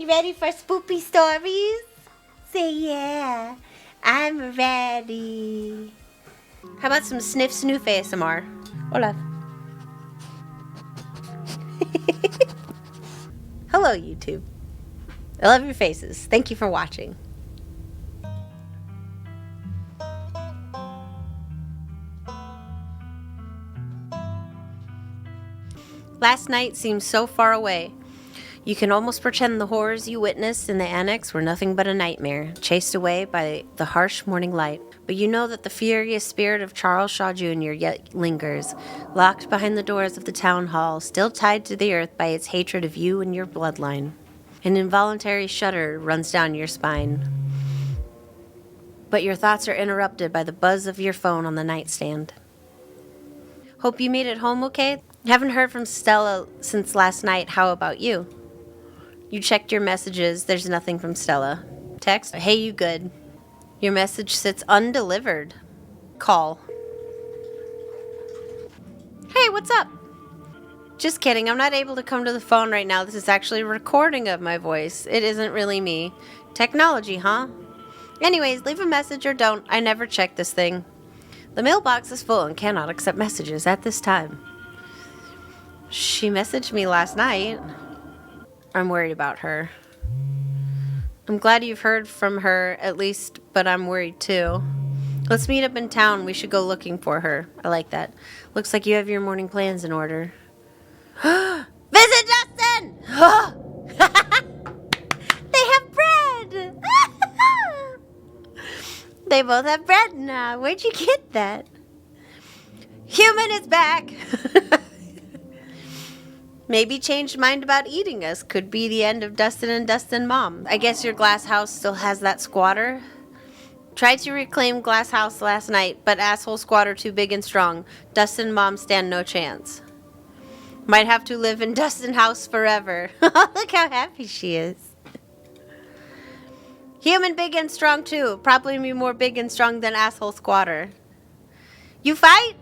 You ready for spoopy stories? Say yeah. I'm ready. How about some sniff snoof ASMR? Hola. Hello, YouTube. I love your faces. Thank you for watching. Last night seems so far away. You can almost pretend the horrors you witnessed in the annex were nothing but a nightmare, chased away by the harsh morning light. But you know that the furious spirit of Charles Shaw Jr. yet lingers, locked behind the doors of the town hall, still tied to the earth by its hatred of you and your bloodline. An involuntary shudder runs down your spine. But your thoughts are interrupted by the buzz of your phone on the nightstand. Hope you made it home okay? Haven't heard from Stella since last night. How about you? You checked your messages. There's nothing from Stella. Text, hey, you good? Your message sits undelivered. Call. Hey, what's up? Just kidding. I'm not able to come to the phone right now. This is actually a recording of my voice. It isn't really me. Technology, huh? Anyways, leave a message or don't. I never check this thing. The mailbox is full and cannot accept messages at this time. She messaged me last night. I'm worried about her. I'm glad you've heard from her, at least, but I'm worried too. Let's meet up in town. We should go looking for her. I like that. Looks like you have your morning plans in order. Visit Justin! They have bread! They both have bread now. Where'd you get that? Human is back! Maybe changed mind about eating us. Could be the end of Dustin and Dustin Mom. I guess your glass house still has that squatter. Tried to reclaim glass house last night, but asshole squatter too big and strong. Dustin Mom stand no chance. Might have to live in Dustin house forever. Look how happy she is. Human big and strong too. Probably be more big and strong than asshole squatter. You fight?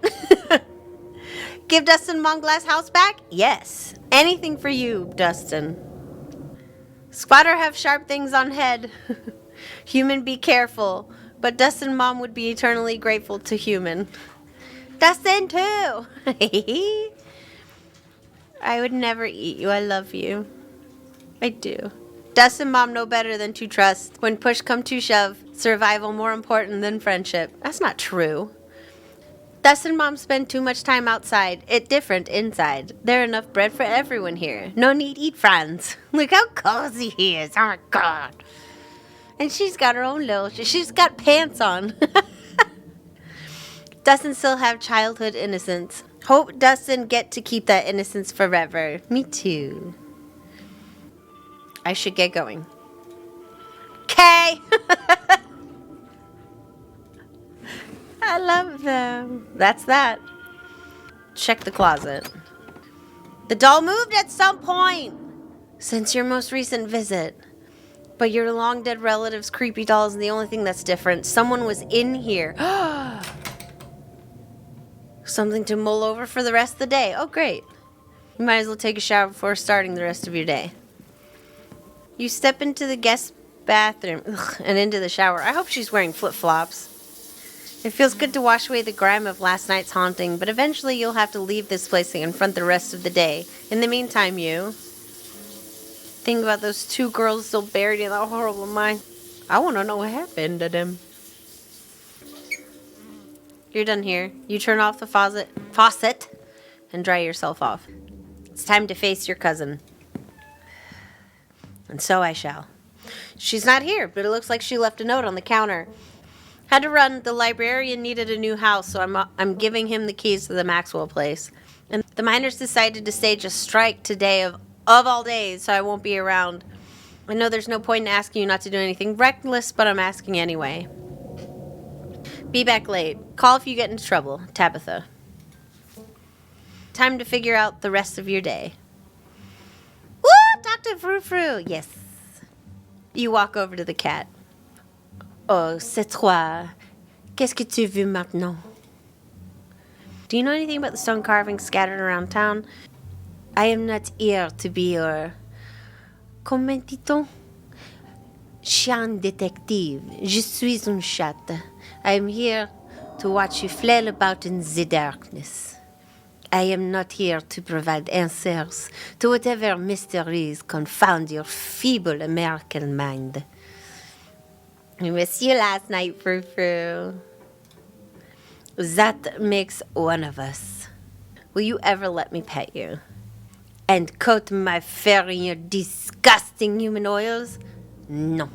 Give Dustin Mom glass house back? Yes. Anything for you, Dustin. Squatter have sharp things on head. Human be careful. But Dustin Mom would be eternally grateful to human. Dustin too. I would never eat you. I love you. I do. Dustin Mom know better than to trust. When push come to shove, survival more important than friendship. That's not true. Dustin Mom spend too much time outside. It different inside. There enough bread for everyone here. No need eat, friends. Look how cozy he is. Oh my god. And she's got her own little... She's got pants on. Dustin still have childhood innocence. Hope Dustin get to keep that innocence forever. Me too. I should get going. Okay. I love them. That's that. Check the closet. The doll moved at some point since your most recent visit. But your long dead relative's creepy doll is the only thing that's different. Someone was in here. Something to mull over for the rest of the day. Oh, great. You might as well take a shower before starting the rest of your day. You step into the guest bathroom and into the shower. I hope she's wearing flip-flops. It feels good to wash away the grime of last night's haunting, but eventually you'll have to leave this place and confront the rest of the day. In the meantime, you think about those two girls still buried in that horrible mine. I want to know what happened to them. You're done here. You turn off the faucet and dry yourself off. It's time to face your cousin. And so I shall. She's not here, but it looks like she left a note on the counter. Had to run. The librarian needed a new house, so I'm giving him the keys to the Maxwell place. And the miners decided to stage a strike today of all days, so I won't be around. I know there's no point in asking you not to do anything reckless, but I'm asking anyway. Be back late. Call if you get into trouble. Tabitha. Time to figure out the rest of your day. Woo! Dr. Frou-Frou! Yes. You walk over to the cat. Oh, c'est toi. Qu'est-ce que tu veux maintenant? Do you know anything about the stone carvings scattered around town? I am not here to be your Comment dit-on? Chien détective. Je suis une chatte. I am here to watch you flail about in the darkness. I am not here to provide answers to whatever mysteries confound your feeble American mind. I missed you last night, Frou Frou. That makes one of us. Will you ever let me pet you? And coat my fur in your disgusting human oils? No.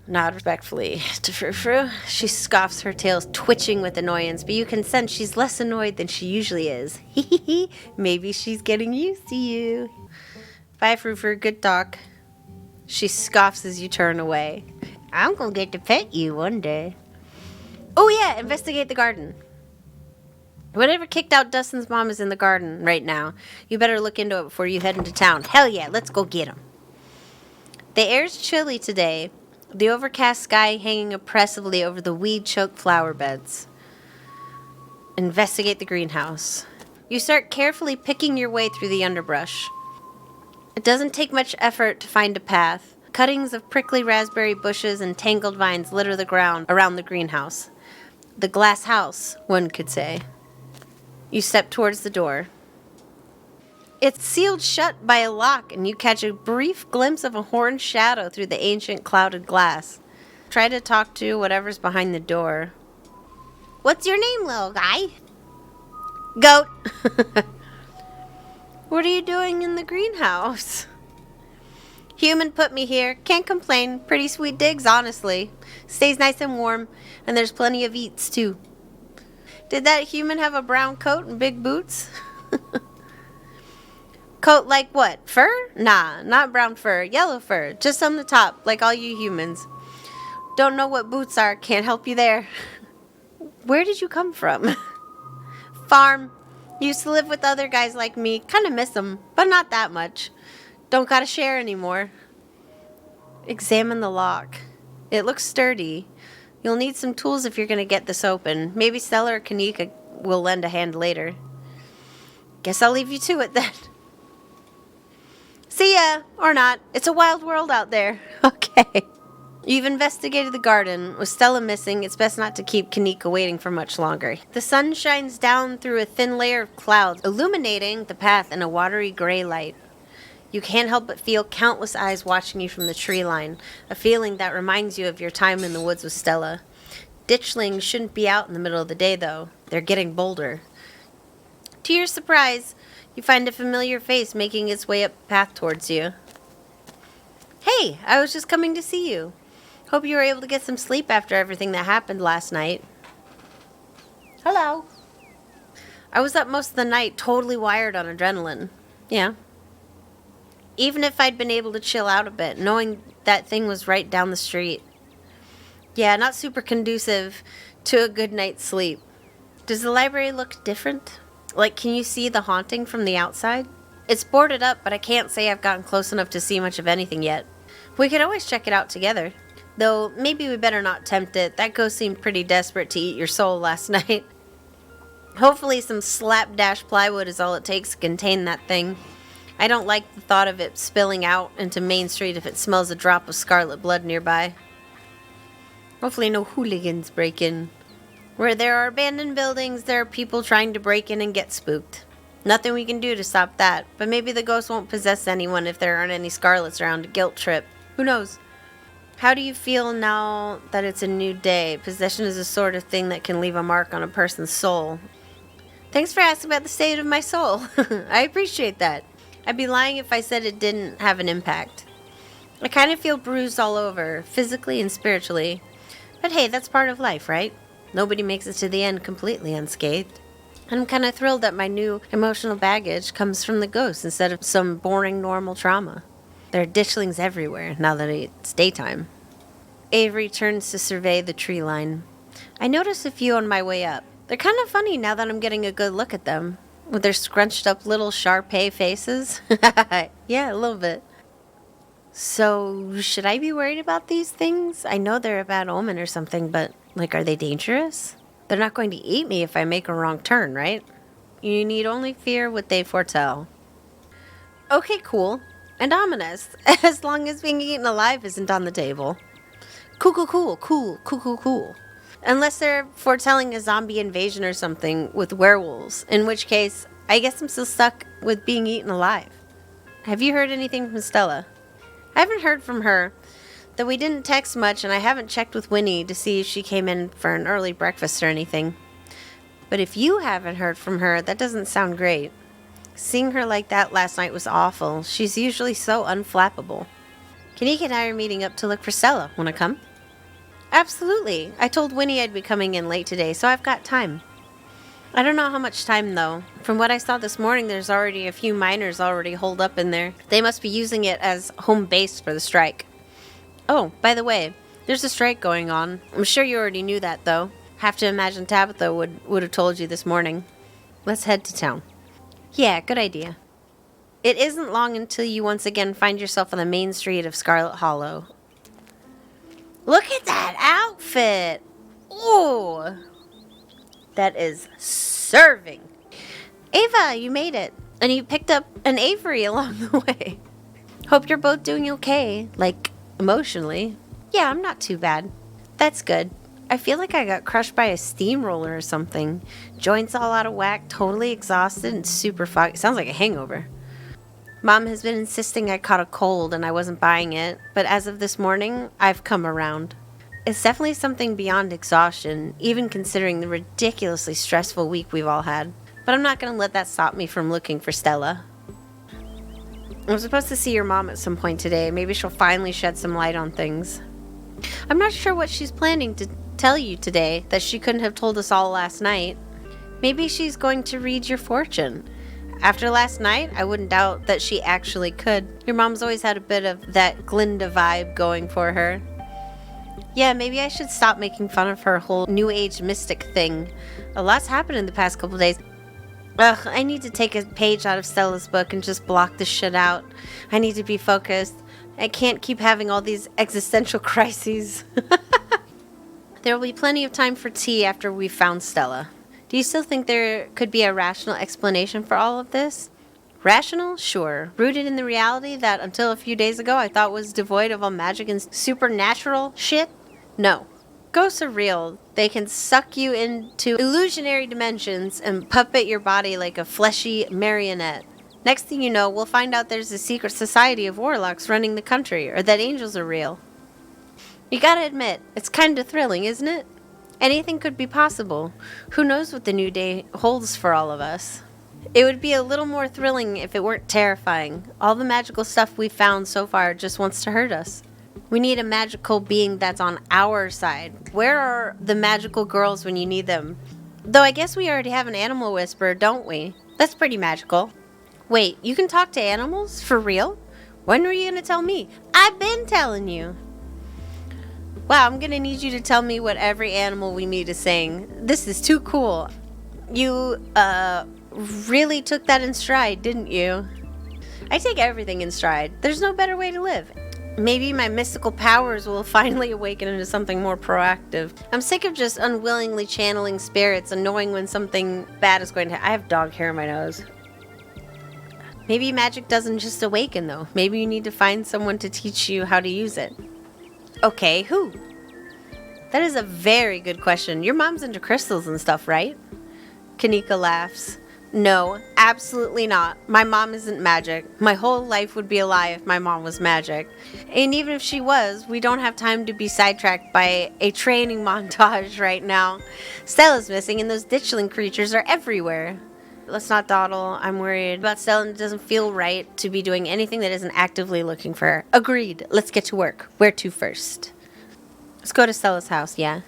Nod respectfully to Frou Frou. She scoffs, her tail twitching with annoyance, but you can sense she's less annoyed than she usually is. Hee. Maybe she's getting used to you. Bye, Frou Frou. Good talk. She scoffs as you turn away. I'm gonna get to pet you one day. Oh yeah, investigate the garden. Whatever kicked out Dustin's mom is in the garden right now. You better look into it before you head into town. Hell yeah, let's go get him. The air's chilly today, the overcast sky hanging oppressively over the weed-choked flower beds. Investigate the greenhouse. You start carefully picking your way through the underbrush. It doesn't take much effort to find a path. Cuttings of prickly raspberry bushes and tangled vines litter the ground around the greenhouse. The glass house, one could say. You step towards the door. It's sealed shut by a lock, and you catch a brief glimpse of a horned shadow through the ancient clouded glass. Try to talk to whatever's behind the door. What's your name, little guy? Goat. What are you doing in the greenhouse? Human put me here. Can't complain. Pretty sweet digs, honestly. Stays nice and warm, and there's plenty of eats, too. Did that human have a brown coat and big boots? Coat like what? Fur? Nah, not brown fur. Yellow fur. Just on the top, like all you humans. Don't know what boots are. Can't help you there. Where did you come from? Farm. Used to live with other guys like me. Kind of miss them, but not that much. Don't gotta share anymore. Examine the lock. It looks sturdy. You'll need some tools if you're gonna get this open. Maybe Stella or Kanika will lend a hand later. Guess I'll leave you to it then. See ya! Or not. It's a wild world out there. Okay. You've investigated the garden. With Stella missing, it's best not to keep Kanika waiting for much longer. The sun shines down through a thin layer of clouds, illuminating the path in a watery gray light. You can't help but feel countless eyes watching you from the tree line, a feeling that reminds you of your time in the woods with Stella. Ditchlings shouldn't be out in the middle of the day, though. They're getting bolder. To your surprise, you find a familiar face making its way up the path towards you. Hey, I was just coming to see you. Hope you were able to get some sleep after everything that happened last night. Hello. I was up most of the night, totally wired on adrenaline. Yeah. Even if I'd been able to chill out a bit, knowing that thing was right down the street. Yeah, not super conducive to a good night's sleep. Does the library look different? Like, can you see the haunting from the outside? It's boarded up, but I can't say I've gotten close enough to see much of anything yet. We could always check it out together. Though, maybe we better not tempt it. That ghost seemed pretty desperate to eat your soul last night. Hopefully some slapdash plywood is all it takes to contain that thing. I don't like the thought of it spilling out into Main Street if it smells a drop of scarlet blood nearby. Hopefully no hooligans break in. Where there are abandoned buildings, there are people trying to break in and get spooked. Nothing we can do to stop that, but maybe the ghost won't possess anyone if there aren't any Scarlets around to guilt trip. Who knows? How do you feel now that it's a new day? Possession is the sort of thing that can leave a mark on a person's soul. Thanks for asking about the state of my soul. I appreciate that. I'd be lying if I said it didn't have an impact. I kind of feel bruised all over, physically and spiritually. But hey, that's part of life, right? Nobody makes it to the end completely unscathed. And I'm kind of thrilled that my new emotional baggage comes from the ghost instead of some boring normal trauma. There are ditchlings everywhere now that it's daytime. Avery turns to survey the tree line. I noticed a few on my way up. They're kind of funny now that I'm getting a good look at them. With their scrunched up little Shar-Pei faces. Yeah, a little bit. So, should I be worried about these things? I know they're a bad omen or something, but, are they dangerous? They're not going to eat me if I make a wrong turn, right? You need only fear what they foretell. Okay, cool. and ominous, as long as being eaten alive isn't on the table. Cool, cool, cool, cool, cool, cool, cool. Unless they're foretelling a zombie invasion or something with werewolves, in which case, I guess I'm still stuck with being eaten alive. Have you heard anything from Stella? I haven't heard from her, though we didn't text much and I haven't checked with Winnie to see if she came in for an early breakfast or anything. But if you haven't heard from her, that doesn't sound great. Seeing her like that last night was awful. She's usually so unflappable. Kanika and I are meeting up to look for Stella. Wanna come? Absolutely. I told Winnie I'd be coming in late today, so I've got time. I don't know how much time, though. From what I saw this morning, there's already a few miners already holed up in there. They must be using it as home base for the strike. Oh, by the way, there's a strike going on. I'm sure you already knew that, though. Have to imagine Tabitha would have told you this morning. Let's head to town. Yeah, good idea. It isn't long until you once again find yourself on the main street of Scarlet Hollow. Look at that outfit! Ooh! That is serving. Ava, you made it. And you picked up an Avery along the way. Hope you're both doing okay, like, emotionally. Yeah, I'm not too bad. That's good. I feel like I got crushed by a steamroller or something. Joints all out of whack, totally exhausted, and super foggy. Sounds like a hangover. Mom has been insisting I caught a cold and I wasn't buying it, but as of this morning, I've come around. It's definitely something beyond exhaustion, even considering the ridiculously stressful week we've all had. But I'm not going to let that stop me from looking for Stella. I'm supposed to see your mom at some point today. Maybe she'll finally shed some light on things. I'm not sure what she's planning to tell you today that she couldn't have told us all last night. Maybe she's going to read your fortune. After last night, I wouldn't doubt that she actually could. Your mom's always had a bit of that Glinda vibe going for her. Yeah, maybe I should stop making fun of her whole New Age mystic thing. A lot's happened in the past couple days. Ugh, I need to take a page out of Stella's book and just block this shit out. I need to be focused. I can't keep having all these existential crises. There will be plenty of time for tea after we've found Stella. Do you still think there could be a rational explanation for all of this? Rational? Sure. Rooted in the reality that until a few days ago I thought was devoid of all magic and supernatural shit? No. Ghosts are real. They can suck you into illusionary dimensions and puppet your body like a fleshy marionette. Next thing you know, we'll find out there's a secret society of warlocks running the country, or that angels are real. You gotta admit, it's kind of thrilling, isn't it? Anything could be possible. Who knows what the new day holds for all of us? It would be a little more thrilling if it weren't terrifying. All the magical stuff we've found so far just wants to hurt us. We need a magical being that's on our side. Where are the magical girls when you need them? Though I guess we already have an animal whisperer, don't we? That's pretty magical. Wait, you can talk to animals? For real? When were you going to tell me? I've been telling you. Wow, I'm going to need you to tell me what every animal we meet is saying. This is too cool. You, really took that in stride, didn't you? I take everything in stride. There's no better way to live. Maybe my mystical powers will finally awaken into something more proactive. I'm sick of just unwillingly channeling spirits and knowing when something bad is going to I have dog hair in my nose. Maybe magic doesn't just awaken, though. Maybe you need to find someone to teach you how to use it. Okay, who? That is a very good question. Your mom's into crystals and stuff, right? Kanika laughs. No, absolutely not. My mom isn't magic. My whole life would be a lie if my mom was magic. And even if she was, we don't have time to be sidetracked by a training montage right now. Stella's missing and those ditchling creatures are everywhere. Let's not dawdle. I'm worried about Stella and it doesn't feel right to be doing anything that isn't actively looking for her. Agreed. Let's get to work. Where to first? Let's go to Stella's house, yeah.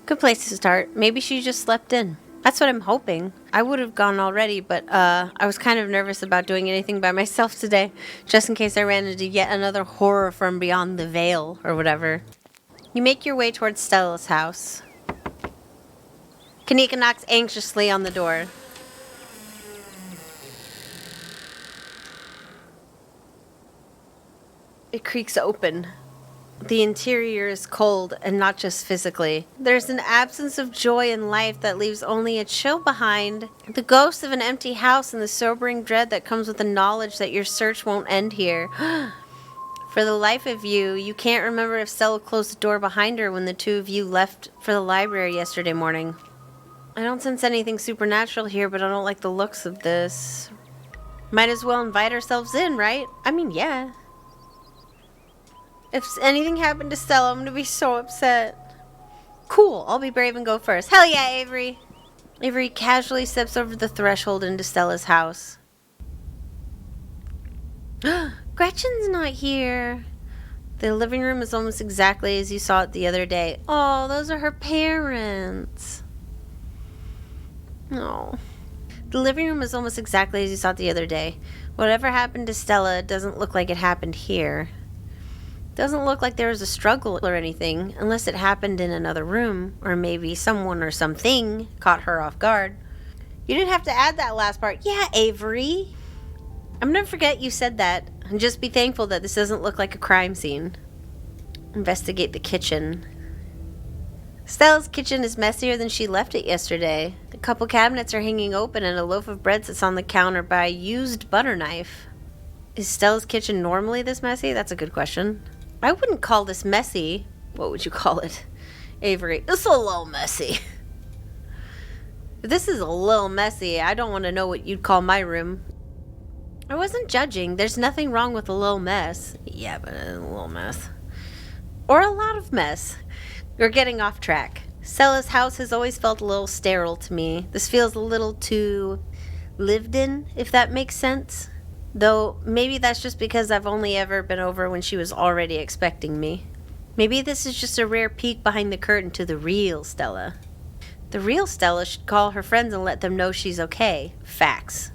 Good place to start. Maybe she just slept in. That's what I'm hoping. I would have gone already, but I was kind of nervous about doing anything by myself today, just in case I ran into yet another horror from beyond the veil, or whatever. You make your way towards Stella's house. Kanika knocks anxiously on the door. It creaks open. The interior is cold, and not just physically. There's an absence of joy in life that leaves only a chill behind. The ghost of an empty house and the sobering dread that comes with the knowledge that your search won't end here. For the life of you, you can't remember if Stella closed the door behind her when the two of you left for the library yesterday morning. I don't sense anything supernatural here, but I don't like the looks of this. Might as well invite ourselves in, right? I mean, yeah. If anything happened to Stella, I'm going to be so upset. Cool, I'll be brave and go first. Hell yeah, Avery! Avery casually steps over the threshold into Stella's house. Gretchen's not here. The living room is almost exactly as you saw it the other day. Oh, those are her parents. Oh. The living room is almost exactly as you saw it the other day. Whatever happened to Stella doesn't look like it happened here. Doesn't look like there was a struggle or anything, unless it happened in another room, or maybe someone or something caught her off guard. You didn't have to add that last part. Yeah, Avery. I'm gonna forget you said that, and just be thankful that this doesn't look like a crime scene. Investigate the kitchen. Stella's kitchen is messier than she left it yesterday. A couple cabinets are hanging open, and a loaf of bread sits on the counter by a used butter knife. Is Stella's kitchen normally this messy? That's a good question. I wouldn't call this messy. What would you call it? Avery, it's a little messy. If this is a little messy, I don't want to know what you'd call my room. I wasn't judging. There's nothing wrong with a little mess. Yeah, but a little mess. Or a lot of mess. You're getting off track. Stella's house has always felt a little sterile to me. This feels a little too lived in, if that makes sense. Though, maybe that's just because I've only ever been over when she was already expecting me. Maybe this is just a rare peek behind the curtain to the real Stella. The real Stella should call her friends and let them know she's okay. Facts.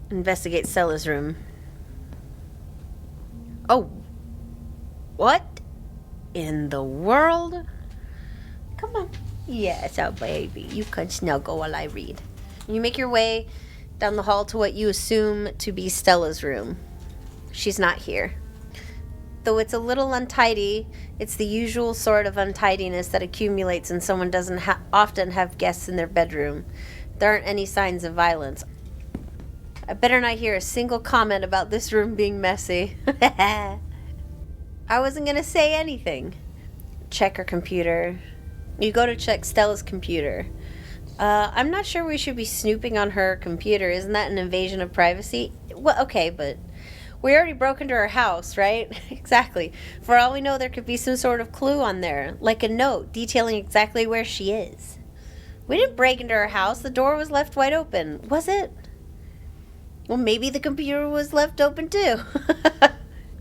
Investigate Stella's room. Oh. What in the world? Come on. Yes, oh baby. You can snuggle while I read. You make your way down the hall to what you assume to be Stella's room. She's not here. Though it's a little untidy, it's the usual sort of untidiness that accumulates when someone doesn't often have guests in their bedroom. There aren't any signs of violence. I better not hear a single comment about this room being messy. I wasn't going to say anything. Check her computer. You go to check Stella's computer. I'm not sure we should be snooping on her computer. Isn't that an invasion of privacy? Well, okay, but we already broke into her house, right? Exactly. For all we know, there could be some sort of clue on there, like a note detailing exactly where she is. We didn't break into her house. The door was left wide open. Was it? Well, maybe the computer was left open too.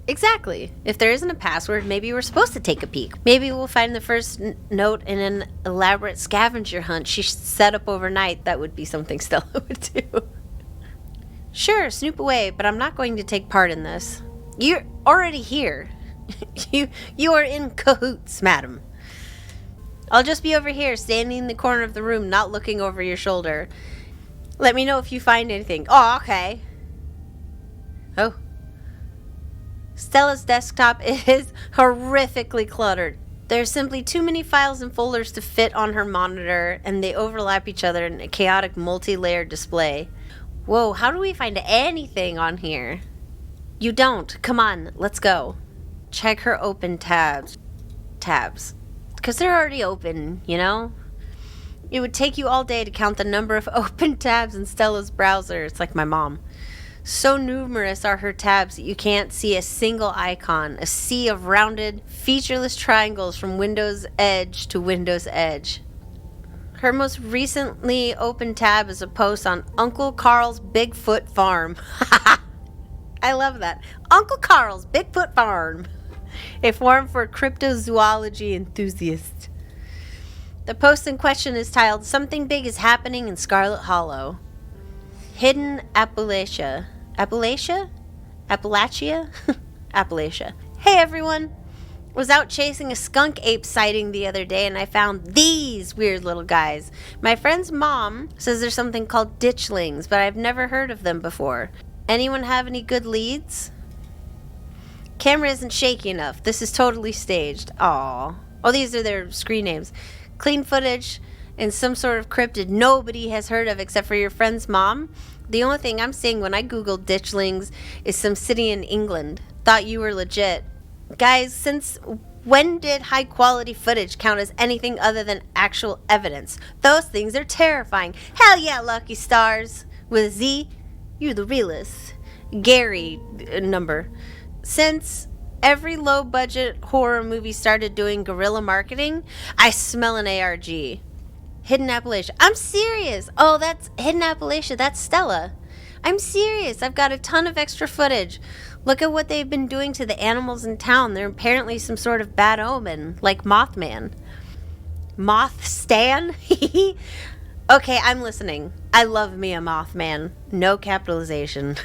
Exactly. If there isn't a password, maybe we're supposed to take a peek. Maybe we'll find the first note in an elaborate scavenger hunt she set up overnight. That would be something Stella would do. Sure, snoop away, but I'm not going to take part in this. You're already here. You are in cahoots, madam. I'll just be over here, standing in the corner of the room, not looking over your shoulder. Let me know if you find anything. Oh, okay. Oh. Stella's desktop is horrifically cluttered. There's simply too many files and folders to fit on her monitor, and they overlap each other in a chaotic multi-layered display. Whoa, how do we find anything on here? You don't. Come on, let's go. Check her open tabs. Because they're already open, you know? It would take you all day to count the number of open tabs in Stella's browser. It's like my mom. So numerous are her tabs that you can't see a single icon, a sea of rounded, featureless triangles from Windows edge to Windows edge. Her most recently opened tab is a post on Uncle Carl's Bigfoot Farm. I love that. Uncle Carl's Bigfoot Farm. A farm for cryptozoology enthusiasts. The post in question is titled, "Something Big is Happening in Scarlet Hollow. Hidden Appalachia. Appalachia? Appalachia. Hey everyone! Was out chasing a skunk ape sighting the other day and I found these weird little guys. My friend's mom says there's something called ditchlings, but I've never heard of them before. Anyone have any good leads?" Camera isn't shaky enough. This is totally staged. Aw. Oh, these are their screen names. Clean footage in some sort of cryptid nobody has heard of except for your friend's mom. The only thing I'm seeing when I googled ditchlings is some city in England. Thought you were legit. Guys, since when did high quality footage count as anything other than actual evidence? Those things are terrifying. Hell yeah, lucky stars. With a Z, you're the realist. Gary number. Since every low budget horror movie started doing guerrilla marketing, I smell an ARG. Hidden Appalachia. I'm serious. Oh, that's Hidden Appalachia. That's Stella. I'm serious. I've got a ton of extra footage. Look at what they've been doing to the animals in town. They're apparently some sort of bad omen, like Mothman. Moth Stan? Okay, I'm listening. I love me a Mothman. No capitalization.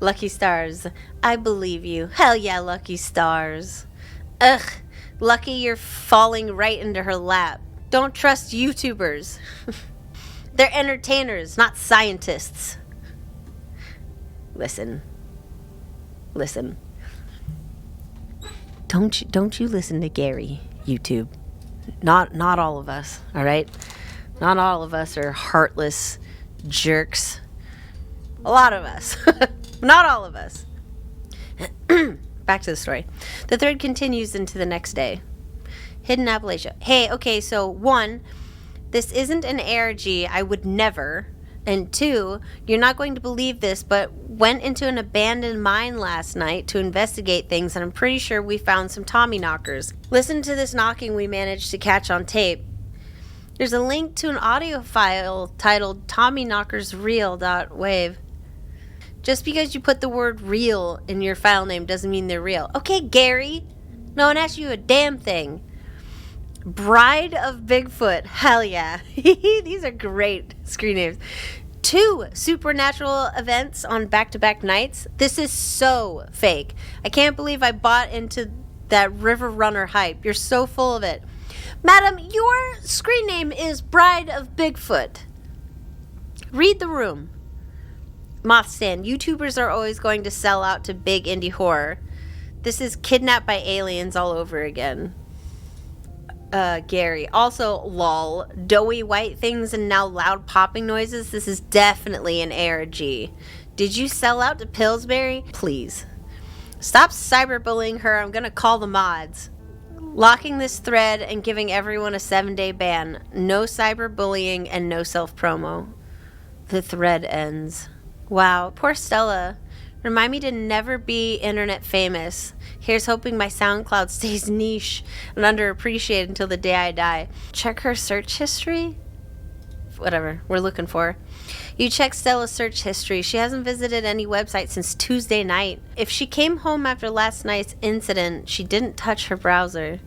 Lucky stars. I believe you. Hell yeah, lucky stars. Ugh. Lucky you're falling right into her lap. Don't trust YouTubers. They're entertainers, not scientists. Listen. Don't you listen to Gary, YouTube. Not all of us, all right? Not all of us are heartless jerks. A lot of us. Not all of us. Back to the story. The thread continues into the next day. Hidden Appalachia. Hey, okay, so 1, this isn't an ARG. I would never. And 2, you're not going to believe this, but went into an abandoned mine last night to investigate things, and I'm pretty sure we found some Tommy knockers. Listen to this knocking we managed to catch on tape. There's a link to an audio file titled tommyknockersreal.wave. Just because you put the word real in your file name doesn't mean they're real. Okay, Gary. No one asked you a damn thing. Bride of Bigfoot. Hell yeah. These are great screen names. 2 supernatural events on back-to-back nights. This is so fake. I can't believe I bought into that River Runner hype. You're so full of it. Madam, your screen name is Bride of Bigfoot. Read the room. Mothstand. YouTubers are always going to sell out to big indie horror. This is Kidnapped by Aliens all over again. Gary. Also, lol. Doughy white things and now loud popping noises. This is definitely an ARG. Did you sell out to Pillsbury? Please. Stop cyberbullying her. I'm gonna call the mods. Locking this thread and giving everyone a 7-day ban. No cyberbullying and no self-promo. The thread ends. Wow. Poor Stella. Remind me to never be internet famous. Here's hoping my SoundCloud stays niche and underappreciated until the day I die. Check her search history? Whatever, we're looking for. You check Stella's search history. She hasn't visited any website since Tuesday night. If she came home after last night's incident, she didn't touch her browser.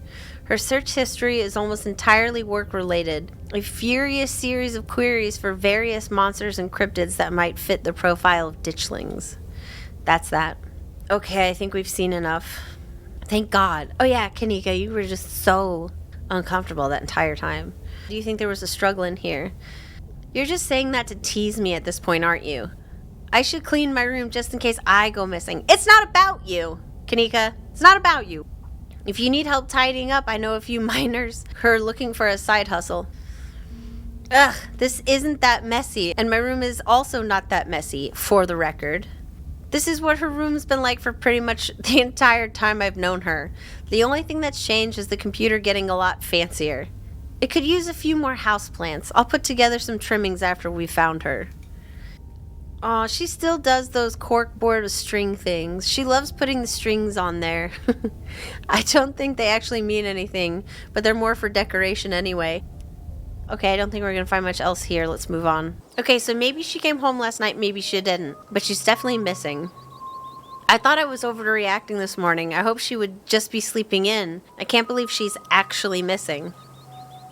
Her search history is almost entirely work-related. A furious series of queries for various monsters and cryptids that might fit the profile of ditchlings. That's that. Okay, I think we've seen enough. Thank God. Oh yeah, Kanika, you were just so uncomfortable that entire time. Do you think there was a struggle in here? You're just saying that to tease me at this point, aren't you? I should clean my room just in case I go missing. It's not about you, Kanika. It's not about you. If you need help tidying up, I know a few miners who are looking for a side hustle. Ugh, this isn't that messy, and my room is also not that messy, for the record. This is what her room's been like for pretty much the entire time I've known her. The only thing that's changed is the computer getting a lot fancier. It could use a few more houseplants. I'll put together some trimmings after we found her. Aw, she still does those corkboard with string things. She loves putting the strings on there. I don't think they actually mean anything, but they're more for decoration anyway. Okay, I don't think we're going to find much else here. Let's move on. Okay, so maybe she came home last night, maybe she didn't. But she's definitely missing. I thought I was overreacting this morning. I hope she would just be sleeping in. I can't believe she's actually missing.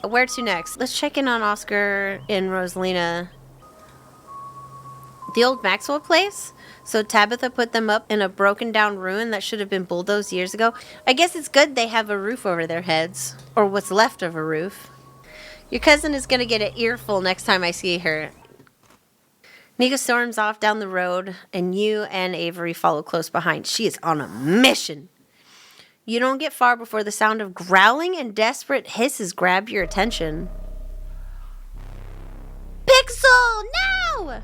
Where to next? Let's check in on Oscar and Rosalina. The old Maxwell place? So Tabitha put them up in a broken down ruin that should have been bulldozed years ago. I guess it's good they have a roof over their heads. Or what's left of a roof. Your cousin is going to get an earful next time I see her. Nika storms off down the road, and you and Avery follow close behind. She is on a mission. You don't get far before the sound of growling and desperate hisses grab your attention. Pixel, no!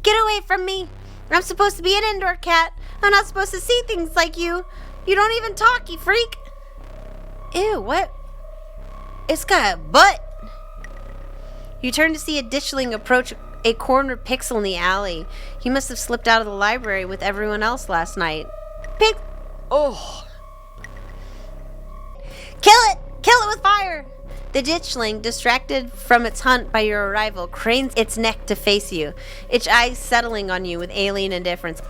Get away from me. I'm supposed to be an indoor cat. I'm not supposed to see things like you. You don't even talk, you freak. Ew, what? It's got a butt. You turn to see a ditchling approach a cornered Pixel in the alley. He must have slipped out of the library with everyone else last night. Oh. Kill it! Kill it with fire! The ditchling, distracted from its hunt by your arrival, cranes its neck to face you, its eyes settling on you with alien indifference.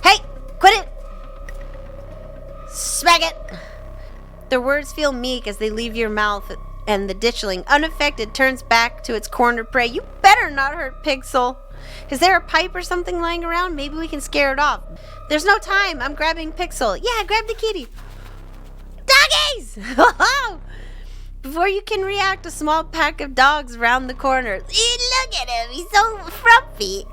Hey! Quit it! Smack it! The words feel meek as they leave your mouth, and the ditchling, unaffected, turns back to its cornered prey. You better not hurt Pixel. Is there a pipe or something lying around? Maybe we can scare it off. There's no time. I'm grabbing Pixel. Yeah, grab the kitty. Doggies! Before you can react, a small pack of dogs round the corner. Look at him. He's so frumpy.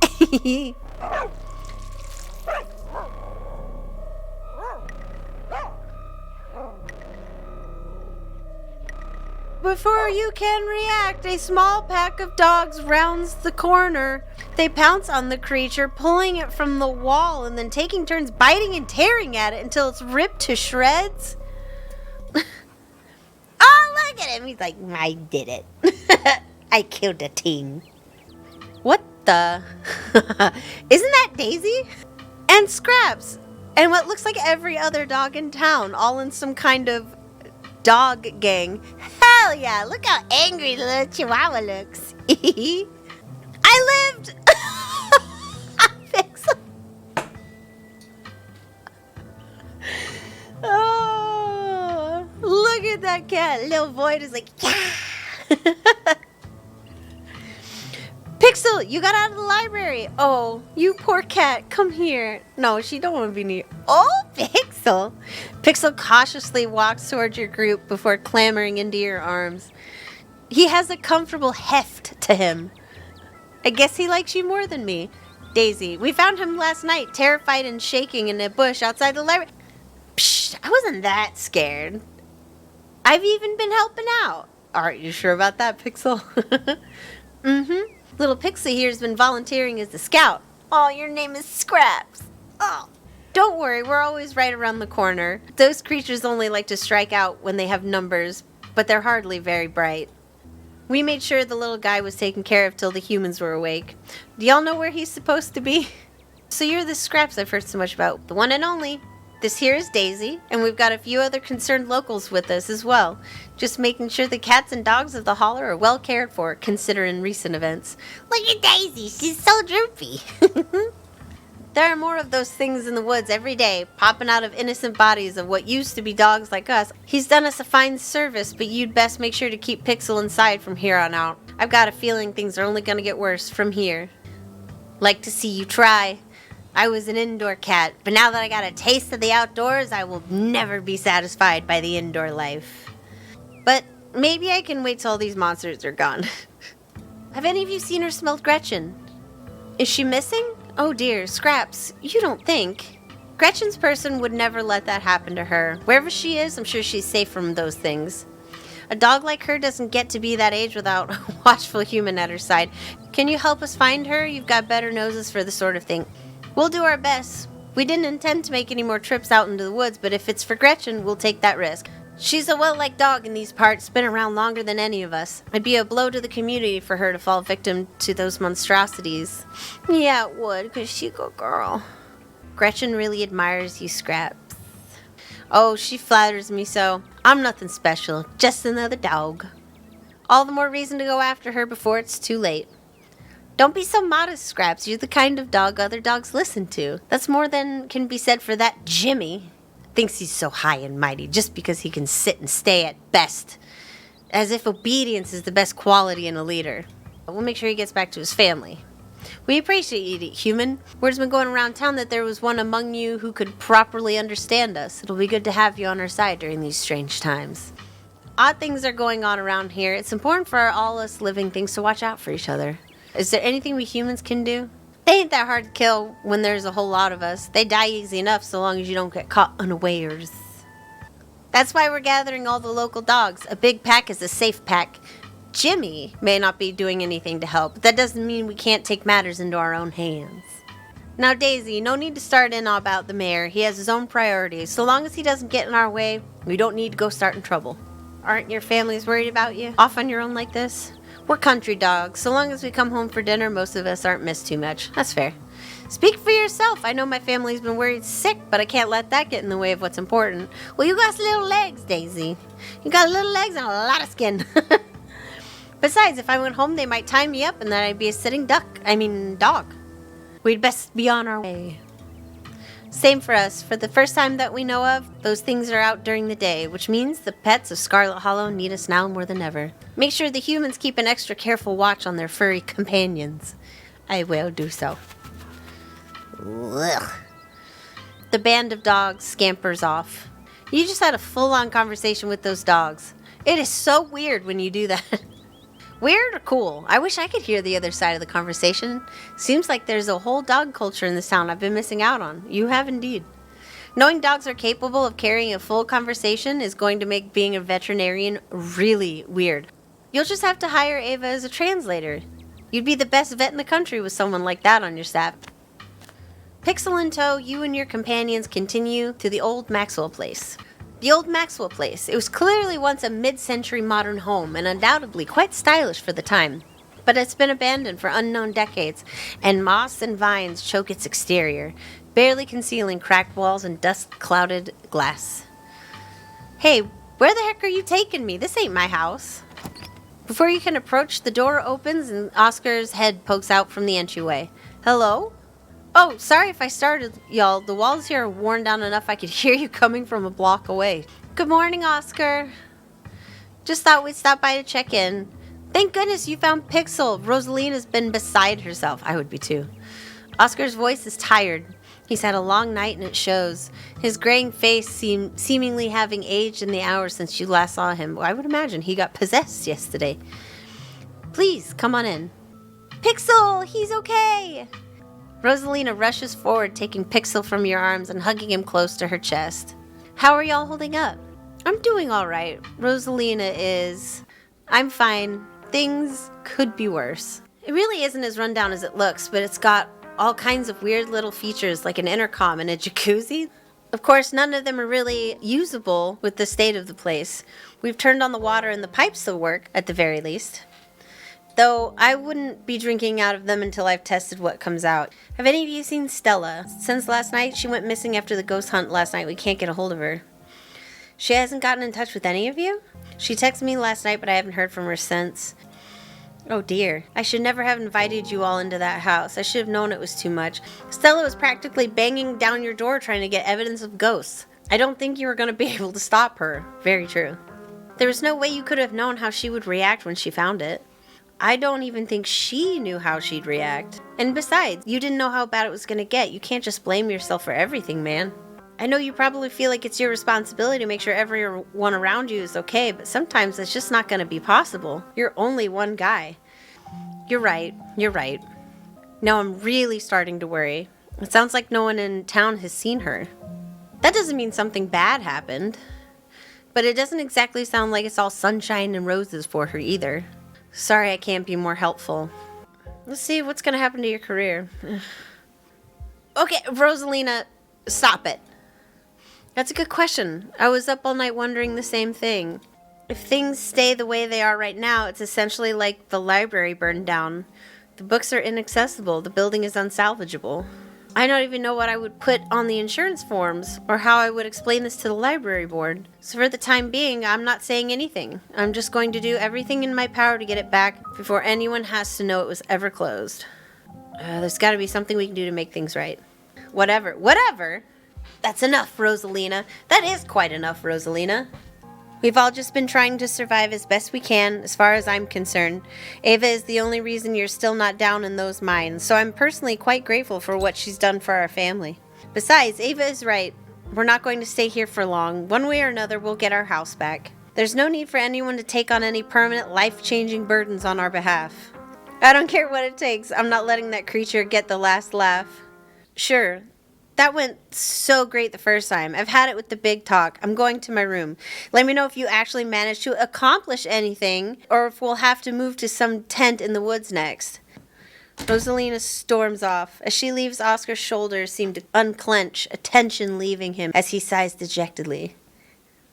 Before you can react, a small pack of dogs rounds the corner. They pounce on the creature, pulling it from the wall and then taking turns biting and tearing at it until it's ripped to shreds. Oh, look at him. He's like, I did it. I killed a team. What the? Isn't that Daisy? And Scraps. And what looks like every other dog in town, all in some kind of dog gang. Hell yeah, look how angry the little chihuahua looks. I lived! Oh, look at that cat. Little Void is like, yeah! Pixel, you got out of the library. Oh, you poor cat. Come here. No, she don't want to be near. Oh, Pixel. Pixel cautiously walks towards your group before clambering into your arms. He has a comfortable heft to him. I guess he likes you more than me. Daisy, we found him last night, terrified and shaking in a bush outside the library. Psh, I wasn't that scared. I've even been helping out. Aren't you sure about that, Pixel? Mm-hmm. Little Pixie here has been volunteering as the scout. Oh, your name is Scraps. Oh. Don't worry, we're always right around the corner. Those creatures only like to strike out when they have numbers, but they're hardly very bright. We made sure the little guy was taken care of till the humans were awake. Do y'all know where he's supposed to be? So you're the Scraps I've heard so much about. The one and only. This here is Daisy, and we've got a few other concerned locals with us as well. Just making sure the cats and dogs of the holler are well cared for, considering recent events. Look at Daisy, she's so droopy. There are more of those things in the woods every day, popping out of innocent bodies of what used to be dogs like us. He's done us a fine service, but you'd best make sure to keep Pixel inside from here on out. I've got a feeling things are only going to get worse from here. Like to see you try. I was an indoor cat, but now that I got a taste of the outdoors, I will never be satisfied by the indoor life. But maybe I can wait till all these monsters are gone. Have any of you seen or smelled Gretchen? Is she missing? Oh dear, Scraps, you don't think. Gretchen's person would never let that happen to her. Wherever she is, I'm sure she's safe from those things. A dog like her doesn't get to be that age without a watchful human at her side. Can you help us find her? You've got better noses for this sort of thing. We'll do our best. We didn't intend to make any more trips out into the woods, but if it's for Gretchen, we'll take that risk. She's a well-liked dog in these parts, been around longer than any of us. It'd be a blow to the community for her to fall victim to those monstrosities. Yeah, it would, 'cause she's a good girl. Gretchen really admires you, Scraps. Oh, she flatters me so. I'm nothing special, just another dog. All the more reason to go after her before it's too late. Don't be so modest, Scraps. You're the kind of dog other dogs listen to. That's more than can be said for that Jimmy. Thinks he's so high and mighty just because he can sit and stay at best. As if obedience is the best quality in a leader. We'll make sure he gets back to his family. We appreciate you, human. Word's been going around town that there was one among you who could properly understand us. It'll be good to have you on our side during these strange times. Odd things are going on around here. It's important for all us living things to watch out for each other. Is there anything we humans can do? They ain't that hard to kill when there's a whole lot of us. They die easy enough so long as you don't get caught unawares. That's why we're gathering all the local dogs. A big pack is a safe pack. Jimmy may not be doing anything to help, but that doesn't mean we can't take matters into our own hands. Now, Daisy, no need to start in about the mayor. He has his own priorities. So long as he doesn't get in our way, we don't need to go starting trouble. Aren't your families worried about you? Off on your own like this? We're country dogs. So long as we come home for dinner, most of us aren't missed too much. That's fair. Speak for yourself. I know my family's been worried sick, but I can't let that get in the way of what's important. Well, you got little legs, Daisy. You got little legs and a lot of skin. Besides, if I went home, they might tie me up and then I'd be a sitting dog. We'd best be on our way. Same for us. For the first time that we know of, those things are out during the day, which means the pets of Scarlet Hollow need us now more than ever. Make sure the humans keep an extra careful watch on their furry companions. I will do so. Ugh. The band of dogs scampers off. You just had a full-on conversation with those dogs. It is so weird when you do that. Weird or cool? I wish I could hear the other side of the conversation. Seems like there's a whole dog culture in this town I've been missing out on. You have indeed. Knowing dogs are capable of carrying a full conversation is going to make being a veterinarian really weird. You'll just have to hire Ava as a translator. You'd be the best vet in the country with someone like that on your staff. Pixel in tow, you and your companions continue to the old Maxwell place. The old Maxwell place. It was clearly once a mid-century modern home and undoubtedly quite stylish for the time. But it's been abandoned for unknown decades, and moss and vines choke its exterior, barely concealing cracked walls and dust-clouded glass. Hey, where the heck are you taking me? This ain't my house. Before you can approach, the door opens and Oscar's head pokes out from the entryway. Hello? Oh, sorry if I started, y'all. The walls here are worn down enough I could hear you coming from a block away. Good morning, Oscar. Just thought we'd stop by to check in. Thank goodness you found Pixel. Rosalina's been beside herself. I would be too. Oscar's voice is tired. He's had a long night and it shows. His graying face seemingly having aged in the hours since you last saw him. I would imagine he got possessed yesterday. Please, come on in. Pixel, he's okay. Rosalina rushes forward, taking Pixel from your arms and hugging him close to her chest. How are y'all holding up? I'm doing all right. Rosalina is... I'm fine. Things could be worse. It really isn't as rundown as it looks, but it's got all kinds of weird little features like an intercom and a jacuzzi. Of course, none of them are really usable with the state of the place. We've turned on the water and the pipes still work, at the very least. Though I wouldn't be drinking out of them until I've tested what comes out. Have any of you seen Stella? Since last night, she went missing after the ghost hunt last night. We can't get a hold of her. She hasn't gotten in touch with any of you? She texted me last night, but I haven't heard from her since. Oh dear. I should never have invited you all into that house. I should have known it was too much. Stella was practically banging down your door trying to get evidence of ghosts. I don't think you were going to be able to stop her. Very true. There was no way you could have known how she would react when she found it. I don't even think she knew how she'd react. And besides, you didn't know how bad it was going to get. You can't just blame yourself for everything, man. I know you probably feel like it's your responsibility to make sure everyone around you is okay, but sometimes it's just not going to be possible. You're only one guy. You're right. Now I'm really starting to worry. It sounds like no one in town has seen her. That doesn't mean something bad happened. But it doesn't exactly sound like it's all sunshine and roses for her either. Sorry I can't be more helpful. Let's see what's going to happen to your career. Okay, Rosalina, stop it. That's a good question. I was up all night wondering the same thing. If things stay the way they are right now, it's essentially like the library burned down. The books are inaccessible. The building is unsalvageable. I don't even know what I would put on the insurance forms or how I would explain this to the library board. So for the time being, I'm not saying anything. I'm just going to do everything in my power to get it back before anyone has to know it was ever closed. There's got to be something we can do to make things right. Whatever. That's enough, Rosalina. That is quite enough, Rosalina. We've all just been trying to survive as best we can, as far as I'm concerned. Ava is the only reason you're still not down in those mines, so I'm personally quite grateful for what she's done for our family. Besides, Ava is right. We're not going to stay here for long. One way or another, we'll get our house back. There's no need for anyone to take on any permanent, life-changing burdens on our behalf. I don't care what it takes. I'm not letting that creature get the last laugh. Sure. That went so great the first time. I've had it with the big talk. I'm going to my room. Let me know if you actually managed to accomplish anything, or if we'll have to move to some tent in the woods next. Rosalina storms off. As she leaves, Oscar's shoulders seem to unclench, a tension leaving him as he sighs dejectedly.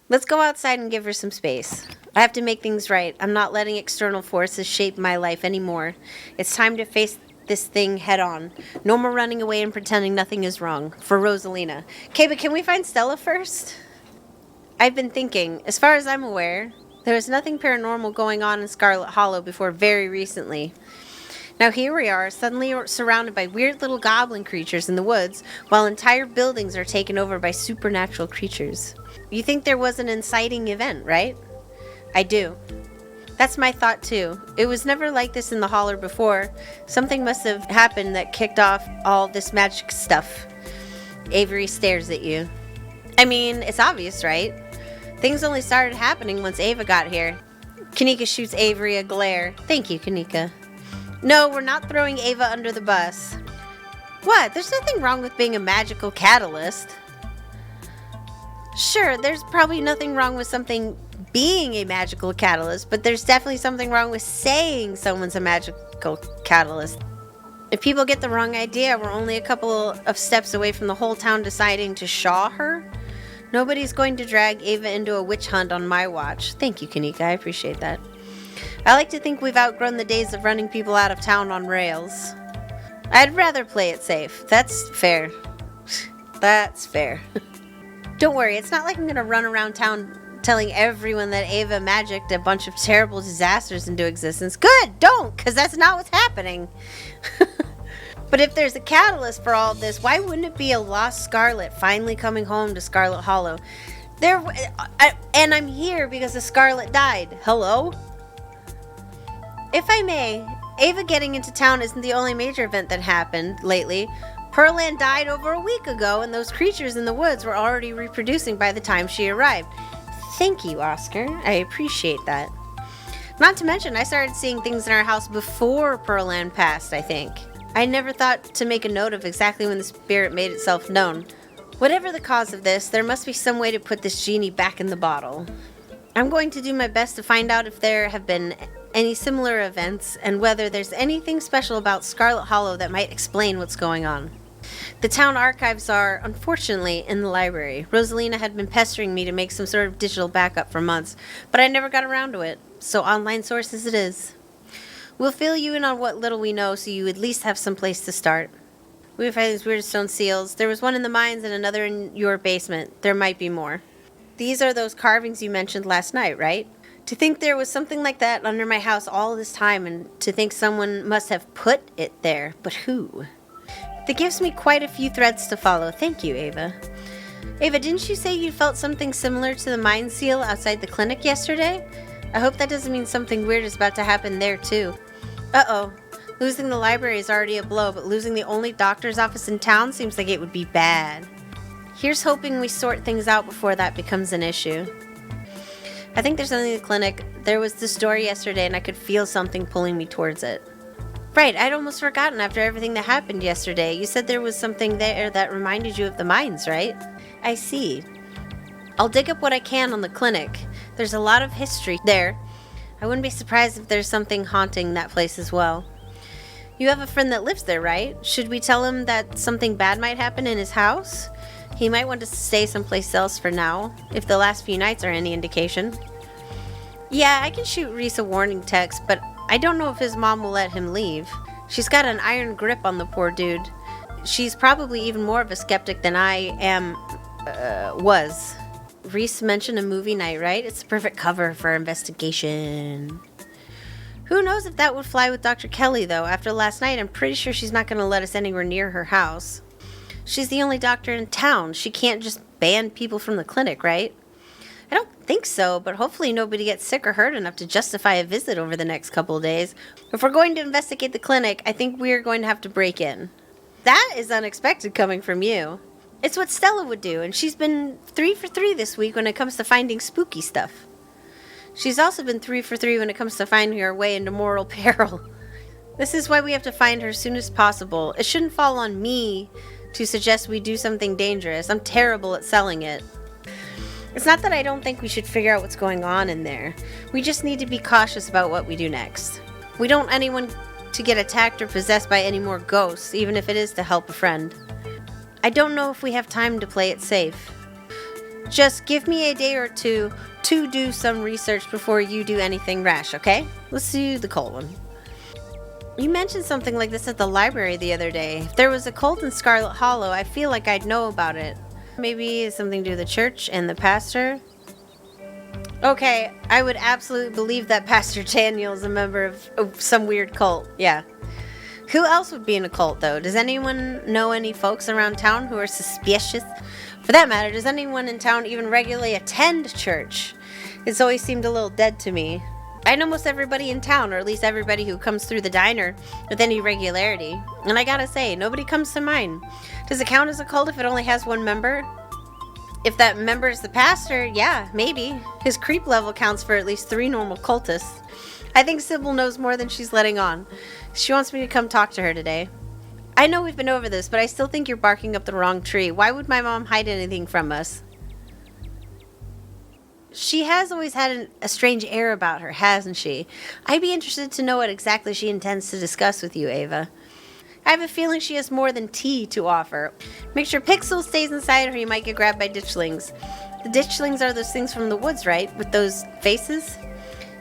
Let's go outside and give her some space. I have to make things right. I'm not letting external forces shape my life anymore. It's time to face this thing head on. No more running away and pretending nothing is wrong. For Rosalina. Okay, but can we find Stella first? I've been thinking. As far as I'm aware, there was nothing paranormal going on in Scarlet Hollow before very recently. Now here we are, suddenly surrounded by weird little goblin creatures in the woods, while entire buildings are taken over by supernatural creatures. You think there was an inciting event, right? I do. That's my thought too. It was never like this in the holler before. Something must have happened that kicked off all this magic stuff. Avery stares at you. I mean, it's obvious, right? Things only started happening once Ava got here. Kanika shoots Avery a glare. Thank you, Kanika. No, we're not throwing Ava under the bus. What? There's nothing wrong with being a magical catalyst. Sure, there's probably nothing wrong with something being a magical catalyst, but there's definitely something wrong with saying someone's a magical catalyst. If people get the wrong idea, we're only a couple of steps away from the whole town deciding to shaw her. Nobody's going to drag Ava into a witch hunt on my watch. Thank you, Kanika. I appreciate that. I like to think we've outgrown the days of running people out of town on rails. I'd rather play it safe. That's fair. That's fair. Don't worry, it's not like I'm going to run around town telling everyone that Ava magicked a bunch of terrible disasters into existence. Good, don't, because that's not what's happening. But if there's a catalyst for all of this, why wouldn't it be a lost Scarlet finally coming home to Scarlet Hollow? And I'm here because the Scarlet died. Hello? If I may, Ava getting into town isn't the only major event that happened lately. Pearland died over a week ago, and those creatures in the woods were already reproducing by the time she arrived. Thank you, Oscar. I appreciate that. Not to mention, I started seeing things in our house before Pearland passed, I think. I never thought to make a note of exactly when the spirit made itself known. Whatever the cause of this, there must be some way to put this genie back in the bottle. I'm going to do my best to find out if there have been any similar events, and whether there's anything special about Scarlet Hollow that might explain what's going on. The town archives are, unfortunately, in the library. Rosalina had been pestering me to make some sort of digital backup for months, but I never got around to it, so online sources it is. We'll fill you in on what little we know, so you at least have some place to start. We've had these weird stone seals. There was one in the mines and another in your basement. There might be more. These are those carvings you mentioned last night, right? To think there was something like that under my house all this time, and to think someone must have put it there. But who? That gives me quite a few threads to follow. Thank you, Ava. Ava, didn't you say you felt something similar to the mine seal outside the clinic yesterday? I hope that doesn't mean something weird is about to happen there, too. Uh-oh. Losing the library is already a blow, but losing the only doctor's office in town seems like it would be bad. Here's hoping we sort things out before that becomes an issue. I think there's something in the clinic. There was this door yesterday, and I could feel something pulling me towards it. Right, I'd almost forgotten after everything that happened yesterday. You said there was something there that reminded you of the mines, right? I see. I'll dig up what I can on the clinic. There's a lot of history there. I wouldn't be surprised if there's something haunting that place as well. You have a friend that lives there, right? Should we tell him that something bad might happen in his house? He might want to stay someplace else for now, if the last few nights are any indication. Yeah, I can shoot Reese a warning text, but I don't know if his mom will let him leave. She's got an iron grip on the poor dude. She's probably even more of a skeptic than I was. Reese mentioned a movie night, right? It's the perfect cover for our investigation. Who knows if that would fly with Dr. Kelly, though. After last night, I'm pretty sure she's not going to let us anywhere near her house. She's the only doctor in town. She can't just ban people from the clinic, right? I don't think so, but hopefully nobody gets sick or hurt enough to justify a visit over the next couple of days. If we're going to investigate the clinic, I think we're going to have to break in. That is unexpected coming from you. It's what Stella would do, and she's been 3 for 3 this week when it comes to finding spooky stuff. She's also been 3 for 3 when it comes to finding her way into moral peril. This is why we have to find her as soon as possible. It shouldn't fall on me to suggest we do something dangerous. I'm terrible at selling it. It's not that I don't think we should figure out what's going on in there. We just need to be cautious about what we do next. We don't want anyone to get attacked or possessed by any more ghosts, even if it is to help a friend. I don't know if we have time to play it safe. Just give me a day or two to do some research before you do anything rash, okay? Let's do the cold one. You mentioned something like this at the library the other day. If there was a cult in Scarlet Hollow, I feel like I'd know about it. Maybe it's something to do with the church and the pastor? Okay, I would absolutely believe that Pastor Daniel is a member of some weird cult. Yeah. Who else would be in a cult, though? Does anyone know any folks around town who are suspicious? For that matter, does anyone in town even regularly attend church? It's always seemed a little dead to me. I know most everybody in town, or at least everybody who comes through the diner with any regularity. And I gotta say, nobody comes to mind. Does it count as a cult if it only has one member? If that member is the pastor, yeah, maybe. His creep level counts for at least 3 normal cultists. I think Sybil knows more than she's letting on. She wants me to come talk to her today. I know we've been over this, but I still think you're barking up the wrong tree. Why would my mom hide anything from us? She has always had a strange air about her, hasn't she? I'd be interested to know what exactly she intends to discuss with you, Ava. I have a feeling she has more than tea to offer. Make sure Pixel stays inside or he might get grabbed by ditchlings. The ditchlings are those things from the woods, right? With those faces?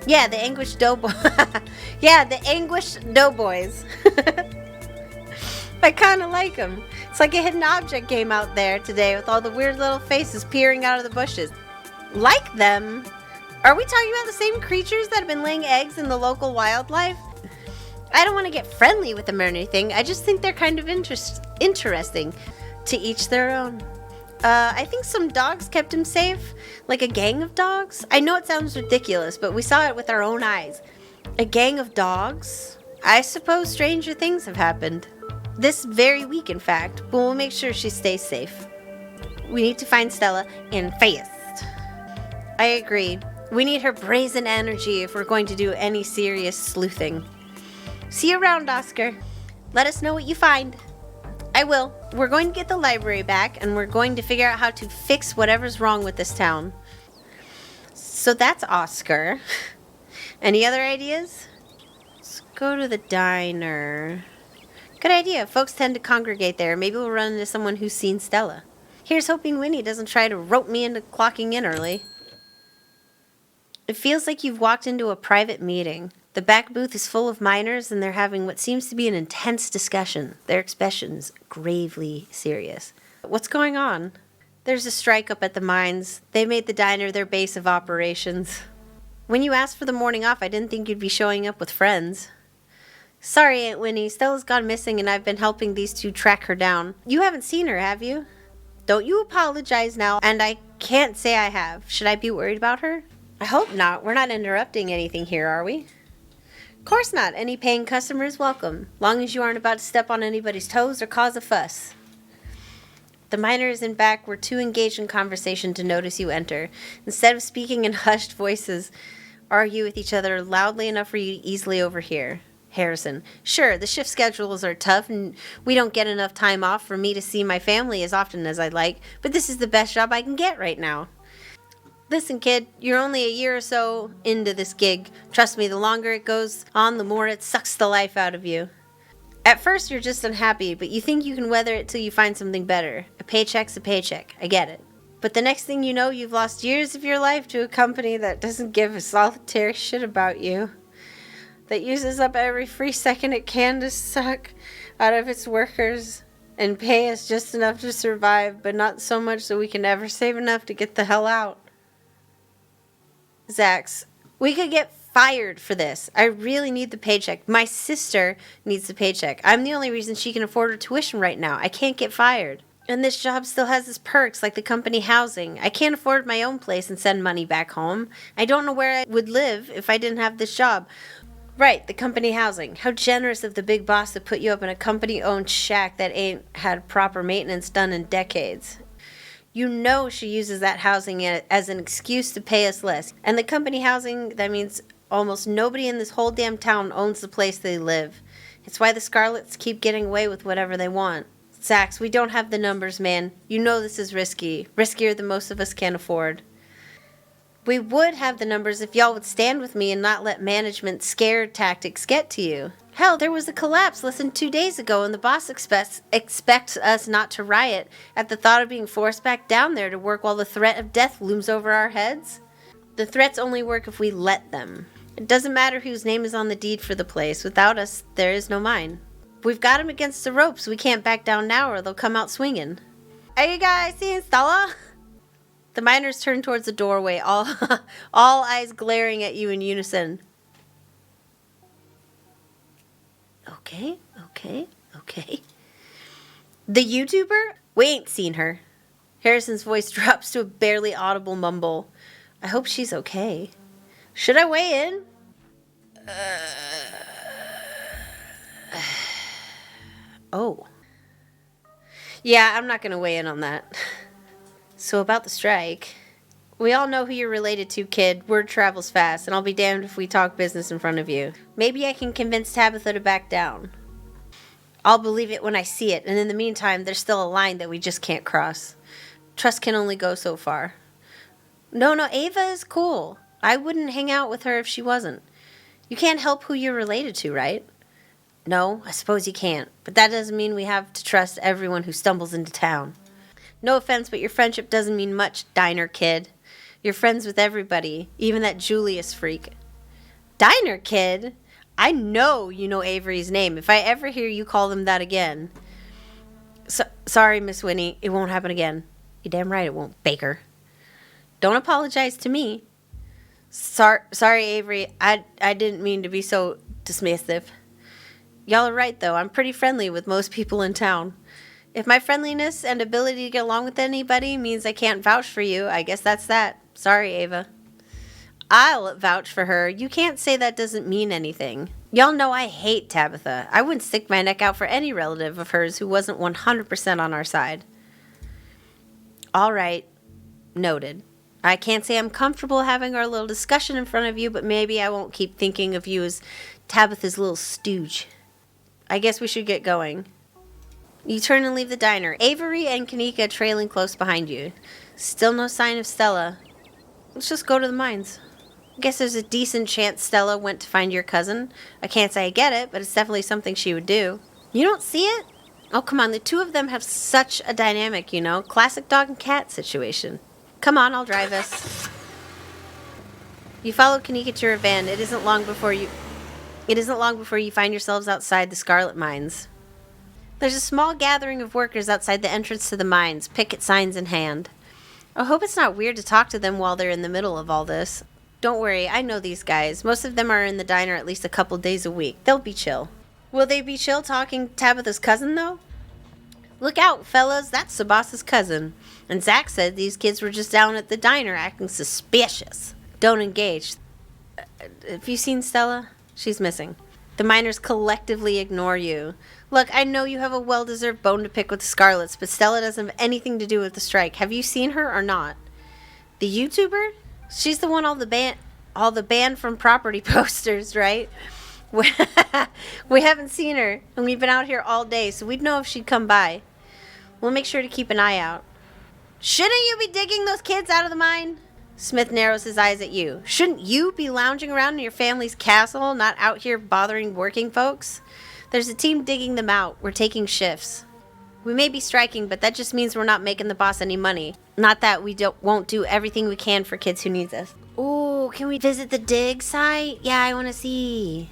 Yeah, the anguished doughboy. Yeah, the anguished doughboys. I kind of like them. It's like a hidden object game out there today with all the weird little faces peering out of the bushes. Like them? Are we talking about the same creatures that have been laying eggs in the local wildlife? I don't want to get friendly with them or anything. I just think they're kind of interesting. To each their own. I think some dogs kept him safe. Like a gang of dogs? I know it sounds ridiculous, but we saw it with our own eyes. A gang of dogs? I suppose stranger things have happened. This very week, in fact. But we'll make sure she stays safe. We need to find Stella and fast. I agree. We need her brazen energy if we're going to do any serious sleuthing. See you around, Oscar. Let us know what you find. I will. We're going to get the library back, and we're going to figure out how to fix whatever's wrong with this town. So that's Oscar. Any other ideas? Let's go to the diner. Good idea. Folks tend to congregate there. Maybe we'll run into someone who's seen Stella. Here's hoping Winnie doesn't try to rope me into clocking in early. It feels like you've walked into a private meeting. The back booth is full of miners, and they're having what seems to be an intense discussion, their expressions gravely serious. What's going on? There's a strike up at the mines. They made the diner their base of operations. When you asked for the morning off, I didn't think you'd be showing up with friends. Sorry, Aunt Winnie. Stella's gone missing, and I've been helping these two track her down. You haven't seen her, have you? Don't you apologize now, and I can't say I have. Should I be worried about her? I hope not. We're not interrupting anything here, are we? Of course not. Any paying customer is welcome, long as you aren't about to step on anybody's toes or cause a fuss. The miners in back were too engaged in conversation to notice you enter. Instead of speaking in hushed voices, argue with each other loudly enough for you to easily overhear. Harrison: sure, the shift schedules are tough and we don't get enough time off for me to see my family as often as I'd like, but this is the best job I can get right now. Listen, kid, you're only a year or so into this gig. Trust me, the longer it goes on, the more it sucks the life out of you. At first, you're just unhappy, but you think you can weather it till you find something better. A paycheck's a paycheck. I get it. But the next thing you know, you've lost years of your life to a company that doesn't give a solitary shit about you. That uses up every free second it can to suck out of its workers and pay us just enough to survive, but not so much that we can ever save enough to get the hell out. Zax, we could get fired for this. I really need the paycheck. My sister needs the paycheck. I'm the only reason she can afford her tuition right now. I can't get fired. And this job still has its perks, like the company housing. I can't afford my own place and send money back home. I don't know where I would live if I didn't have this job. Right, the company housing. How generous of the big boss to put you up in a company-owned shack that ain't had proper maintenance done in decades. You know she uses that housing as an excuse to pay us less. And the company housing, that means almost nobody in this whole damn town owns the place they live. It's why the Scarlets keep getting away with whatever they want. Zax, we don't have the numbers, man. You know this is risky. Riskier than most of us can afford. We would have the numbers if y'all would stand with me and not let management's scare tactics get to you. Hell, there was a collapse less than 2 days ago, and the boss expects us not to riot at the thought of being forced back down there to work while the threat of death looms over our heads. The threats only work if we let them. It doesn't matter whose name is on the deed for the place. Without us, there is no mine. We've got them against the ropes. We can't back down now or they'll come out swinging. Are you guys seeing Stella? The miners turn towards the doorway, all eyes glaring at you in unison. Okay. The YouTuber? We ain't seen her. Harrison's voice drops to a barely audible mumble. I hope she's okay. Should I weigh in? Oh. Yeah, I'm not going to weigh in on that. So about the strike. We all know who you're related to, kid. Word travels fast, and I'll be damned if we talk business in front of you. Maybe I can convince Tabitha to back down. I'll believe it when I see it, and in the meantime, there's still a line that we just can't cross. Trust can only go so far. No, Ava is cool. I wouldn't hang out with her if she wasn't. You can't help who you're related to, right? No, I suppose you can't. But that doesn't mean we have to trust everyone who stumbles into town. No offense, but your friendship doesn't mean much, diner kid. You're friends with everybody, even that Julius freak. Diner kid? I know you know Avery's name. If I ever hear you call them that again. Sorry, Miss Winnie. It won't happen again. You're damn right it won't, Baker. Don't apologize to me. Sorry, Avery. I didn't mean to be so dismissive. Y'all are right, though. I'm pretty friendly with most people in town. If my friendliness and ability to get along with anybody means I can't vouch for you, I guess that's that. Sorry, Ava. I'll vouch for her. You can't say that doesn't mean anything. Y'all know I hate Tabitha. I wouldn't stick my neck out for any relative of hers who wasn't 100% on our side. All right. Noted. I can't say I'm comfortable having our little discussion in front of you, but maybe I won't keep thinking of you as Tabitha's little stooge. I guess we should get going. You turn and leave the diner, Avery and Kanika trailing close behind you. Still no sign of Stella. Let's just go to the mines. I guess there's a decent chance Stella went to find your cousin. I can't say I get it, but it's definitely something she would do. You don't see it? Oh, come on, the two of them have such a dynamic, you know? Classic dog and cat situation. Come on, I'll drive us. You follow Kanika to her van. It isn't long before you find yourselves outside the Scarlet mines. There's a small gathering of workers outside the entrance to the mines, picket signs in hand. I hope it's not weird to talk to them while they're in the middle of all this. Don't worry, I know these guys. Most of them are in the diner at least a couple days a week. They'll be chill. Will they be chill talking Tabitha's cousin, though? Look out, fellas, that's the boss's cousin. And Zach said these kids were just down at the diner acting suspicious. Don't engage. Have you seen Stella? She's missing. The miners collectively ignore you. Look, I know you have a well-deserved bone to pick with the Scarlets, but Stella doesn't have anything to do with the strike. Have you seen her or not? The YouTuber? She's the one all the ban from property posters, right? We haven't seen her, and we've been out here all day, so we'd know if she'd come by. We'll make sure to keep an eye out. Shouldn't you be digging those kids out of the mine? Smith narrows his eyes at you. Shouldn't you be lounging around in your family's castle, not out here bothering working folks? There's a team digging them out. We're taking shifts. We may be striking, but that just means we're not making the boss any money. Not that we won't do everything we can for kids who need us. Ooh, can we visit the dig site? Yeah, I want to see.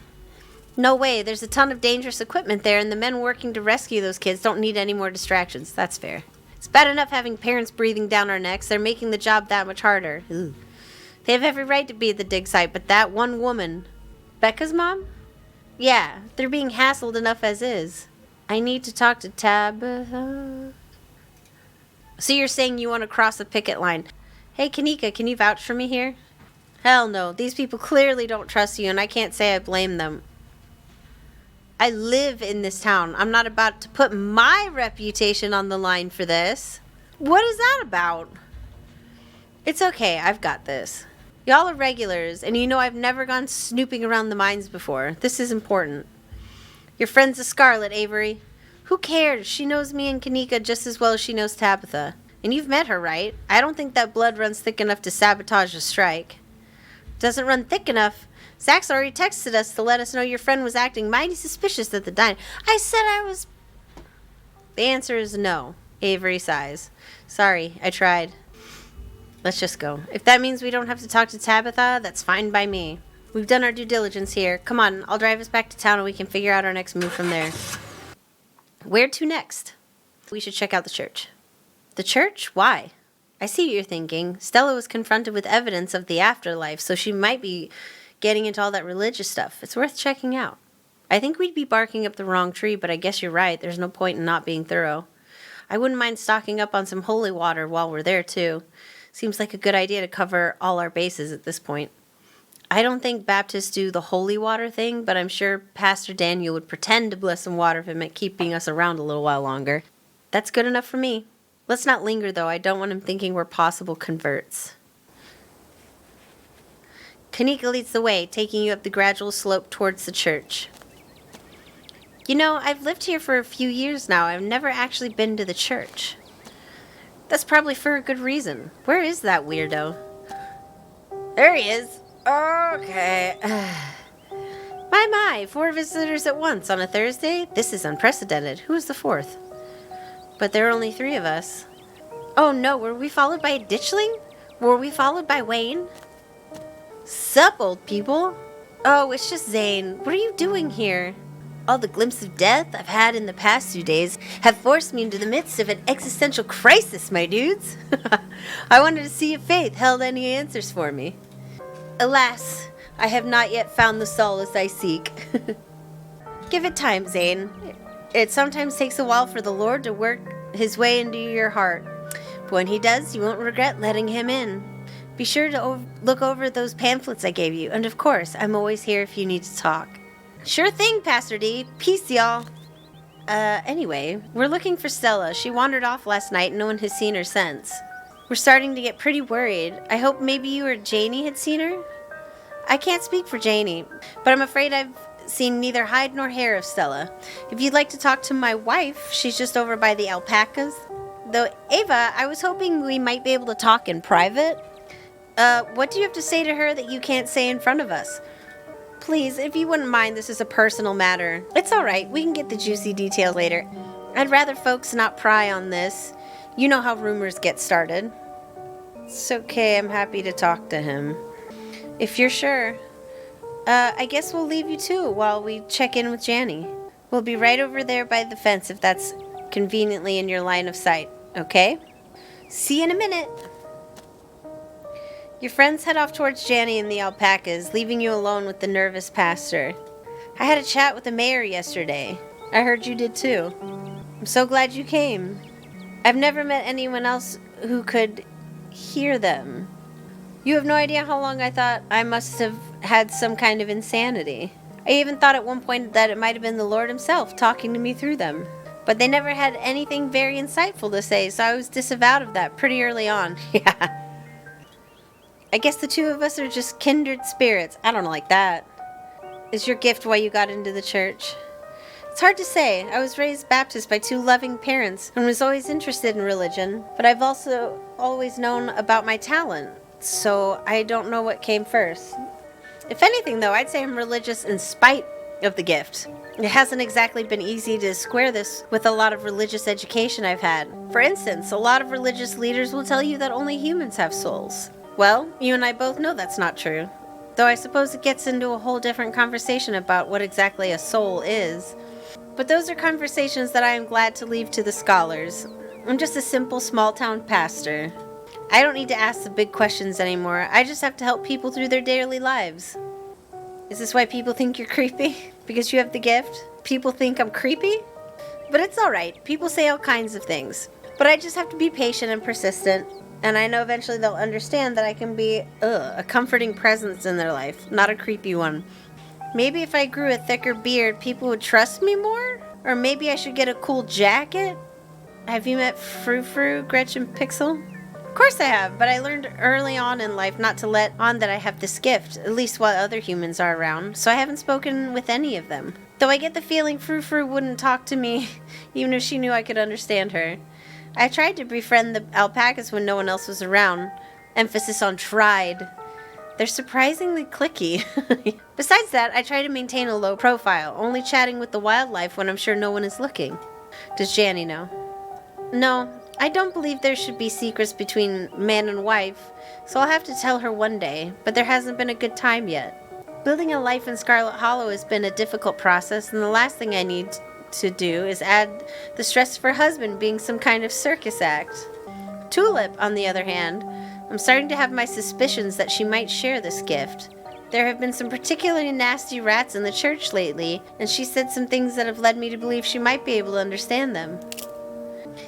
No way. There's a ton of dangerous equipment there, and the men working to rescue those kids don't need any more distractions. That's fair. It's bad enough having parents breathing down our necks. They're making the job that much harder. Ooh. They have every right to be at the dig site, but that one woman... Becca's mom? Yeah, they're being hassled enough as is. I need to talk to Tabitha. So you're saying you want to cross the picket line. Hey, Kanika, can you vouch for me here? Hell no. These people clearly don't trust you, and I can't say I blame them. I live in this town. I'm not about to put my reputation on the line for this. What is that about? It's okay. I've got this. Y'all are regulars, and you know I've never gone snooping around the mines before. This is important. Your friend's a Scarlet, Avery. Who cares? She knows me and Kanika just as well as she knows Tabitha. And you've met her, right? I don't think that blood runs thick enough to sabotage a strike. Doesn't run thick enough. Zach's already texted us to let us know your friend was acting mighty suspicious at the diner. I said I was... The answer is no. Avery sighs. Sorry, I tried. Let's just go. If that means we don't have to talk to Tabitha, that's fine by me. We've done our due diligence here. Come on, I'll drive us back to town and we can figure out our next move from there. Where to next? We should check out the church. The church? Why? I see what you're thinking. Stella was confronted with evidence of the afterlife, so she might be getting into all that religious stuff. It's worth checking out. I think we'd be barking up the wrong tree, but I guess you're right. There's no point in not being thorough. I wouldn't mind stocking up on some holy water while we're there, too. Seems like a good idea to cover all our bases at this point. I don't think Baptists do the holy water thing, but I'm sure Pastor Daniel would pretend to bless some water if it meant keeping us around a little while longer. That's good enough for me. Let's not linger, though. I don't want him thinking we're possible converts. Kanika leads the way, taking you up the gradual slope towards the church. You know, I've lived here for a few years now. I've never actually been to the church. That's probably for a good reason. Where is that weirdo? There he is. Okay. My, 4 visitors at once on a Thursday? This is unprecedented. Who is the 4th? But there are only 3 of us. Oh no, were we followed by a ditchling? Were we followed by Wayne? Sup, old people? Oh, it's just Zane. What are you doing here? All the glimpses of death I've had in the past 2 days have forced me into the midst of an existential crisis, my dudes. I wanted to see if Faith held any answers for me. Alas, I have not yet found the solace I seek. Give it time, Zane. It sometimes takes a while for the Lord to work his way into your heart. But when he does, you won't regret letting him in. Be sure to look over those pamphlets I gave you. And of course, I'm always here if you need to talk. Sure thing, Pastor D. Peace, y'all. Anyway, we're looking for Stella. She wandered off last night and no one has seen her since. We're starting to get pretty worried. I hope maybe you or Janie had seen her? I can't speak for Janie, but I'm afraid I've seen neither hide nor hair of Stella. If you'd like to talk to my wife, she's just over by the alpacas. Though, Ava, I was hoping we might be able to talk in private. What do you have to say to her that you can't say in front of us? Please, if you wouldn't mind, this is a personal matter. It's all right. We can get the juicy details later. I'd rather folks not pry on this. You know how rumors get started. It's okay. I'm happy to talk to him. If you're sure. I guess we'll leave you too while we check in with Janny. We'll be right over there by the fence if that's conveniently in your line of sight. Okay? See you in a minute. Your friends head off towards Janny and the alpacas, leaving you alone with the nervous pastor. I had a chat with the mayor yesterday. I heard you did too. I'm so glad you came. I've never met anyone else who could hear them. You have no idea how long I thought I must have had some kind of insanity. I even thought at one point that it might have been the Lord himself talking to me through them. But they never had anything very insightful to say, so I was disavowed of that pretty early on. Yeah. I guess the 2 of us are just kindred spirits. I don't like that. Is your gift why you got into the church? It's hard to say. I was raised Baptist by 2 loving parents and was always interested in religion, but I've also always known about my talent, so I don't know what came first. If anything, though, I'd say I'm religious in spite of the gift. It hasn't exactly been easy to square this with a lot of religious education I've had. For instance, a lot of religious leaders will tell you that only humans have souls. Well, you and I both know that's not true. Though I suppose it gets into a whole different conversation about what exactly a soul is. But those are conversations that I am glad to leave to the scholars. I'm just a simple small-town pastor. I don't need to ask the big questions anymore. I just have to help people through their daily lives. Is this why people think you're creepy? Because you have the gift? People think I'm creepy? But it's alright. People say all kinds of things. But I just have to be patient and persistent. And I know eventually they'll understand that I can be a comforting presence in their life, not a creepy one. Maybe if I grew a thicker beard, people would trust me more? Or maybe I should get a cool jacket? Have you met Frou Frou, Gretchen Pixel? Of course I have, but I learned early on in life not to let on that I have this gift, at least while other humans are around, so I haven't spoken with any of them. Though I get the feeling Frou Frou wouldn't talk to me, even if she knew I could understand her. I tried to befriend the alpacas when no one else was around. Emphasis on tried. They're surprisingly cliquey. Besides that, I try to maintain a low profile, only chatting with the wildlife when I'm sure no one is looking. Does Janny know? No, I don't believe there should be secrets between man and wife, so I'll have to tell her one day, but there hasn't been a good time yet. Building a life in Scarlet Hollow has been a difficult process, and the last thing I need to do is add the stress of her husband being some kind of circus act. Tulip, on the other hand, I'm starting to have my suspicions that she might share this gift. There have been some particularly nasty rats in the church lately, and she said some things that have led me to believe she might be able to understand them.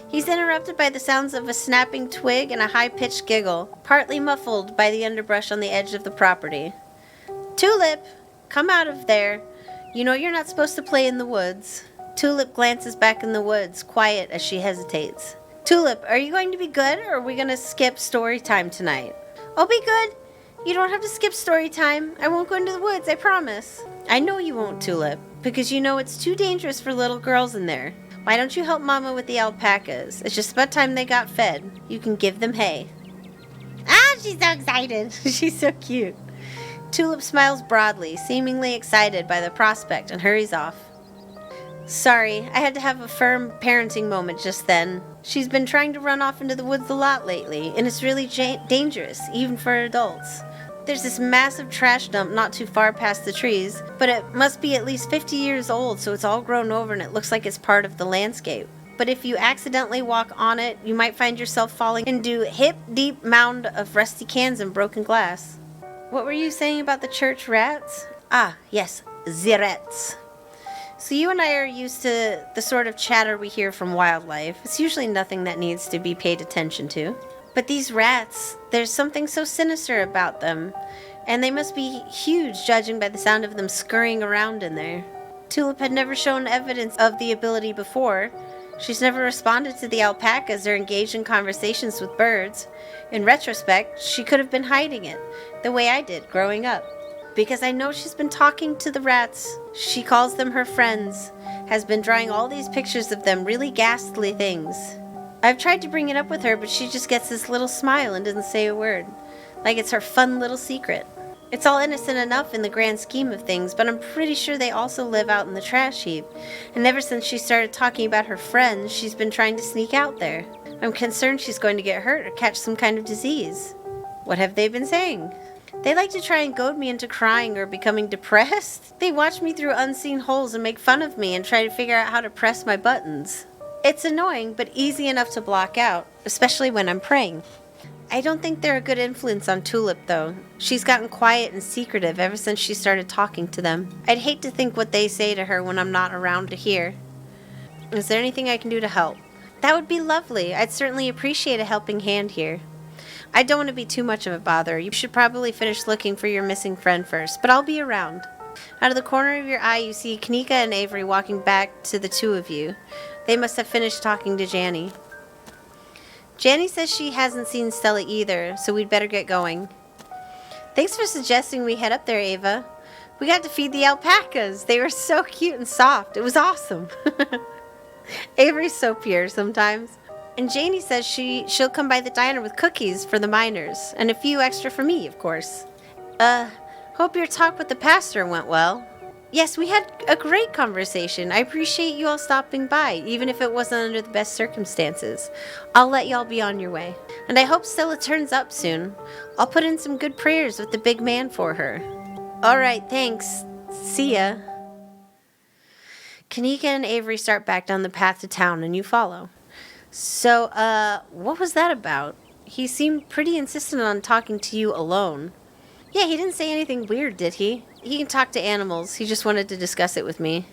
He's interrupted by the sounds of a snapping twig and a high-pitched giggle, partly muffled by the underbrush on the edge of the property. Tulip, come out of there. You know you're not supposed to play in the woods. Tulip glances back in the woods, quiet as she hesitates. Tulip, are you going to be good, or are we going to skip story time tonight? I'll be good. You don't have to skip story time. I won't go into the woods, I promise. I know you won't, Tulip, because you know it's too dangerous for little girls in there. Why don't you help Mama with the alpacas? It's just about time they got fed. You can give them hay. Ah, she's so excited. She's so cute. Tulip smiles broadly, seemingly excited by the prospect, and hurries off. Sorry, I had to have a firm parenting moment just then. She's been trying to run off into the woods a lot lately, and it's really dangerous, even for adults. There's this massive trash dump not too far past the trees, but it must be at least 50 years old, so it's all grown over and it looks like it's part of the landscape. But if you accidentally walk on it, you might find yourself falling into a hip-deep mound of rusty cans and broken glass. What were you saying about the church rats? Ah, yes, the rats. So you and I are used to the sort of chatter we hear from wildlife. It's usually nothing that needs to be paid attention to. But these rats, there's something so sinister about them, and they must be huge judging by the sound of them scurrying around in there. Tulip had never shown evidence of the ability before. She's never responded to the alpacas or engaged in conversations with birds. In retrospect, she could have been hiding it, the way I did growing up. Because I know she's been talking to the rats. She calls them her friends, has been drawing all these pictures of them, really ghastly things. I've tried to bring it up with her, but she just gets this little smile and doesn't say a word. Like it's her fun little secret. It's all innocent enough in the grand scheme of things, but I'm pretty sure they also live out in the trash heap. And ever since she started talking about her friends, she's been trying to sneak out there. I'm concerned she's going to get hurt or catch some kind of disease. What have they been saying? They like to try and goad me into crying or becoming depressed. They watch me through unseen holes and make fun of me and try to figure out how to press my buttons. It's annoying, but easy enough to block out, especially when I'm praying. I don't think they're a good influence on Tulip, though. She's gotten quiet and secretive ever since she started talking to them. I'd hate to think what they say to her when I'm not around to hear. Is there anything I can do to help? That would be lovely. I'd certainly appreciate a helping hand here. I don't want to be too much of a bother. You should probably finish looking for your missing friend first, but I'll be around. Out of the corner of your eye, you see Kanika and Avery walking back to the two of you. They must have finished talking to Janny. Janny says she hasn't seen Stella either, so we'd better get going. Thanks for suggesting we head up there, Ava. We got to feed the alpacas. They were so cute and soft. It was awesome. Avery's so pure sometimes. And Janie says she'll come by the diner with cookies for the miners, and a few extra for me, of course. Hope your talk with the pastor went well. Yes, we had a great conversation. I appreciate you all stopping by, even if it wasn't under the best circumstances. I'll let y'all be on your way. And I hope Stella turns up soon. I'll put in some good prayers with the big man for her. All right, thanks. See ya. Kanika and Avery start back down the path to town, and you follow. So, what was that about? He seemed pretty insistent on talking to you alone. Yeah, he didn't say anything weird, did he? He can talk to animals. He just wanted to discuss it with me.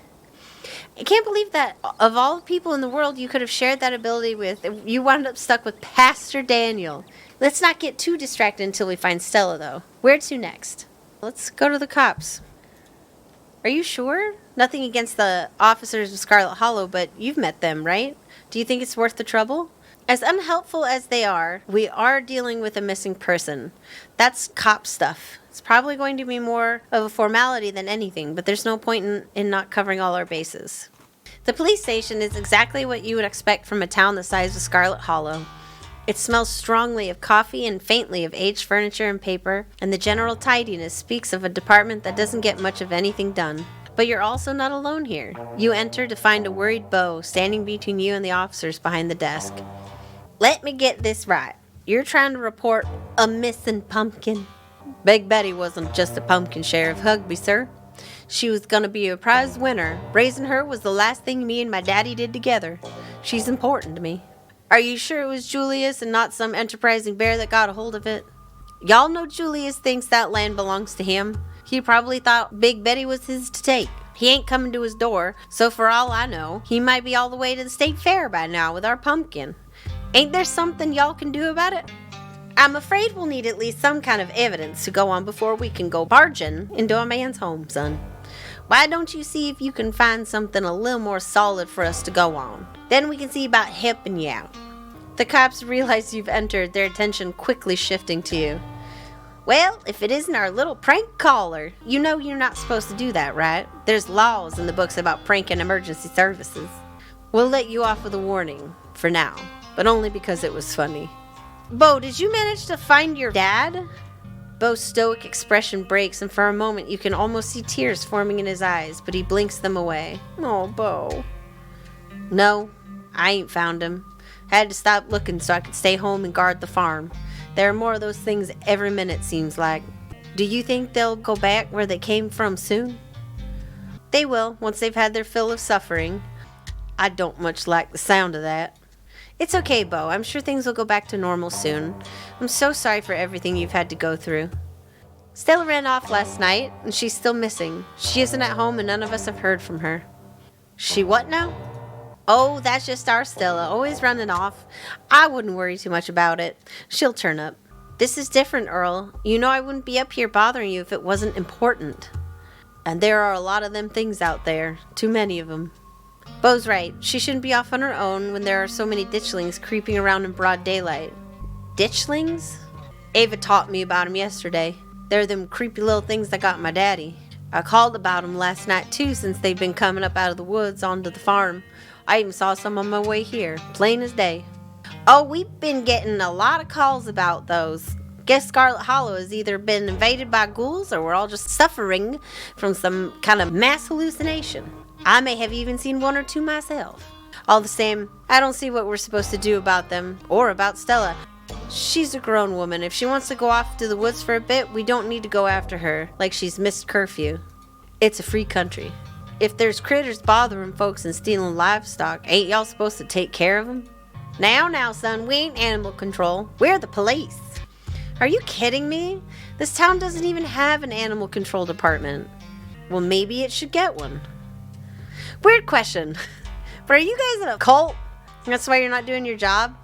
I can't believe that of all the people in the world you could have shared that ability with, you wound up stuck with Pastor Daniel. Let's not get too distracted until we find Stella, though. Where to next? Let's go to the cops. Are you sure? Nothing against the officers of Scarlet Hollow, but you've met them, right? Do you think it's worth the trouble? As unhelpful as they are, we are dealing with a missing person. That's cop stuff. It's probably going to be more of a formality than anything, but there's no point in not covering all our bases. The police station is exactly what you would expect from a town the size of Scarlet Hollow. It smells strongly of coffee and faintly of aged furniture and paper, and the general tidiness speaks of a department that doesn't get much of anything done. But you're also not alone here. You enter to find a worried Beau standing between you and the officers behind the desk. Let me get this right. You're trying to report a missing pumpkin. Big Betty wasn't just a pumpkin, Sheriff Hugby, sir. She was gonna be a prize winner. Raising her was the last thing me and my daddy did together. She's important to me. Are you sure it was Julius and not some enterprising bear that got a hold of it? Y'all know Julius thinks that land belongs to him. He probably thought Big Betty was his to take. He ain't coming to his door, so for all I know, he might be all the way to the state fair by now with our pumpkin. Ain't there something y'all can do about it? I'm afraid we'll need at least some kind of evidence to go on before we can go barging into a man's home, son. Why don't you see if you can find something a little more solid for us to go on? Then we can see about helping you out. The cops realize you've entered, their attention quickly shifting to you. Well, if it isn't our little prank caller. You know you're not supposed to do that, right? There's laws in the books about pranking emergency services. We'll let you off with a warning, for now, but only because it was funny. Beau, did you manage to find your dad? Beau's stoic expression breaks, and for a moment you can almost see tears forming in his eyes, but he blinks them away. Oh, Beau. No, I ain't found him. Had to stop looking so I could stay home and guard the farm. There are more of those things every minute, seems like. Do you think they'll go back where they came from soon? They will, once they've had their fill of suffering. I don't much like the sound of that. It's okay, Beau. I'm sure things will go back to normal soon. I'm so sorry for everything you've had to go through. Stella ran off last night, and she's still missing. She isn't at home, and none of us have heard from her. She what now? Oh, that's just our Stella, always running off. I wouldn't worry too much about it. She'll turn up. This is different, Earl. You know I wouldn't be up here bothering you if it wasn't important. And there are a lot of them things out there. Too many of them. Beau's right. She shouldn't be off on her own when there are so many ditchlings creeping around in broad daylight. Ditchlings? Ava taught me about them yesterday. They're them creepy little things that got my daddy. I called about them last night too, since they've been coming up out of the woods onto the farm. I even saw some on my way here, plain as day. Oh, we've been getting a lot of calls about those. Guess Scarlet Hollow has either been invaded by ghouls or we're all just suffering from some kind of mass hallucination. I may have even seen one or two myself. All the same, I don't see what we're supposed to do about them, or about Stella. She's a grown woman. If she wants to go off to the woods for a bit, we don't need to go after her, like she's missed curfew. It's a free country. If there's critters bothering folks and stealing livestock, ain't y'all supposed to take care of them? Now, son, we ain't animal control. We're the police. Are you kidding me? This town doesn't even have an animal control department. Well, maybe it should get one. Weird question. But are you guys in a cult? That's why you're not doing your job?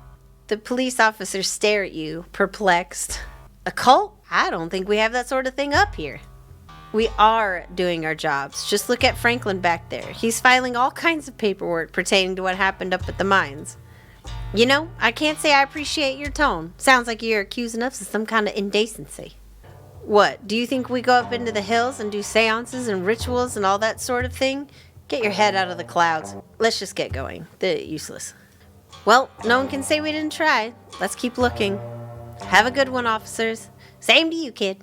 The police officers stare at you, perplexed. A cult? I don't think we have that sort of thing up here. We are doing our jobs. Just look at Franklin back there. He's filing all kinds of paperwork pertaining to what happened up at the mines. You know, I can't say I appreciate your tone. Sounds like you're accusing us of some kind of indecency. What, do you think we go up into the hills and do seances and rituals and all that sort of thing? Get your head out of the clouds. Let's just get going. They're useless. Well, no one can say we didn't try. Let's keep looking. Have a good one, officers. Same to you, kid.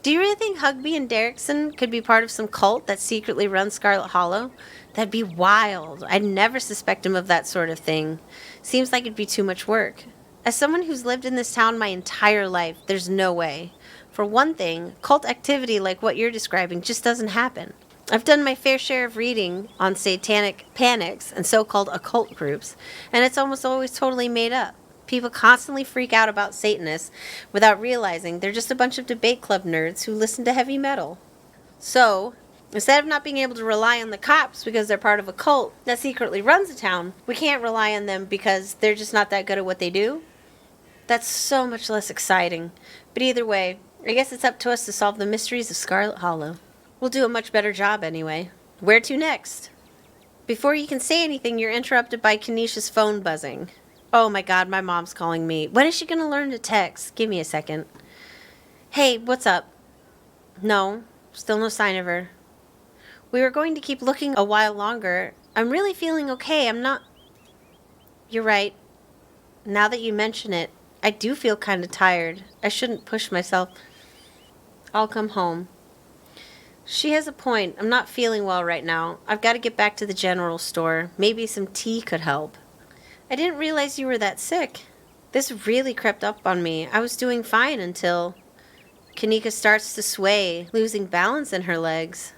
Do you really think Hugby and Derrickson could be part of some cult that secretly runs Scarlet Hollow? That'd be wild. I'd never suspect him of that sort of thing. Seems like it'd be too much work. As someone who's lived in this town my entire life, there's no way. For one thing, cult activity like what you're describing just doesn't happen. I've done my fair share of reading on satanic panics and so-called occult groups, and it's almost always totally made up. People constantly freak out about Satanists without realizing they're just a bunch of debate club nerds who listen to heavy metal. So, instead of not being able to rely on the cops because they're part of a cult that secretly runs a town, we can't rely on them because they're just not that good at what they do? That's so much less exciting. But either way, I guess it's up to us to solve the mysteries of Scarlet Hollow. We'll do a much better job anyway. Where to next? Before you can say anything, you're interrupted by Kenesha's phone buzzing. Oh my god, my mom's calling me. When is she gonna learn to text? Give me a second. Hey, what's up? No, still no sign of her. We were going to keep looking a while longer. I'm really feeling okay. I'm not. You're right. Now that you mention it, I do feel kind of tired. I shouldn't push myself. I'll come home. She has a point. I'm not feeling well right now. I've got to get back to the general store. Maybe some tea could help. I didn't realize you were that sick. This really crept up on me. I was doing fine until Kanika starts to sway, losing balance in her legs.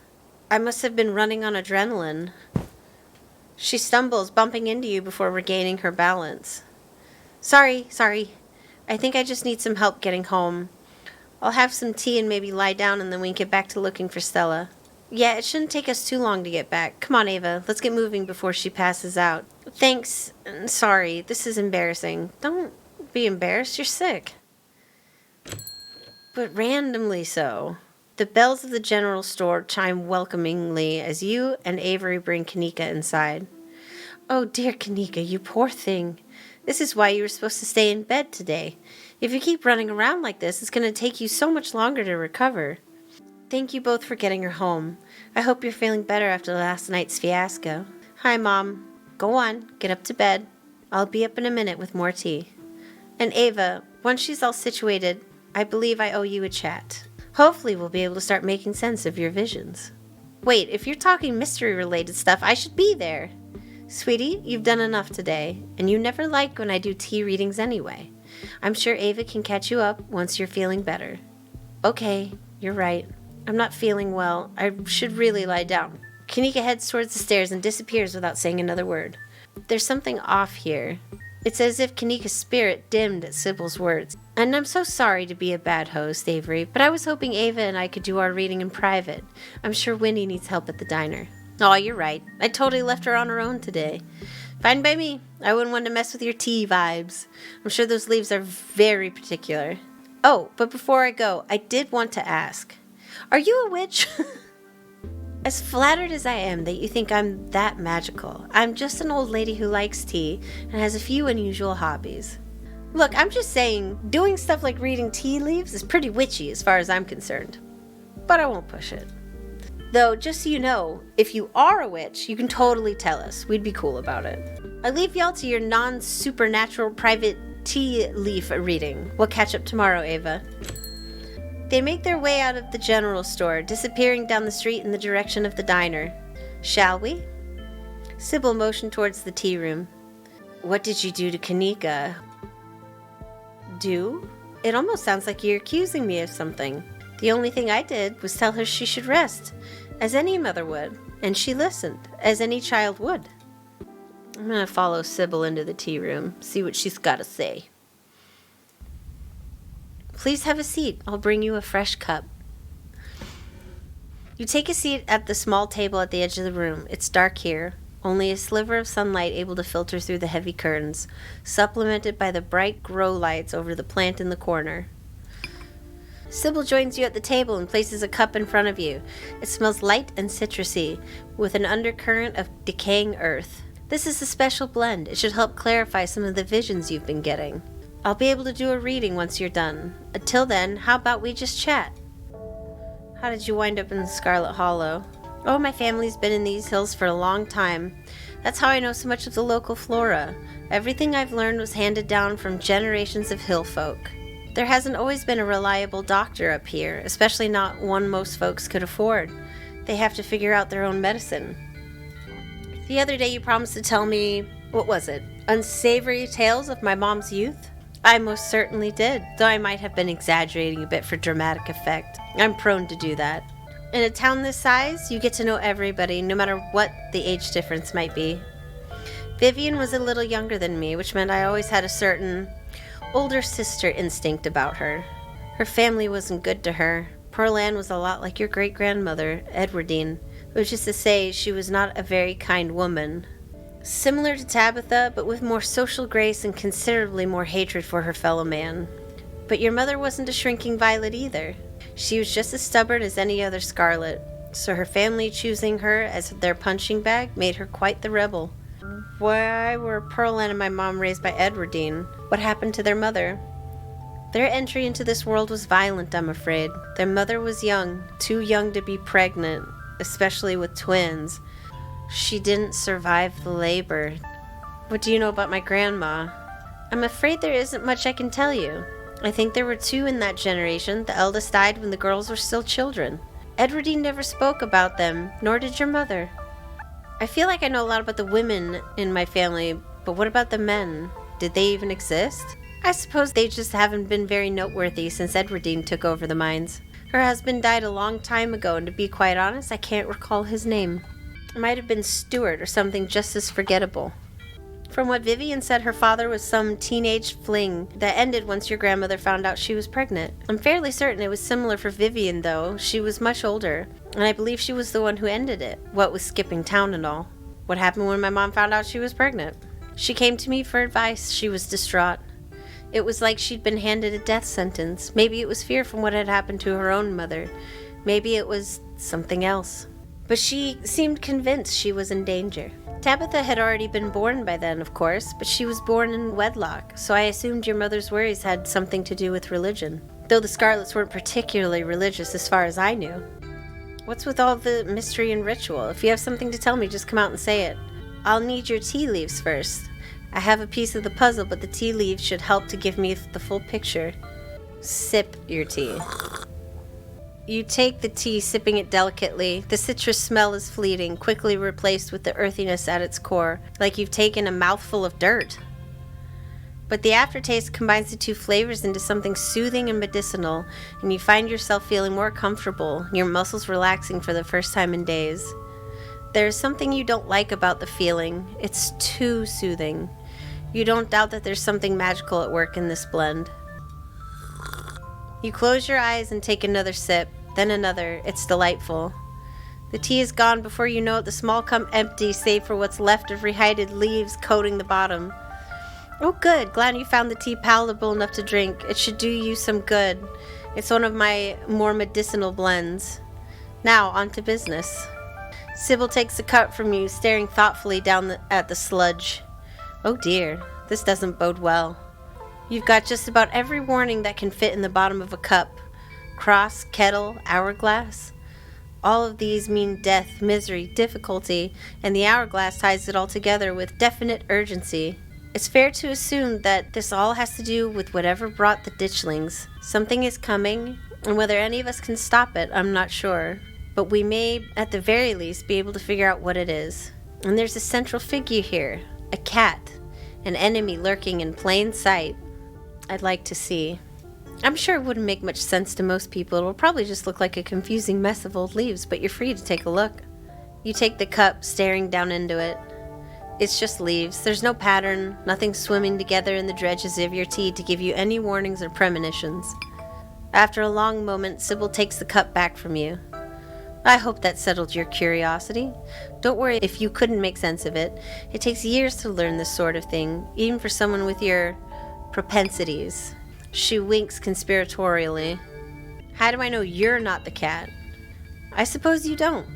I must have been running on adrenaline. She stumbles, bumping into you before regaining her balance. Sorry. I think I just need some help getting home. I'll have some tea and maybe lie down and then we can get back to looking for Stella. Yeah, it shouldn't take us too long to get back. Come on, Ava. Let's get moving before she passes out. Thanks. Sorry. This is embarrassing. Don't be embarrassed. You're sick. But randomly so. The bells of the general store chime welcomingly as you and Avery bring Kanika inside. Oh, dear Kanika, you poor thing. This is why you were supposed to stay in bed today. If you keep running around like this, it's going to take you so much longer to recover. Thank you both for getting her home. I hope you're feeling better after last night's fiasco. Hi, Mom. Go on, get up to bed. I'll be up in a minute with more tea. And Ava, once she's all situated, I believe I owe you a chat. Hopefully we'll be able to start making sense of your visions. Wait, if you're talking mystery-related stuff, I should be there. Sweetie, you've done enough today, and you never like when I do tea readings anyway. I'm sure Ava can catch you up once you're feeling better. Okay, you're right. I'm not feeling well. I should really lie down. Kanika heads towards the stairs and disappears without saying another word. There's something off here. It's as if Kanika's spirit dimmed at Sybil's words. And I'm so sorry to be a bad host, Avery, but I was hoping Ava and I could do our reading in private. I'm sure Winnie needs help at the diner. Oh, you're right. I totally left her on her own today. Fine by me. I wouldn't want to mess with your tea vibes. I'm sure those leaves are very particular. Oh, but before I go, I did want to ask. Are you a witch? As flattered as I am that you think I'm that magical, I'm just an old lady who likes tea and has a few unusual hobbies. Look, I'm just saying, doing stuff like reading tea leaves is pretty witchy as far as I'm concerned. But I won't push it. Though, just so you know, if you are a witch, you can totally tell us. We'd be cool about it. I leave y'all to your non-supernatural private tea leaf reading. We'll catch up tomorrow, Ava. They make their way out of the general store, disappearing down the street in the direction of the diner. Shall we? Sybil motioned towards the tea room. What did you do to Kanika? Do? It almost sounds like you're accusing me of something. The only thing I did was tell her she should rest, as any mother would, and she listened, as any child would. I'm going to follow Sybil into the tea room, see what she's got to say. Please have a seat. I'll bring you a fresh cup. You take a seat at the small table at the edge of the room. It's dark here, only a sliver of sunlight able to filter through the heavy curtains, supplemented by the bright grow lights over the plant in the corner. Sybil joins you at the table and places a cup in front of you. It smells light and citrusy, with an undercurrent of decaying earth. This is a special blend. It should help clarify some of the visions you've been getting. I'll be able to do a reading once you're done. Until then, how about we just chat? How did you wind up in Scarlet Hollow? Oh, my family's been in these hills for a long time. That's how I know so much of the local flora. Everything I've learned was handed down from generations of hill folk. There hasn't always been a reliable doctor up here, especially not one most folks could afford. They have to figure out their own medicine. The other day you promised to tell me, what was it, unsavory tales of my mom's youth? I most certainly did, though I might have been exaggerating a bit for dramatic effect. I'm prone to do that. In a town this size, you get to know everybody, no matter what the age difference might be. Vivian was a little younger than me, which meant I always had a certain older sister instinct about her. Her family wasn't good to her. Pearl Ann was a lot like your great-grandmother, Edwardine, which is to say she was not a very kind woman. Similar to Tabitha, but with more social grace and considerably more hatred for her fellow man. But your mother wasn't a shrinking violet either. She was just as stubborn as any other Scarlet, so her family choosing her as their punching bag made her quite the rebel. Why were Pearline and my mom raised by Edwardine? What happened to their mother? Their entry into this world was violent, I'm afraid. Their mother was young, too young to be pregnant, especially with twins. She didn't survive the labor. What do you know about my grandma? I'm afraid there isn't much I can tell you. I think there were two in that generation. The eldest died when the girls were still children. Edwardine never spoke about them, nor did your mother. I feel like I know a lot about the women in my family, but what about the men? Did they even exist? I suppose they just haven't been very noteworthy since Edwardine took over the mines. Her husband died a long time ago, and to be quite honest, I can't recall his name. It might have been Stuart or something just as forgettable. From what Vivian said, her father was some teenage fling that ended once your grandmother found out she was pregnant. I'm fairly certain it was similar for Vivian, though. She was much older, and I believe she was the one who ended it, what with skipping town and all. What happened when my mom found out she was pregnant? She came to me for advice. She was distraught. It was like she'd been handed a death sentence. Maybe it was fear from what had happened to her own mother. Maybe it was something else. But she seemed convinced she was in danger. Tabitha had already been born by then, of course, but she was born in wedlock, so I assumed your mother's worries had something to do with religion. Though the Scarlets weren't particularly religious as far as I knew. What's with all the mystery and ritual? If you have something to tell me, just come out and say it. I'll need your tea leaves first. I have a piece of the puzzle, but the tea leaves should help to give me the full picture. Sip your tea. You take the tea, sipping it delicately. The citrus smell is fleeting, quickly replaced with the earthiness at its core, like you've taken a mouthful of dirt. But the aftertaste combines the two flavors into something soothing and medicinal, and you find yourself feeling more comfortable, your muscles relaxing for the first time in days. There's something you don't like about the feeling. It's too soothing. You don't doubt that there's something magical at work in this blend. You close your eyes and take another sip, then another. It's delightful. The tea is gone before you know it. The small cup empty, save for what's left of rehydrated leaves coating the bottom. Oh good, glad you found the tea palatable enough to drink. It should do you some good. It's one of my more medicinal blends. Now, on to business. Sybil takes a cup from you, staring thoughtfully down at the sludge. Oh dear, this doesn't bode well. You've got just about every warning that can fit in the bottom of a cup. Cross, kettle, hourglass. All of these mean death, misery, difficulty, and the hourglass ties it all together with definite urgency. It's fair to assume that this all has to do with whatever brought the ditchlings. Something is coming, and whether any of us can stop it, I'm not sure. But we may, at the very least, be able to figure out what it is. And there's a central figure here, a cat, an enemy lurking in plain sight. I'd like to see. I'm sure it wouldn't make much sense to most people. It'll probably just look like a confusing mess of old leaves, but you're free to take a look. You take the cup, staring down into it. It's just leaves. There's no pattern, nothing swimming together in the dredges of your tea to give you any warnings or premonitions. After a long moment, Sybil takes the cup back from you. I hope that settled your curiosity. Don't worry if you couldn't make sense of it. It takes years to learn this sort of thing, even for someone with your propensities. She winks conspiratorially. How do I know you're not the cat? I suppose you don't.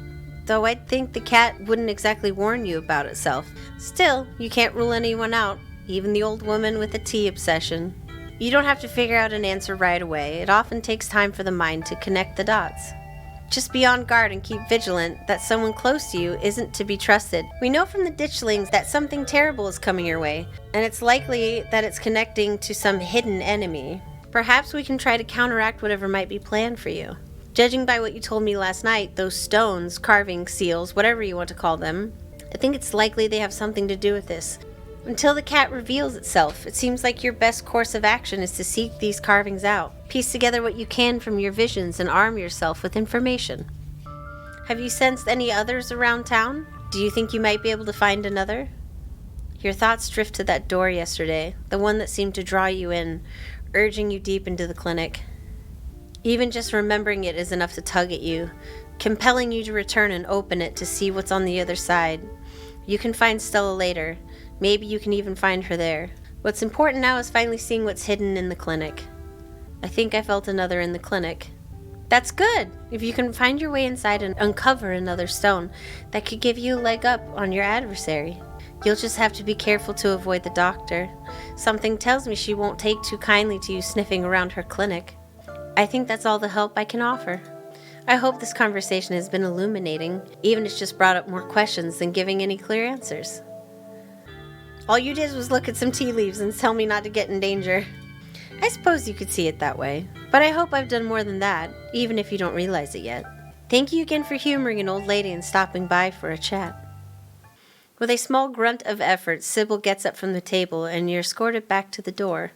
Though I'd think the cat wouldn't exactly warn you about itself. Still, you can't rule anyone out, even the old woman with a tea obsession. You don't have to figure out an answer right away. It often takes time for the mind to connect the dots. Just be on guard and keep vigilant that someone close to you isn't to be trusted. We know from the ditchlings that something terrible is coming your way, and it's likely that it's connecting to some hidden enemy. Perhaps we can try to counteract whatever might be planned for you. Judging by what you told me last night, those stones, carvings, seals, whatever you want to call them, I think it's likely they have something to do with this. Until the cat reveals itself, it seems like your best course of action is to seek these carvings out. Piece together what you can from your visions and arm yourself with information. Have you sensed any others around town? Do you think you might be able to find another? Your thoughts drift to that door yesterday, the one that seemed to draw you in, urging you deep into the clinic. Even just remembering it is enough to tug at you, compelling you to return and open it to see what's on the other side. You can find Stella later. Maybe you can even find her there. What's important now is finally seeing what's hidden in the clinic. I think I felt another in the clinic. That's good! If you can find your way inside and uncover another stone, that could give you a leg up on your adversary. You'll just have to be careful to avoid the doctor. Something tells me she won't take too kindly to you sniffing around her clinic. I think that's all the help I can offer. I hope this conversation has been illuminating, even if it's just brought up more questions than giving any clear answers. All you did was look at some tea leaves and tell me not to get in danger. I suppose you could see it that way, but I hope I've done more than that, even if you don't realize it yet. Thank you again for humoring an old lady and stopping by for a chat. With a small grunt of effort, Sybil gets up from the table and you're escorted back to the door.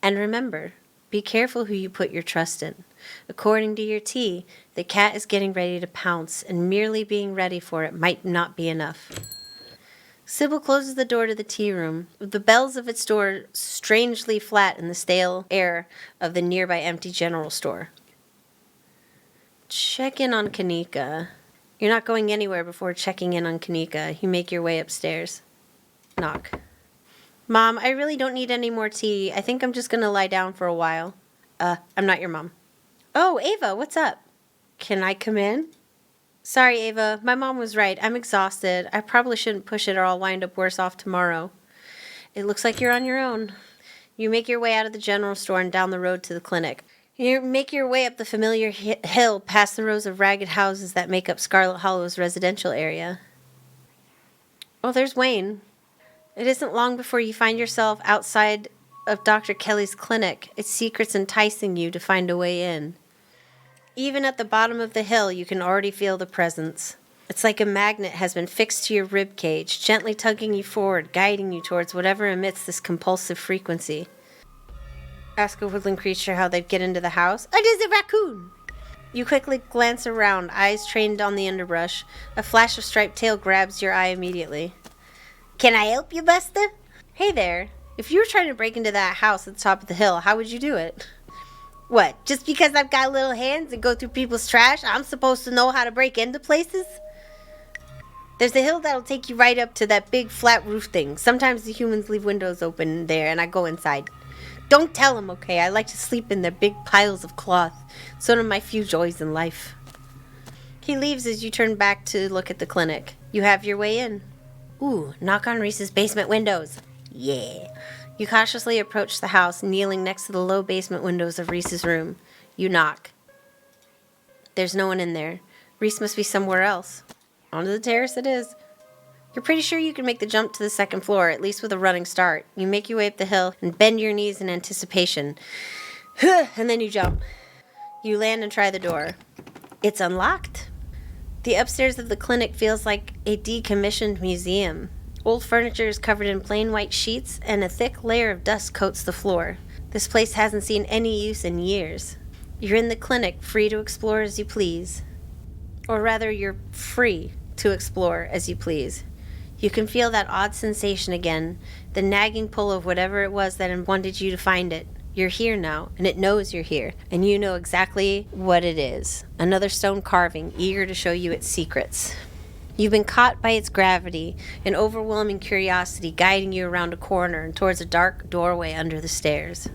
And remember, be careful who you put your trust in. According to your tea, the cat is getting ready to pounce, and merely being ready for it might not be enough. Sybil closes the door to the tea room, with the bells of its door strangely flat in the stale air of the nearby empty general store. Check in on Kanika. You're not going anywhere before checking in on Kanika. You make your way upstairs. Knock. Mom, I really don't need any more tea. I think I'm just going to lie down for a while. I'm not your mom. Oh, Ava, what's up? Can I come in? Sorry, Ava. My mom was right. I'm exhausted. I probably shouldn't push it or I'll wind up worse off tomorrow. It looks like you're on your own. You make your way out of the general store and down the road to the clinic. You make your way up the familiar hill past the rows of ragged houses that make up Scarlet Hollow's residential area. Oh, there's Wayne. It isn't long before you find yourself outside of Dr. Kelly's clinic, its secrets enticing you to find a way in. Even at the bottom of the hill, you can already feel the presence. It's like a magnet has been fixed to your rib cage, gently tugging you forward, guiding you towards whatever emits this compulsive frequency. Ask a woodland creature how they'd get into the house. It is a raccoon! You quickly glance around, eyes trained on the underbrush. A flash of striped tail grabs your eye immediately. Can I help you, Buster? Hey there. If you were trying to break into that house at the top of the hill, how would you do it? What, just because I've got little hands and go through people's trash, I'm supposed to know how to break into places? There's a hill that'll take you right up to that big flat roof thing. Sometimes the humans leave windows open there and I go inside. Don't tell them, okay? I like to sleep in their big piles of cloth. It's one of my few joys in life. He leaves as you turn back to look at the clinic. You have your way in. Ooh, knock on Reese's basement windows. Yeah. You cautiously approach the house, kneeling next to the low basement windows of Reese's room. You knock. There's no one in there. Reese must be somewhere else. Onto the terrace it is. You're pretty sure you can make the jump to the second floor, at least with a running start. You make your way up the hill and bend your knees in anticipation. And then you jump. You land and try the door. It's unlocked. The upstairs of the clinic feels like a decommissioned museum. Old furniture is covered in plain white sheets, and a thick layer of dust coats the floor. This place hasn't seen any use in years. You're in the clinic, free to explore as you please. Or rather, you're free to explore as you please. You can feel that odd sensation again, the nagging pull of whatever it was that wanted you to find it. You're here now, and it knows you're here, and you know exactly what it is. Another stone carving, eager to show you its secrets. You've been caught by its gravity, an overwhelming curiosity guiding you around a corner and towards a dark doorway under the stairs.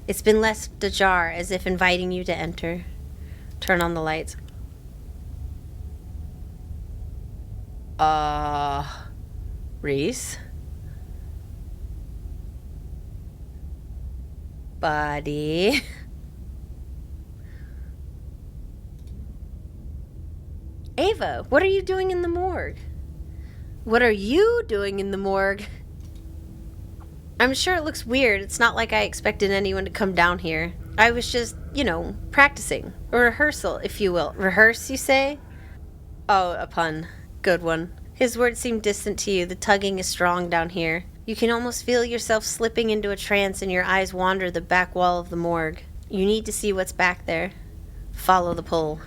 It's been left ajar, as if inviting you to enter. Turn on the lights. Reese? Buddy? Ava, what are you doing in the morgue? What are you doing in the morgue? I'm sure it looks weird. It's not like I expected anyone to come down here. I was just, practicing. A rehearsal, if you will. Rehearse, you say? Oh, a pun. Good one. His words seem distant to you. The tugging is strong down here. You can almost feel yourself slipping into a trance and your eyes wander the back wall of the morgue. You need to see what's back there. Follow the pull.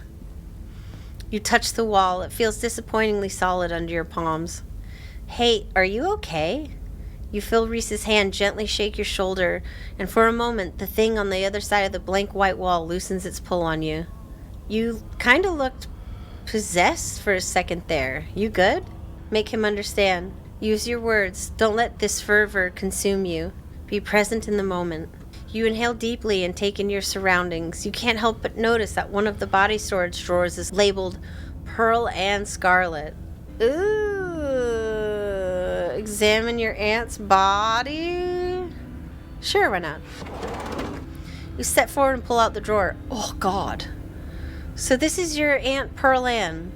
You touch the wall. It feels disappointingly solid under your palms. Hey, are you okay? You feel Reese's hand gently shake your shoulder, and for a moment, the thing on the other side of the blank white wall loosens its pull on you. You kind of looked possessed for a second there. You good? Make him understand. Use your words. Don't let this fervor consume you. Be present in the moment. You inhale deeply and take in your surroundings. You can't help but notice that one of the body storage drawers is labeled Pearl and Scarlet. Ooh. examine your aunt's body? Sure, why not? You step forward and pull out the drawer. Oh, God. So this is your Aunt Pearl Ann,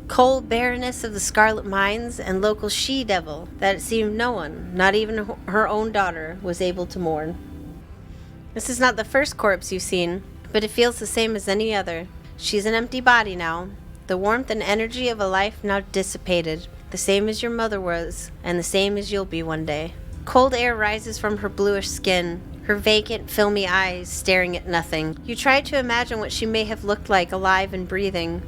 cold baroness of the Scarlet Mines and local she-devil that it seemed no one, not even her own daughter, was able to mourn. This is not the first corpse you've seen, but it feels the same as any other. She's an empty body now, the warmth and energy of a life now dissipated, the same as your mother was, and the same as you'll be one day. Cold air rises from her bluish skin, her vacant, filmy eyes staring at nothing. You try to imagine what she may have looked like alive and breathing,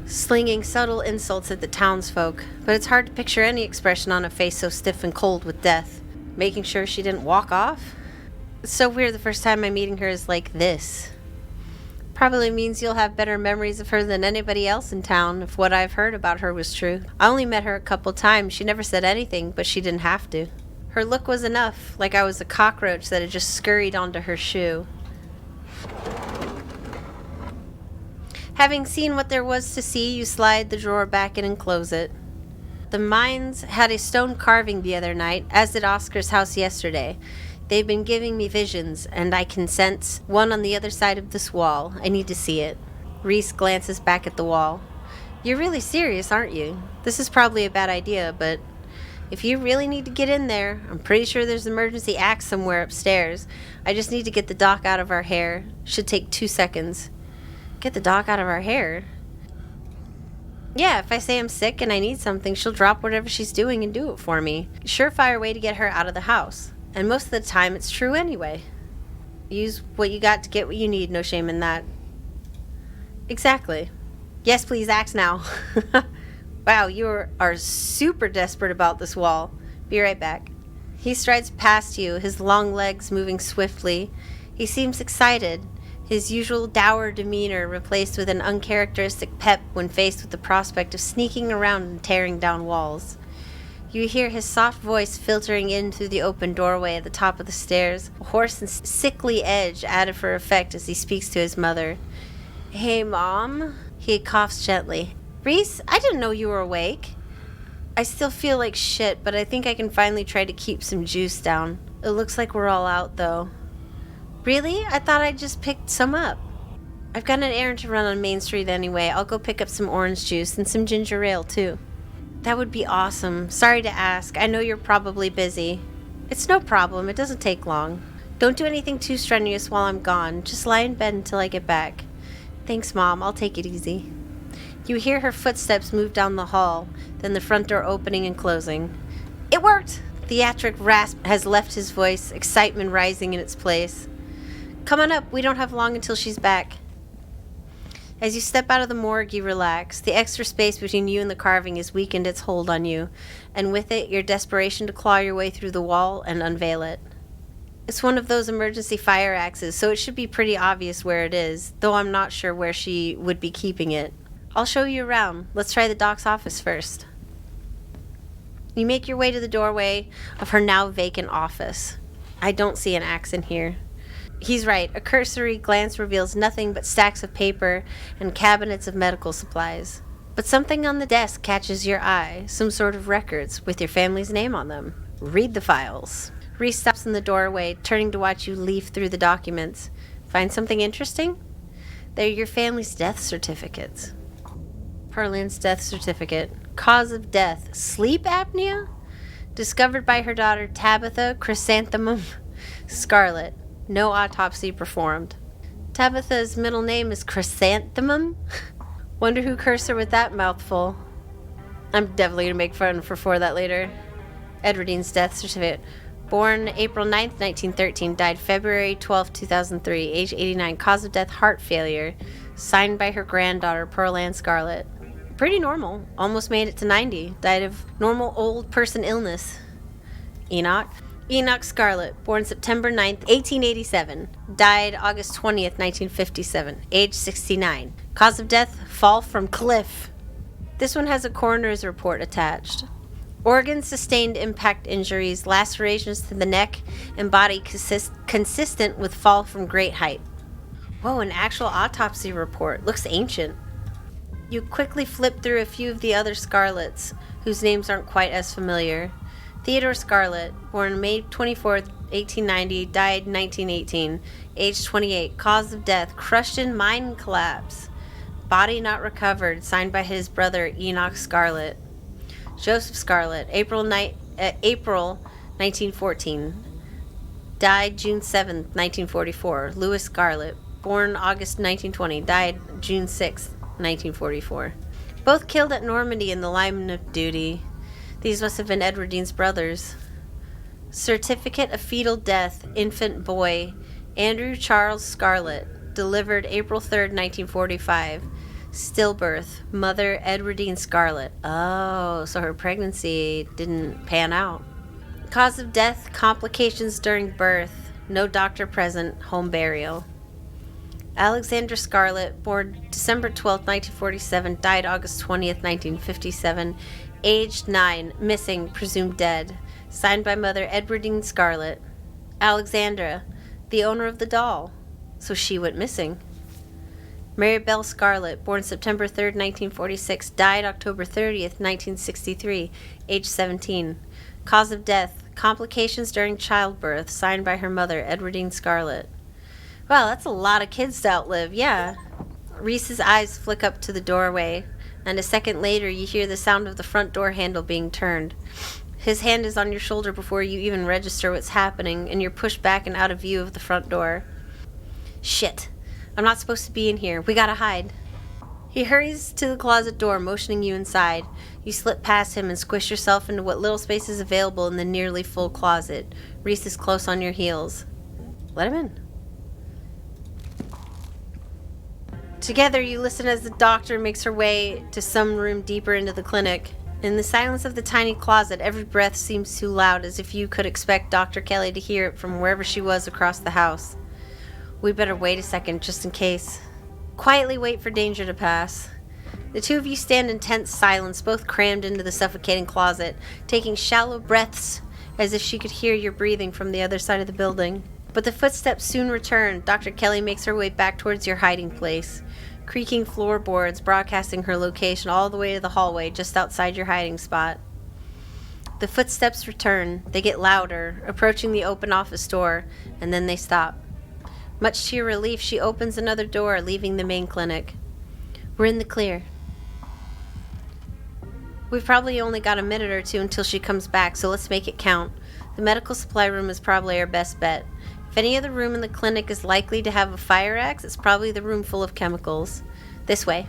slinging subtle insults at the townsfolk, but it's hard to picture any expression on a face so stiff and cold with death. Making sure she didn't walk off? It's so weird the first time I'm meeting her is like this. Probably means you'll have better memories of her than anybody else in town if what I've heard about her was true. I only met her a couple times. She never said anything, but she didn't have to. Her look was enough, like I was a cockroach that had just scurried onto her shoe. Having seen what there was to see, you slide the drawer back in and close it. The Mines had a stone carving the other night, as did Oscar's house yesterday. They've been giving me visions, and I can sense one on the other side of this wall. I need to see it. Reese glances back at the wall. You're really serious, aren't you? This is probably a bad idea, but if you really need to get in there, I'm pretty sure there's an emergency axe somewhere upstairs. I just need to get the doc out of our hair. Should take 2 seconds. Get the doc out of our hair? Yeah, if I say I'm sick and I need something, she'll drop whatever she's doing and do it for me. Surefire way to get her out of the house. And most of the time, it's true anyway. Use what you got to get what you need. No shame in that. Exactly. Yes, please, axe now. Wow, you are super desperate about this wall. Be right back. He strides past you, his long legs moving swiftly. He seems excited, his usual dour demeanor replaced with an uncharacteristic pep when faced with the prospect of sneaking around and tearing down walls. You hear his soft voice filtering in through the open doorway at the top of the stairs, a hoarse and sickly edge added for effect as he speaks to his mother. Hey, Mom? He coughs gently. Reese, I didn't know you were awake. I still feel like shit, but I think I can finally try to keep some juice down. It looks like we're all out, though. Really? I thought I just picked some up. I've got an errand to run on Main Street anyway. I'll go pick up some orange juice and some ginger ale, too. That would be awesome. Sorry to ask. I know you're probably busy. It's no problem. It doesn't take long. Don't do anything too strenuous while I'm gone. Just lie in bed until I get back. Thanks, Mom. I'll take it easy. You hear her footsteps move down the hall, then the front door opening and closing. It worked! Theatric rasp has left his voice, excitement rising in its place. Come on up. We don't have long until she's back. As you step out of the morgue, you relax. The extra space between you and the carving has weakened its hold on you, and with it, your desperation to claw your way through the wall and unveil it. It's one of those emergency fire axes, so it should be pretty obvious where it is, though I'm not sure where she would be keeping it. I'll show you around. Let's try the doc's office first. You make your way to the doorway of her now vacant office. I don't see an axe in here. He's right. A cursory glance reveals nothing but stacks of paper and cabinets of medical supplies. But something on the desk catches your eye, some sort of records with your family's name on them. Read the files. Reese stops in the doorway, turning to watch you leaf through the documents. Find something interesting? They're your family's death certificates. Pearl Ann's death certificate. Cause of death. Sleep apnea? Discovered by her daughter Tabitha Chrysanthemum Scarlet. No autopsy performed. Tabitha's middle name is Chrysanthemum? Wonder who cursed her with that mouthful. I'm definitely going to make fun for that later. Edwardine's death certificate. Born April 9th, 1913. Died February 12th, 2003. Age 89. Cause of death, heart failure. Signed by her granddaughter, Pearl Ann Scarlet. Pretty normal. Almost made it to 90. Died of normal old person illness. Enoch Scarlet, born September 9th, 1887. Died August 20th, 1957. Age 69. Cause of death, fall from cliff. This one has a coroner's report attached. Organs sustained impact injuries, lacerations to the neck and body consistent with fall from great height. Whoa, an actual autopsy report. Looks ancient. You quickly flip through a few of the other Scarlets, whose names aren't quite as familiar. Theodore Scarlet, born May 24th, 1890, died 1918, age 28, cause of death, crushed in mine collapse. Body not recovered, signed by his brother Enoch Scarlet. Joseph Scarlet, April 1914, died June 7th, 1944. Louis Scarlet, born August 1920, died June 6th, 1944. Both killed at Normandy in the line of duty. These must have been Edwardine's brothers. Certificate of fetal death, infant boy, Andrew Charles Scarlet, delivered April 3rd, 1945. Stillbirth, mother Edwardine Scarlet. Oh, so her pregnancy didn't pan out. Cause of death, complications during birth, no doctor present, home burial. Alexandra Scarlet, born December 12, 1947, died August 20th, 1957, aged 9, missing, presumed dead. Signed by mother Edwardine Scarlet. Alexandra, the owner of the doll. So she went missing. Marybelle Scarlet, born September 3rd, 1946, died October 30th, 1963, age 17. Cause of death, complications during childbirth, signed by her mother, Edwardine Scarlet. Wow, that's a lot of kids to outlive, yeah. Reese's eyes flick up to the doorway, and a second later you hear the sound of the front door handle being turned. His hand is on your shoulder before you even register what's happening, and you're pushed back and out of view of the front door. Shit. I'm not supposed to be in here. We gotta hide. He hurries to the closet door, motioning you inside. You slip past him and squish yourself into what little space is available in the nearly full closet. Reese is close on your heels. Let him in. Together, you listen as the doctor makes her way to some room deeper into the clinic. In the silence of the tiny closet, every breath seems too loud, as if you could expect Dr. Kelly to hear it from wherever she was across the house. We'd better wait a second, just in case. Quietly wait for danger to pass. The two of you stand in tense silence, both crammed into the suffocating closet, taking shallow breaths as if she could hear your breathing from the other side of the building. But the footsteps soon return. Dr. Kelly makes her way back towards your hiding place. Creaking floorboards broadcasting her location all the way to the hallway just outside your hiding spot. The footsteps return. They get louder, approaching the open office door, and then they stop. Much to your relief, she opens another door, leaving the main clinic. We're in the clear. We've probably only got a minute or two until she comes back, so let's make it count. The medical supply room is probably our best bet. If any other room in the clinic is likely to have a fire axe, it's probably the room full of chemicals. This way.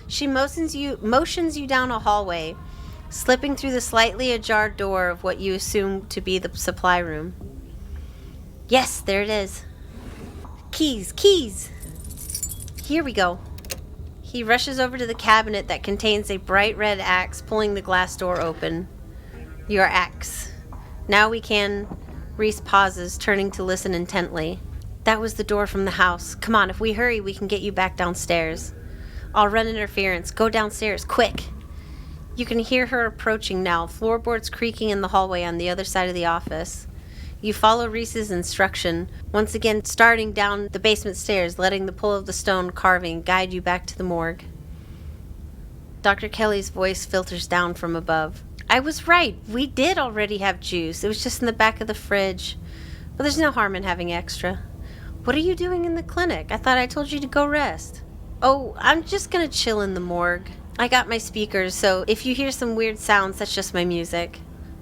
She motions you down a hallway, slipping through the slightly ajar door of what you assume to be the supply room. Yes, there it is. Keys! Here we go. He rushes over to the cabinet that contains a bright red axe, pulling the glass door open. Your axe. Now we can... Reese pauses, turning to listen intently. That was the door from the house. Come on, if we hurry, we can get you back downstairs. I'll run interference. Go downstairs, quick. You can hear her approaching now, floorboards creaking in the hallway on the other side of the office. You follow Reese's instruction, once again starting down the basement stairs, letting the pull of the stone carving guide you back to the morgue. Dr. Kelly's voice filters down from above. I was right. We did already have juice. It was just in the back of the fridge. But there's no harm in having extra. What are you doing in the clinic? I thought I told you to go rest. Oh, I'm just gonna chill in the morgue. I got my speakers, so if you hear some weird sounds, that's just my music.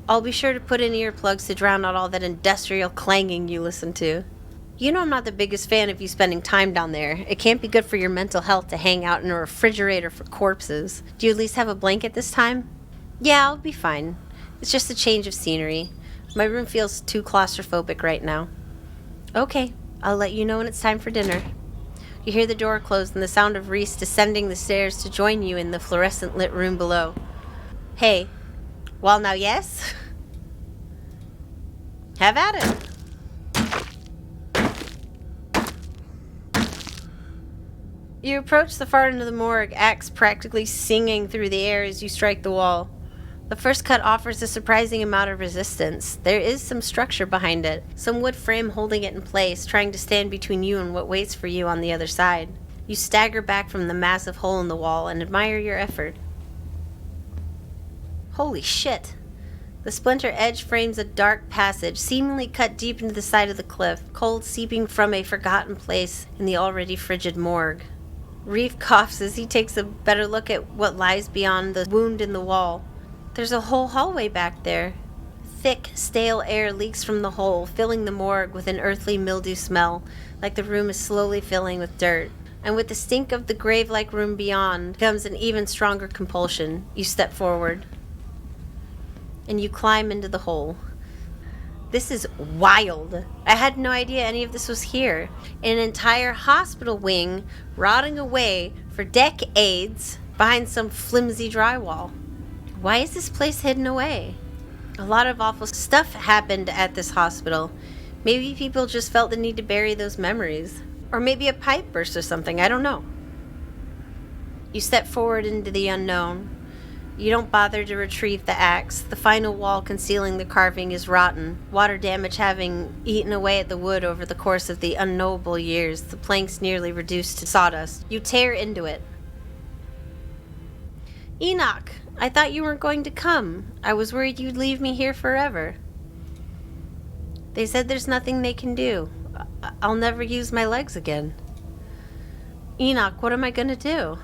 I'll be sure to put in earplugs to drown out all that industrial clanging you listen to. You know I'm not the biggest fan of you spending time down there. It can't be good for your mental health to hang out in a refrigerator for corpses. Do you at least have a blanket this time? Yeah, I'll be fine. It's just a change of scenery. My room feels too claustrophobic right now. Okay, I'll let you know when it's time for dinner. You hear the door close and the sound of Reese descending the stairs to join you in the fluorescent lit room below. Hey, well now yes? Have at it. You approach the far end of the morgue, axe practically singing through the air as you strike the wall. The first cut offers a surprising amount of resistance. There is some structure behind it, some wood frame holding it in place, trying to stand between you and what waits for you on the other side. You stagger back from the massive hole in the wall and admire your effort. Holy shit. The splinter edge frames a dark passage, seemingly cut deep into the side of the cliff, cold seeping from a forgotten place in the already frigid morgue. Reese coughs as he takes a better look at what lies beyond the wound in the wall. There's a whole hallway back there. Thick, stale air leaks from the hole, filling the morgue with an earthly mildew smell, like the room is slowly filling with dirt. And with the stink of the grave-like room beyond comes an even stronger compulsion. You step forward, and you climb into the hole. This is wild. I had no idea any of this was here. An entire hospital wing rotting away for decades behind some flimsy drywall. Why is this place hidden away? A lot of awful stuff happened at this hospital. Maybe people just felt the need to bury those memories. Or maybe a pipe burst or something, I don't know. You step forward into the unknown. You don't bother to retrieve the axe. The final wall concealing the carving is rotten, water damage having eaten away at the wood over the course of the unknowable years, the planks nearly reduced to sawdust. You tear into it. Enoch, I thought you weren't going to come. I was worried you'd leave me here forever. They said there's nothing they can do. I'll never use my legs again. Enoch, what am I going to do?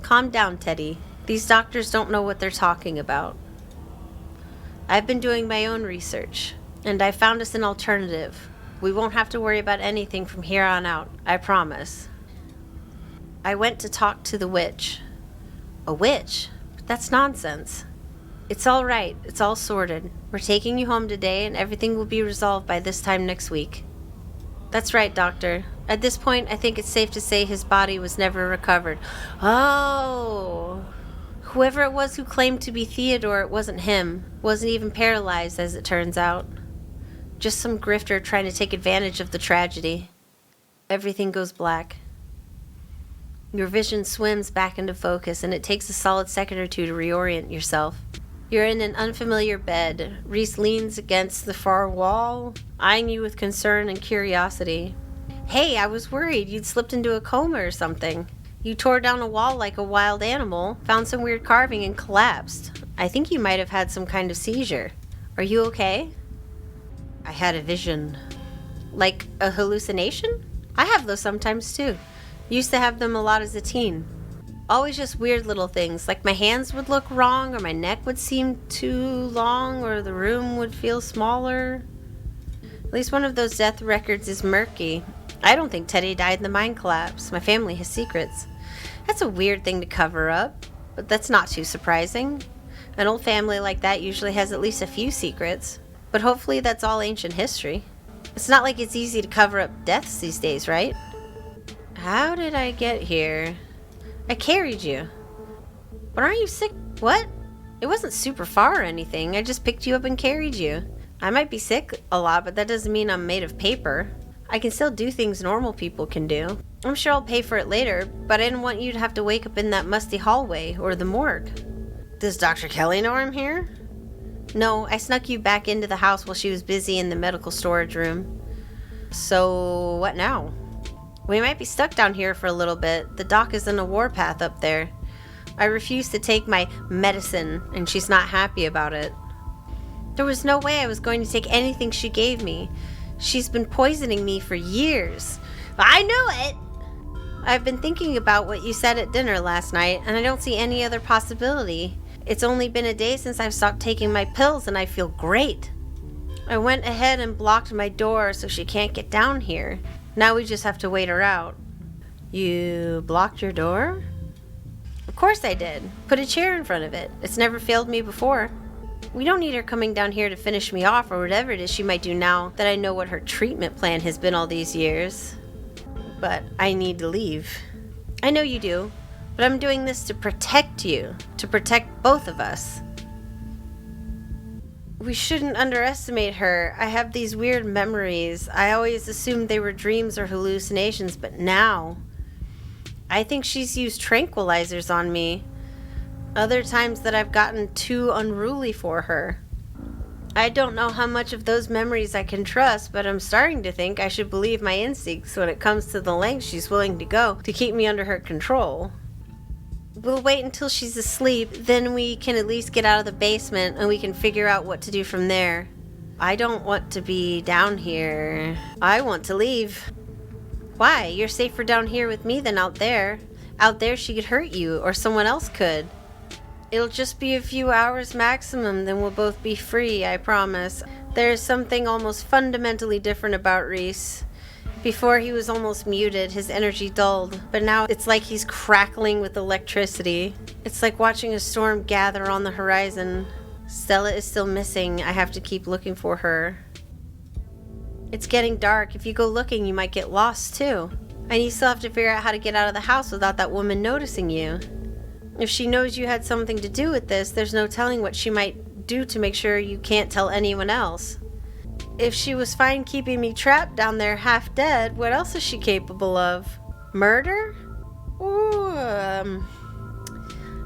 Calm down, Teddy. These doctors don't know what they're talking about. I've been doing my own research, and I found us an alternative. We won't have to worry about anything from here on out, I promise. I went to talk to the witch. A witch? That's nonsense. It's all right. It's all sorted. We're taking you home today, and everything will be resolved by this time next week. That's right, Doctor. At this point, I think it's safe to say his body was never recovered. Oh! Whoever it was who claimed to be Theodore, it wasn't him. Wasn't even paralyzed, as it turns out. Just some grifter trying to take advantage of the tragedy. Everything goes black. Your vision swims back into focus, and it takes a solid second or two to reorient yourself. You're in an unfamiliar bed. Reese leans against the far wall, eyeing you with concern and curiosity. Hey, I was worried you'd slipped into a coma or something. You tore down a wall like a wild animal, found some weird carving, and collapsed. I think you might have had some kind of seizure. Are you okay? I had a vision. Like a hallucination? I have those sometimes too. Used to have them a lot as a teen. Always just weird little things, like my hands would look wrong, or my neck would seem too long, or the room would feel smaller. At least one of those death records is murky. I don't think Teddy died in the mine collapse. My family has secrets. That's a weird thing to cover up, but that's not too surprising. An old family like that usually has at least a few secrets, but hopefully that's all ancient history. It's not like it's easy to cover up deaths these days, right? How did I get here? I carried you. But aren't you sick? What? It wasn't super far or anything. I just picked you up and carried you. I might be sick a lot, but that doesn't mean I'm made of paper. I can still do things normal people can do. I'm sure I'll pay for it later, but I didn't want you to have to wake up in that musty hallway or the morgue. Does Dr. Kelly know I'm here? No, I snuck you back into the house while she was busy in the medical storage room. So, what now? We might be stuck down here for a little bit. The doc is in a warpath up there. I refused to take my medicine, and she's not happy about it. There was no way I was going to take anything she gave me. She's been poisoning me for years. I knew it! I've been thinking about what you said at dinner last night, and I don't see any other possibility. It's only been a day since I've stopped taking my pills, and I feel great. I went ahead and blocked my door so she can't get down here. Now we just have to wait her out. You blocked your door? Of course I did. Put a chair in front of it. It's never failed me before. We don't need her coming down here to finish me off or whatever it is she might do now that I know what her treatment plan has been all these years. But I need to leave. I know you do, but I'm doing this to protect you, to protect both of us. We shouldn't underestimate her. I have these weird memories. I always assumed they were dreams or hallucinations, but now I think she's used tranquilizers on me. Other times that I've gotten too unruly for her. I don't know how much of those memories I can trust, but I'm starting to think I should believe my instincts when it comes to the lengths she's willing to go to keep me under her control. We'll wait until she's asleep, then we can at least get out of the basement and we can figure out what to do from there. I don't want to be down here. I want to leave. Why? You're safer down here with me than out there. Out there she could hurt you, or someone else could. It'll just be a few hours maximum, then we'll both be free, I promise. There's something almost fundamentally different about Reese. Before he was almost muted, his energy dulled, but now it's like he's crackling with electricity. It's like watching a storm gather on the horizon. Stella is still missing. I have to keep looking for her. It's getting dark. If you go looking, you might get lost too. And you still have to figure out how to get out of the house without that woman noticing you. If she knows you had something to do with this, there's no telling what she might do to make sure you can't tell anyone else. If she was fine keeping me trapped down there half dead, what else is she capable of? Murder? Ooh,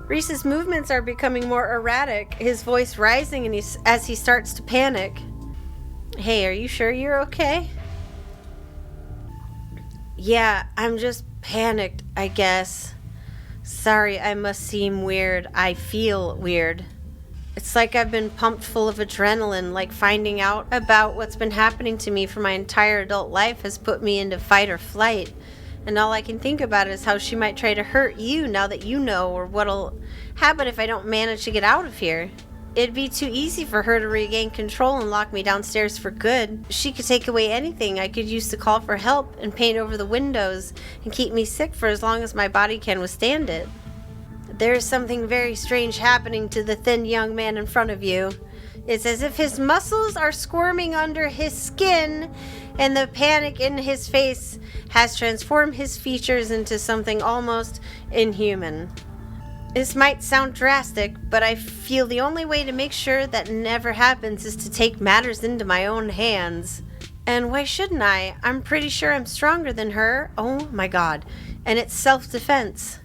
Reese's movements are becoming more erratic, his voice rising as he starts to panic. Hey, are you sure you're okay? Yeah, I'm just panicked, I guess. Sorry, I must seem weird. I feel weird. It's like I've been pumped full of adrenaline, like finding out about what's been happening to me for my entire adult life has put me into fight or flight. And all I can think about is how she might try to hurt you now that you know, or what'll happen if I don't manage to get out of here. It'd be too easy for her to regain control and lock me downstairs for good. She could take away anything I could use to call for help and paint over the windows and keep me sick for as long as my body can withstand it. There is something very strange happening to the thin young man in front of you. It's as if his muscles are squirming under his skin, and the panic in his face has transformed his features into something almost inhuman. This might sound drastic, but I feel the only way to make sure that never happens is to take matters into my own hands. And why shouldn't I? I'm pretty sure I'm stronger than her. Oh my God. And it's self-defense.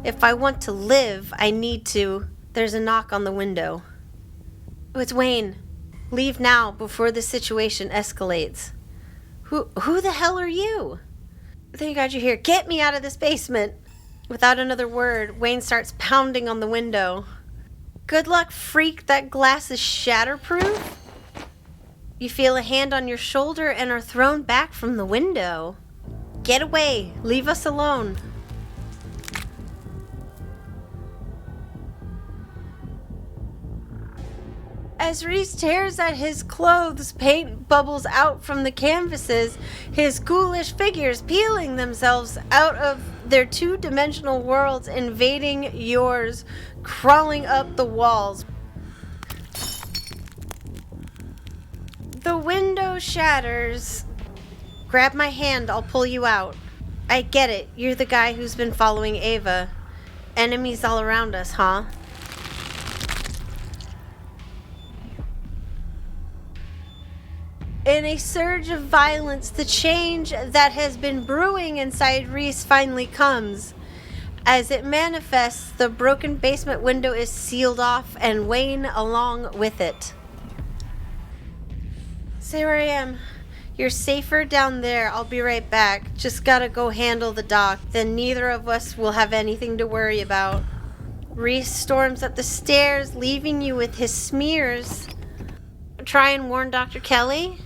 If I want to live, I need to. There's a knock on the window. Oh, it's Wayne. Leave now before the situation escalates. Who the hell are you? Thank God you're here. Get me out of this basement. Without another word, Wayne starts pounding on the window. Good luck, freak. That glass is shatterproof. You feel a hand on your shoulder and are thrown back from the window. Get away. Leave us alone. As Reese tears at his clothes, paint bubbles out from the canvases, his ghoulish figures peeling themselves out of their two-dimensional worlds, invading yours, crawling up the walls. The window shatters. Grab my hand, I'll pull you out. I get it, you're the guy who's been following Ava. Enemies all around us, huh? In a surge of violence, the change that has been brewing inside Reese finally comes. As it manifests, the broken basement window is sealed off, and Wayne along with it. Stay where I am. You're safer down there. I'll be right back. Just gotta go handle the doc. Then neither of us will have anything to worry about. Reese storms up the stairs, leaving you with his smears. Try and warn Dr. Kelly?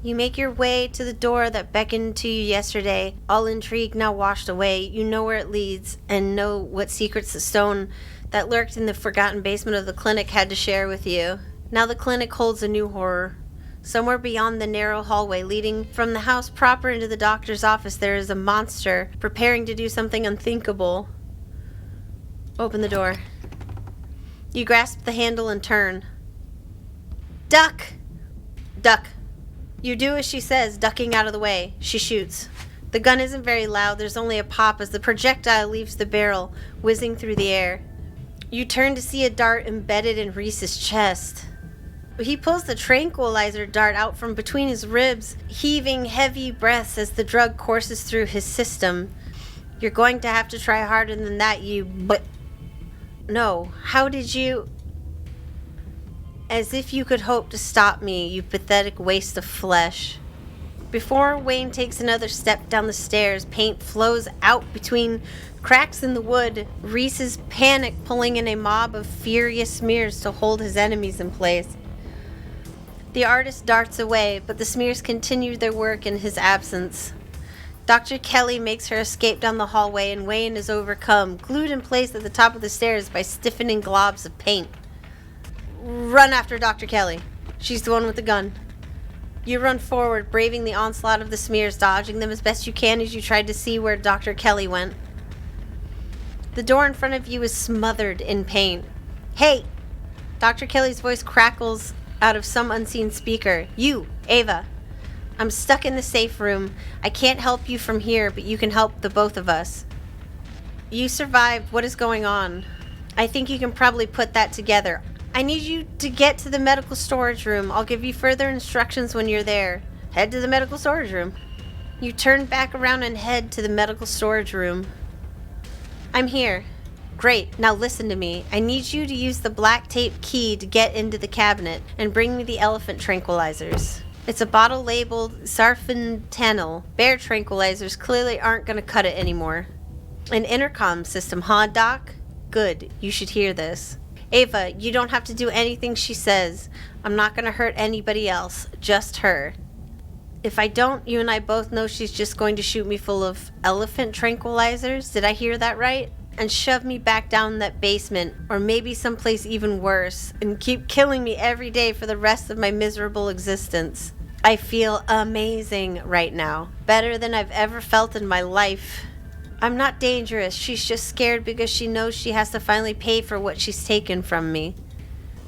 You make your way to the door that beckoned to you yesterday, all intrigue now washed away. You know where it leads and know what secrets the stone that lurked in the forgotten basement of the clinic had to share with you. Now the clinic holds a new horror. Somewhere beyond the narrow hallway leading from the house proper into the doctor's office, there is a monster preparing to do something unthinkable. Open the door. You grasp the handle and turn. Duck! Duck. You do as she says, ducking out of the way. She shoots. The gun isn't very loud. There's only a pop as the projectile leaves the barrel, whizzing through the air. You turn to see a dart embedded in Reese's chest. He pulls the tranquilizer dart out from between his ribs, heaving heavy breaths as the drug courses through his system. You're going to have to try harder than that, but... No, how did you... As if you could hope to stop me, you pathetic waste of flesh. Before Wayne takes another step down the stairs, paint flows out between cracks in the wood. Reese is panic pulling in a mob of furious smears to hold his enemies in place. The artist darts away, but the smears continue their work in his absence. Dr. Kelly makes her escape down the hallway, and Wayne is overcome, glued in place at the top of the stairs by stiffening globs of paint. Run after Dr. Kelly. She's the one with the gun. You run forward, braving the onslaught of the smears, dodging them as best you can as you try to see where Dr. Kelly went. The door in front of you is smothered in paint. Hey! Dr. Kelly's voice crackles out of some unseen speaker. You, Ava. I'm stuck in the safe room. I can't help you from here, but you can help the both of us. You survived. What is going on? I think you can probably put that together. I need you to get to the medical storage room. I'll give you further instructions when you're there. Head to the medical storage room. You turn back around and head to the medical storage room. I'm here. Great. Now listen to me. I need you to use the black tape key to get into the cabinet and bring me the elephant tranquilizers. It's a bottle labeled sarfentanil. Bear tranquilizers clearly aren't going to cut it anymore. An intercom system, huh, Doc? Good. You should hear this. Ava, you don't have to do anything she says. I'm not going to hurt anybody else. Just her. If I don't, you and I both know she's just going to shoot me full of elephant tranquilizers. Did I hear that right? And shove me back down that basement, or maybe someplace even worse, and keep killing me every day for the rest of my miserable existence. I feel amazing right now. Better than I've ever felt in my life. I'm not dangerous. She's just scared because she knows she has to finally pay for what she's taken from me.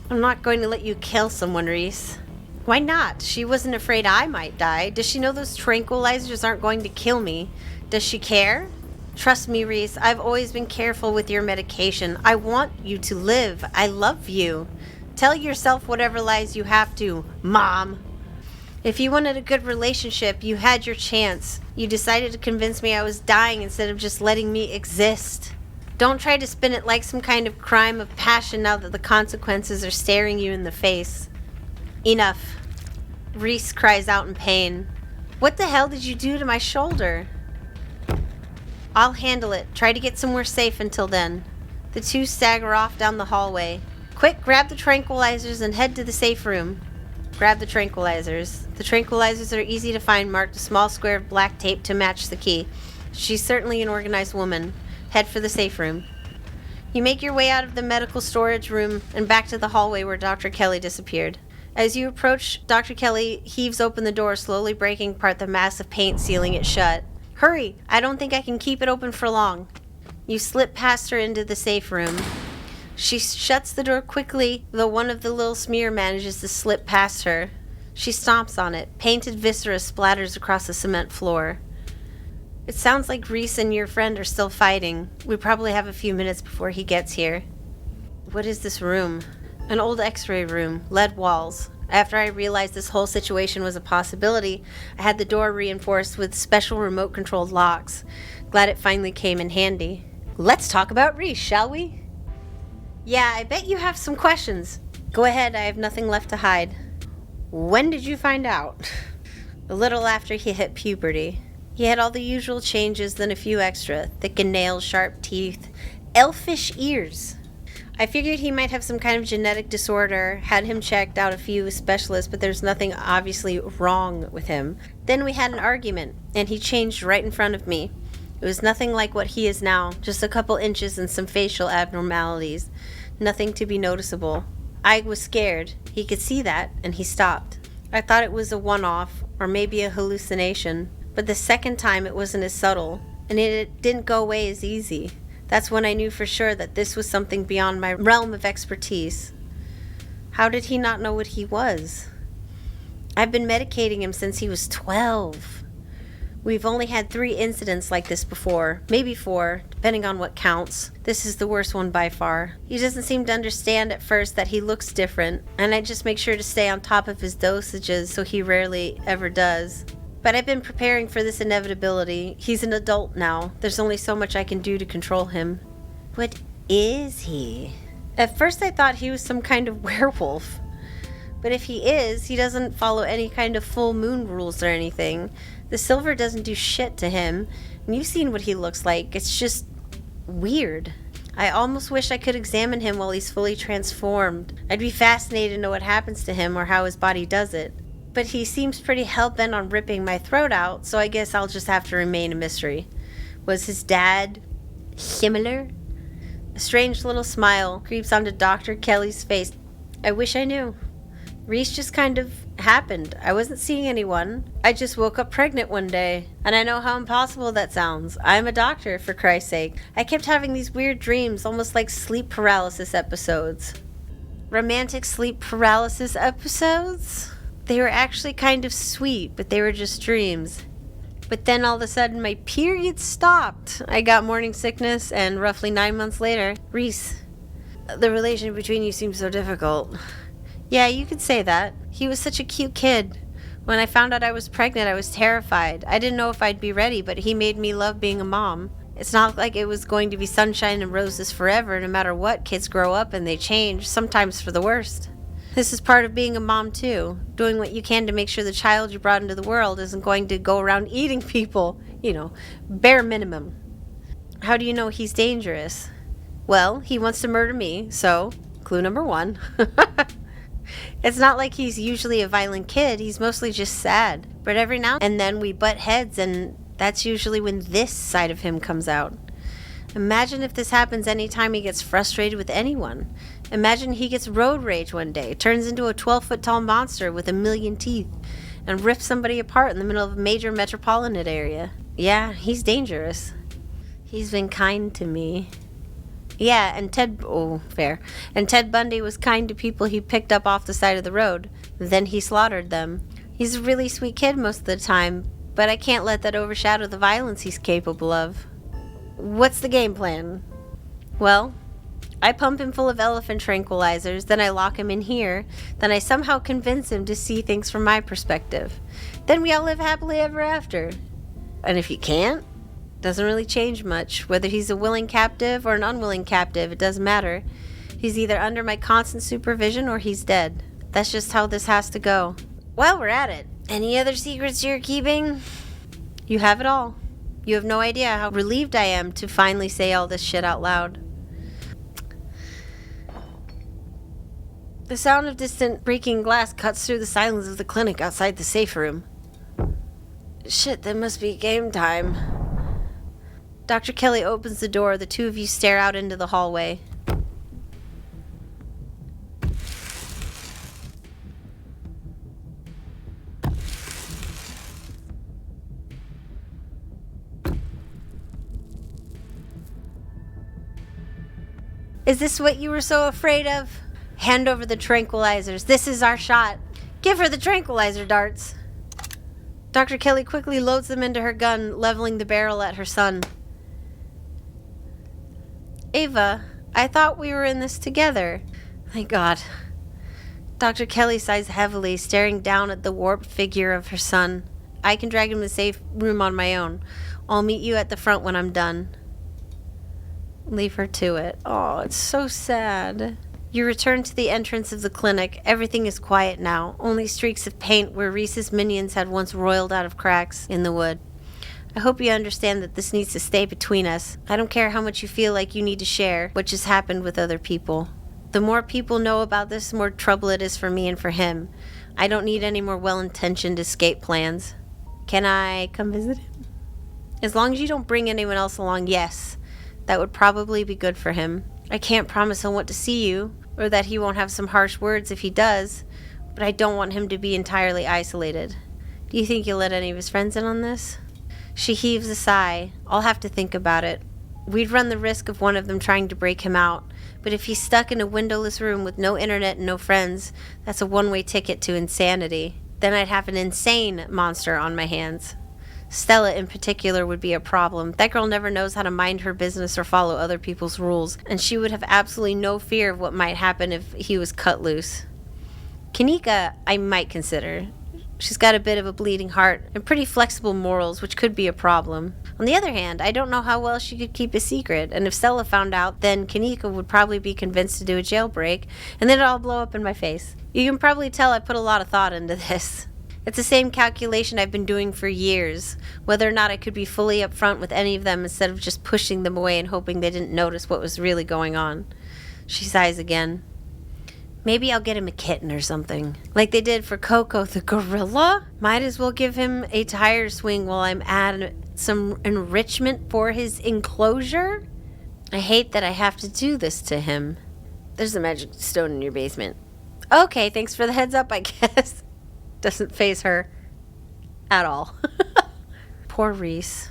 I'm not going to let you kill someone, Reese. Why not? She wasn't afraid I might die. Does she know those tranquilizers aren't going to kill me? Does she care? Trust me, Reese. I've always been careful with your medication. I want you to live. I love you. Tell yourself whatever lies you have to, Mom. If you wanted a good relationship, you had your chance. You decided to convince me I was dying instead of just letting me exist. Don't try to spin it like some kind of crime of passion now that the consequences are staring you in the face. Enough. Reese cries out in pain. What the hell did you do to my shoulder? I'll handle it. Try to get somewhere safe until then. The two stagger off down the hallway. Quick, grab the tranquilizers and head to the safe room. Grab the tranquilizers. The tranquilizers are easy to find, marked a small square of black tape to match the key. She's certainly an organized woman. Head for the safe room. You make your way out of the medical storage room and back to the hallway where Dr. Kelly disappeared. As you approach, Dr. Kelly heaves open the door, slowly breaking apart the mass of paint sealing it shut. Hurry! I don't think I can keep it open for long. You slip past her into the safe room. She shuts the door quickly, though one of the little smear manages to slip past her. She stomps on it. Painted viscera splatters across the cement floor. It sounds like Reese and your friend are still fighting. We probably have a few minutes before he gets here. What is this room? An old x-ray room, lead walls. After I realized this whole situation was a possibility, I had the door reinforced with special remote-controlled locks. Glad it finally came in handy. Let's talk about Reese, shall we? Yeah, I bet you have some questions. Go ahead, I have nothing left to hide. When did you find out? A little after he hit puberty. He had all the usual changes, then a few extra. Thickened nails, sharp teeth, elfish ears. I figured he might have some kind of genetic disorder, had him checked out a few specialists, but there's nothing obviously wrong with him. Then we had an argument, and he changed right in front of me. It was nothing like what he is now, just a couple inches and some facial abnormalities. Nothing to be noticeable. I was scared. He could see that, and he stopped. I thought it was a one-off, or maybe a hallucination, but the second time it wasn't as subtle, and it didn't go away as easy. That's when I knew for sure that this was something beyond my realm of expertise. How did he not know what he was? I've been medicating him since he was 12. We've only had 3 incidents like this before, maybe 4, depending on what counts. This is the worst one by far. He doesn't seem to understand at first that he looks different, and I just make sure to stay on top of his dosages so he rarely ever does. But I've been preparing for this inevitability. He's an adult now. There's only so much I can do to control him. What is he? At first I thought he was some kind of werewolf. But if he is, he doesn't follow any kind of full moon rules or anything. The silver doesn't do shit to him. And you've seen what he looks like. It's just weird. I almost wish I could examine him while he's fully transformed. I'd be fascinated to know what happens to him or how his body does it. But he seems pretty hell-bent on ripping my throat out, so I guess I'll just have to remain a mystery. Was his dad similar? A strange little smile creeps onto Dr. Kelly's face. I wish I knew. Reese just kind of happened. I wasn't seeing anyone. I just woke up pregnant one day. And I know how impossible that sounds. I'm a doctor, for Christ's sake. I kept having these weird dreams, almost like sleep paralysis episodes. Romantic sleep paralysis episodes? They were actually kind of sweet, but they were just dreams. But then all of a sudden my period stopped. I got morning sickness, and roughly 9 months later, Reese, the relation between you seems so difficult. Yeah, you could say that. He was such a cute kid. When I found out I was pregnant, I was terrified. I didn't know if I'd be ready, but he made me love being a mom. It's not like it was going to be sunshine and roses forever. No matter what, kids grow up and they change, sometimes for the worst. This is part of being a mom, too. Doing what you can to make sure the child you brought into the world isn't going to go around eating people. Bare minimum. How do you know he's dangerous? Well, he wants to murder me, so clue number 1. It's not like he's usually a violent kid. He's mostly just sad. But every now and then we butt heads, and that's usually when this side of him comes out. Imagine if this happens anytime he gets frustrated with anyone. Imagine he gets road rage one day, turns into a 12-foot tall monster with a million teeth, and rips somebody apart in the middle of a major metropolitan area. Yeah, he's dangerous. He's been kind to me. Yeah, and fair. And Ted Bundy was kind to people he picked up off the side of the road. Then he slaughtered them. He's a really sweet kid most of the time, but I can't let that overshadow the violence he's capable of. What's the game plan? Well, I pump him full of elephant tranquilizers, then I lock him in here, then I somehow convince him to see things from my perspective. Then we all live happily ever after. And if you can't, doesn't really change much. Whether he's a willing captive or an unwilling captive, it doesn't matter. He's either under my constant supervision or he's dead. That's just how this has to go. While we're at it, any other secrets you're keeping? You have it all. You have no idea how relieved I am to finally say all this shit out loud. The sound of distant breaking glass cuts through the silence of the clinic outside the safe room. Shit, that must be game time. Dr. Kelly opens the door. The two of you stare out into the hallway. Is this what you were so afraid of? Hand over the tranquilizers. This is our shot. Give her the tranquilizer darts. Dr. Kelly quickly loads them into her gun, leveling the barrel at her son. Ava, I thought we were in this together. Thank God. Dr. Kelly sighs heavily, staring down at the warped figure of her son. I can drag him to the safe room on my own. I'll meet you at the front when I'm done. Leave her to it. Oh, it's so sad. You return to the entrance of the clinic. Everything is quiet now. Only streaks of paint where Reese's minions had once roiled out of cracks in the wood. I hope you understand that this needs to stay between us. I don't care how much you feel like you need to share what just happened with other people. The more people know about this, the more trouble it is for me and for him. I don't need any more well-intentioned escape plans. Can I come visit him? As long as you don't bring anyone else along, yes. That would probably be good for him. I can't promise he'll want to see you, or that he won't have some harsh words if he does, but I don't want him to be entirely isolated. Do you think you'll let any of his friends in on this? She heaves a sigh. I'll have to think about it. We'd run the risk of one of them trying to break him out, but if he's stuck in a windowless room with no internet and no friends, that's a one-way ticket to insanity. Then I'd have an insane monster on my hands. Stella in particular would be a problem. That girl never knows how to mind her business or follow other people's rules, and she would have absolutely no fear of what might happen if he was cut loose. Kanika, I might consider. She's got a bit of a bleeding heart and pretty flexible morals, which could be a problem. On the other hand, I don't know how well she could keep a secret, and if Stella found out, then Kanika would probably be convinced to do a jailbreak, and then it'd all blow up in my face. You can probably tell I put a lot of thought into this. It's the same calculation I've been doing for years, whether or not I could be fully upfront with any of them instead of just pushing them away and hoping they didn't notice what was really going on. She sighs again. Maybe I'll get him a kitten or something. Like they did for Coco the gorilla? Might as well give him a tire swing while I'm at some enrichment for his enclosure? I hate that I have to do this to him. There's a magic stone in your basement. Okay, thanks for the heads up, I guess. Doesn't faze her at all. Poor Reese.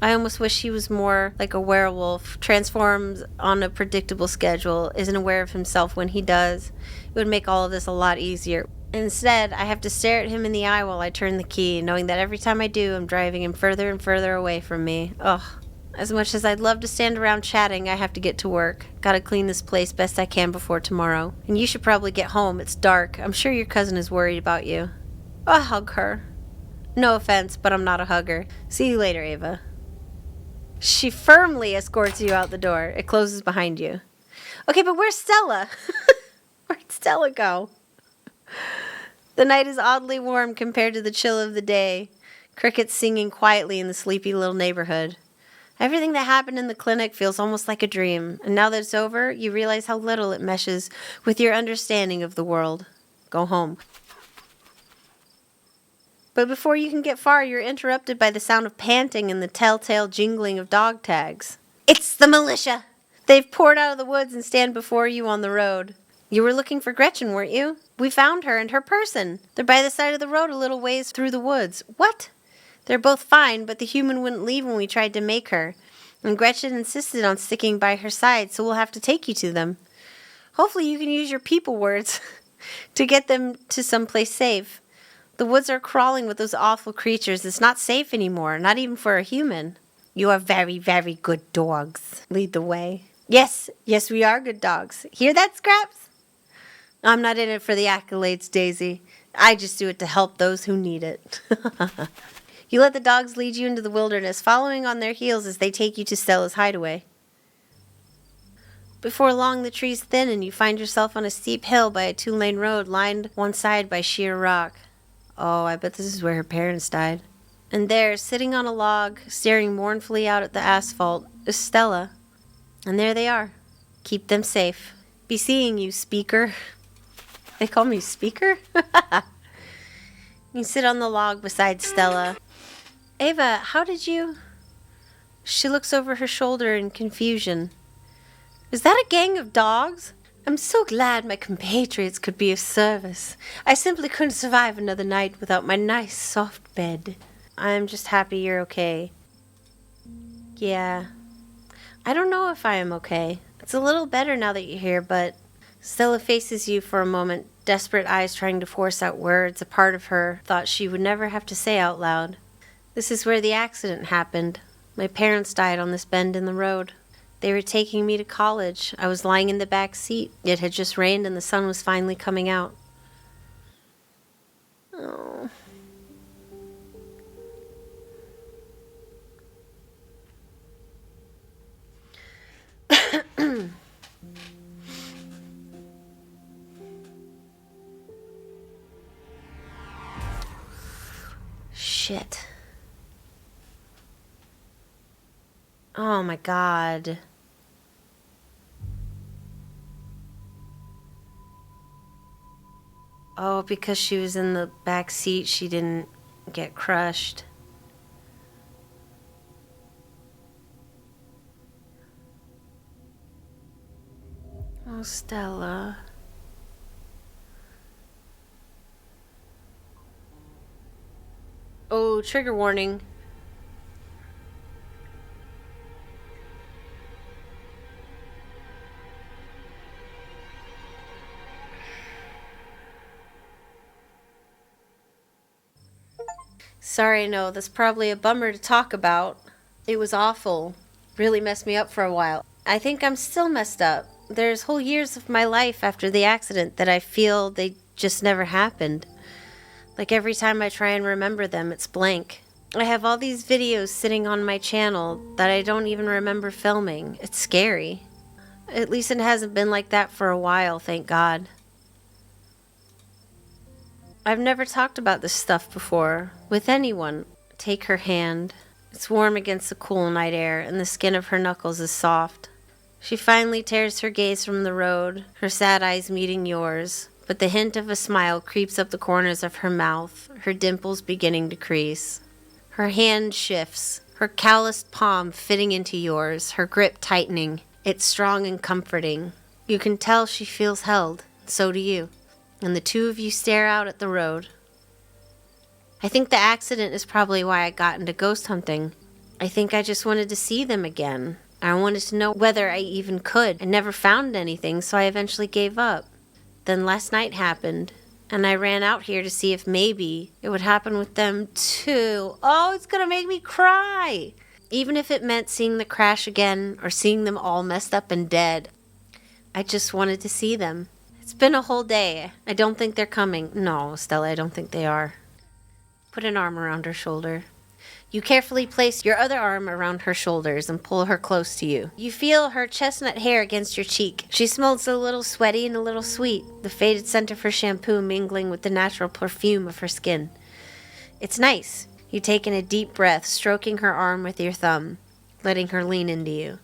I almost wish he was more like a werewolf, transforms on a predictable schedule, isn't aware of himself when he does. It would make all of this a lot easier. Instead, I have to stare at him in the eye while I turn the key, knowing that every time I do, I'm driving him further and further away from me. Ugh. As much as I'd love to stand around chatting, I have to get to work. Gotta clean this place best I can before tomorrow. And you should probably get home. It's dark. I'm sure your cousin is worried about you. I'll hug her. No offense, but I'm not a hugger. See you later, Ava. She firmly escorts you out the door. It closes behind you. Okay, but where's Stella? Where'd Stella go? The night is oddly warm compared to the chill of the day. Crickets singing quietly in the sleepy little neighborhood. Everything that happened in the clinic feels almost like a dream, and now that it's over, you realize how little it meshes with your understanding of the world. Go home. But before you can get far, you're interrupted by the sound of panting and the telltale jingling of dog tags. It's the militia! They've poured out of the woods and stand before you on the road. You were looking for Gretchen, weren't you? We found her and her person. They're by the side of the road a little ways through the woods. What? They're both fine, but the human wouldn't leave when we tried to make her. And Gretchen insisted on sticking by her side, so we'll have to take you to them. Hopefully you can use your people words to get them to someplace safe. The woods are crawling with those awful creatures. It's not safe anymore, not even for a human. You are very, very good dogs. Lead the way. Yes, we are good dogs. Hear that, Scraps? I'm not in it for the accolades, Daisy. I just do it to help those who need it. You let the dogs lead you into the wilderness, following on their heels as they take you to Stella's hideaway. Before long, the trees thin and you find yourself on a steep hill by a 2-lane road lined one side by sheer rock. Oh, I bet this is where her parents died. And there, sitting on a log, staring mournfully out at the asphalt, is Stella. And there they are. Keep them safe. Be seeing you, Speaker. They call me Speaker? You sit on the log beside Stella. Ava, how did you... She looks over her shoulder in confusion. Is that a gang of dogs? I'm so glad my compatriots could be of service. I simply couldn't survive another night without my nice, soft bed. I'm just happy you're okay. Yeah. I don't know if I am okay. It's a little better now that you're here, but... Stella faces you for a moment, desperate eyes trying to force out words a part of her thought she would never have to say out loud. This is where the accident happened. My parents died on this bend in the road. They were taking me to college. I was lying in the back seat. It had just rained and the sun was finally coming out. Oh. Shit. Oh my God. Oh, because she was in the back seat, she didn't get crushed. Oh, Stella. Oh, trigger warning. Sorry, no, that's probably a bummer to talk about. It was awful. Really messed me up for a while. I think I'm still messed up. There's whole years of my life after the accident that I feel they just never happened. Like every time I try and remember them, it's blank. I have all these videos sitting on my channel that I don't even remember filming. It's scary. At least it hasn't been like that for a while, thank God. I've never talked about this stuff before with anyone. Take her hand. It's warm against the cool night air, and the skin of her knuckles is soft. She finally tears her gaze from the road, her sad eyes meeting yours, but the hint of a smile creeps up the corners of her mouth, her dimples beginning to crease. Her hand shifts, her calloused palm fitting into yours, her grip tightening. It's strong and comforting. You can tell she feels held, so do you, and the two of you stare out at the road. I think the accident is probably why I got into ghost hunting. I think I just wanted to see them again. I wanted to know whether I even could. I never found anything, so I eventually gave up. Then last night happened, and I ran out here to see if maybe it would happen with them too. Oh, it's gonna make me cry! Even if it meant seeing the crash again or seeing them all messed up and dead, I just wanted to see them. It's been a whole day. I don't think they're coming. No, Stella, I don't think they are. Put an arm around her shoulder. You carefully place your other arm around her shoulders and pull her close to you. You feel her chestnut hair against your cheek. She smells a little sweaty and a little sweet, the faded scent of her shampoo mingling with the natural perfume of her skin. It's nice. You take in a deep breath, stroking her arm with your thumb, letting her lean into you.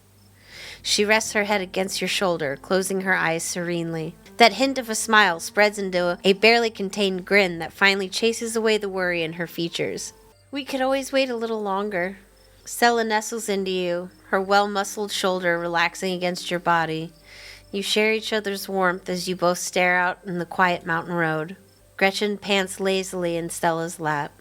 She rests her head against your shoulder, closing her eyes serenely. That hint of a smile spreads into a barely contained grin that finally chases away the worry in her features. We could always wait a little longer. Stella nestles into you, her well-muscled shoulder relaxing against your body. You share each other's warmth as you both stare out in the quiet mountain road. Gretchen pants lazily in Stella's lap.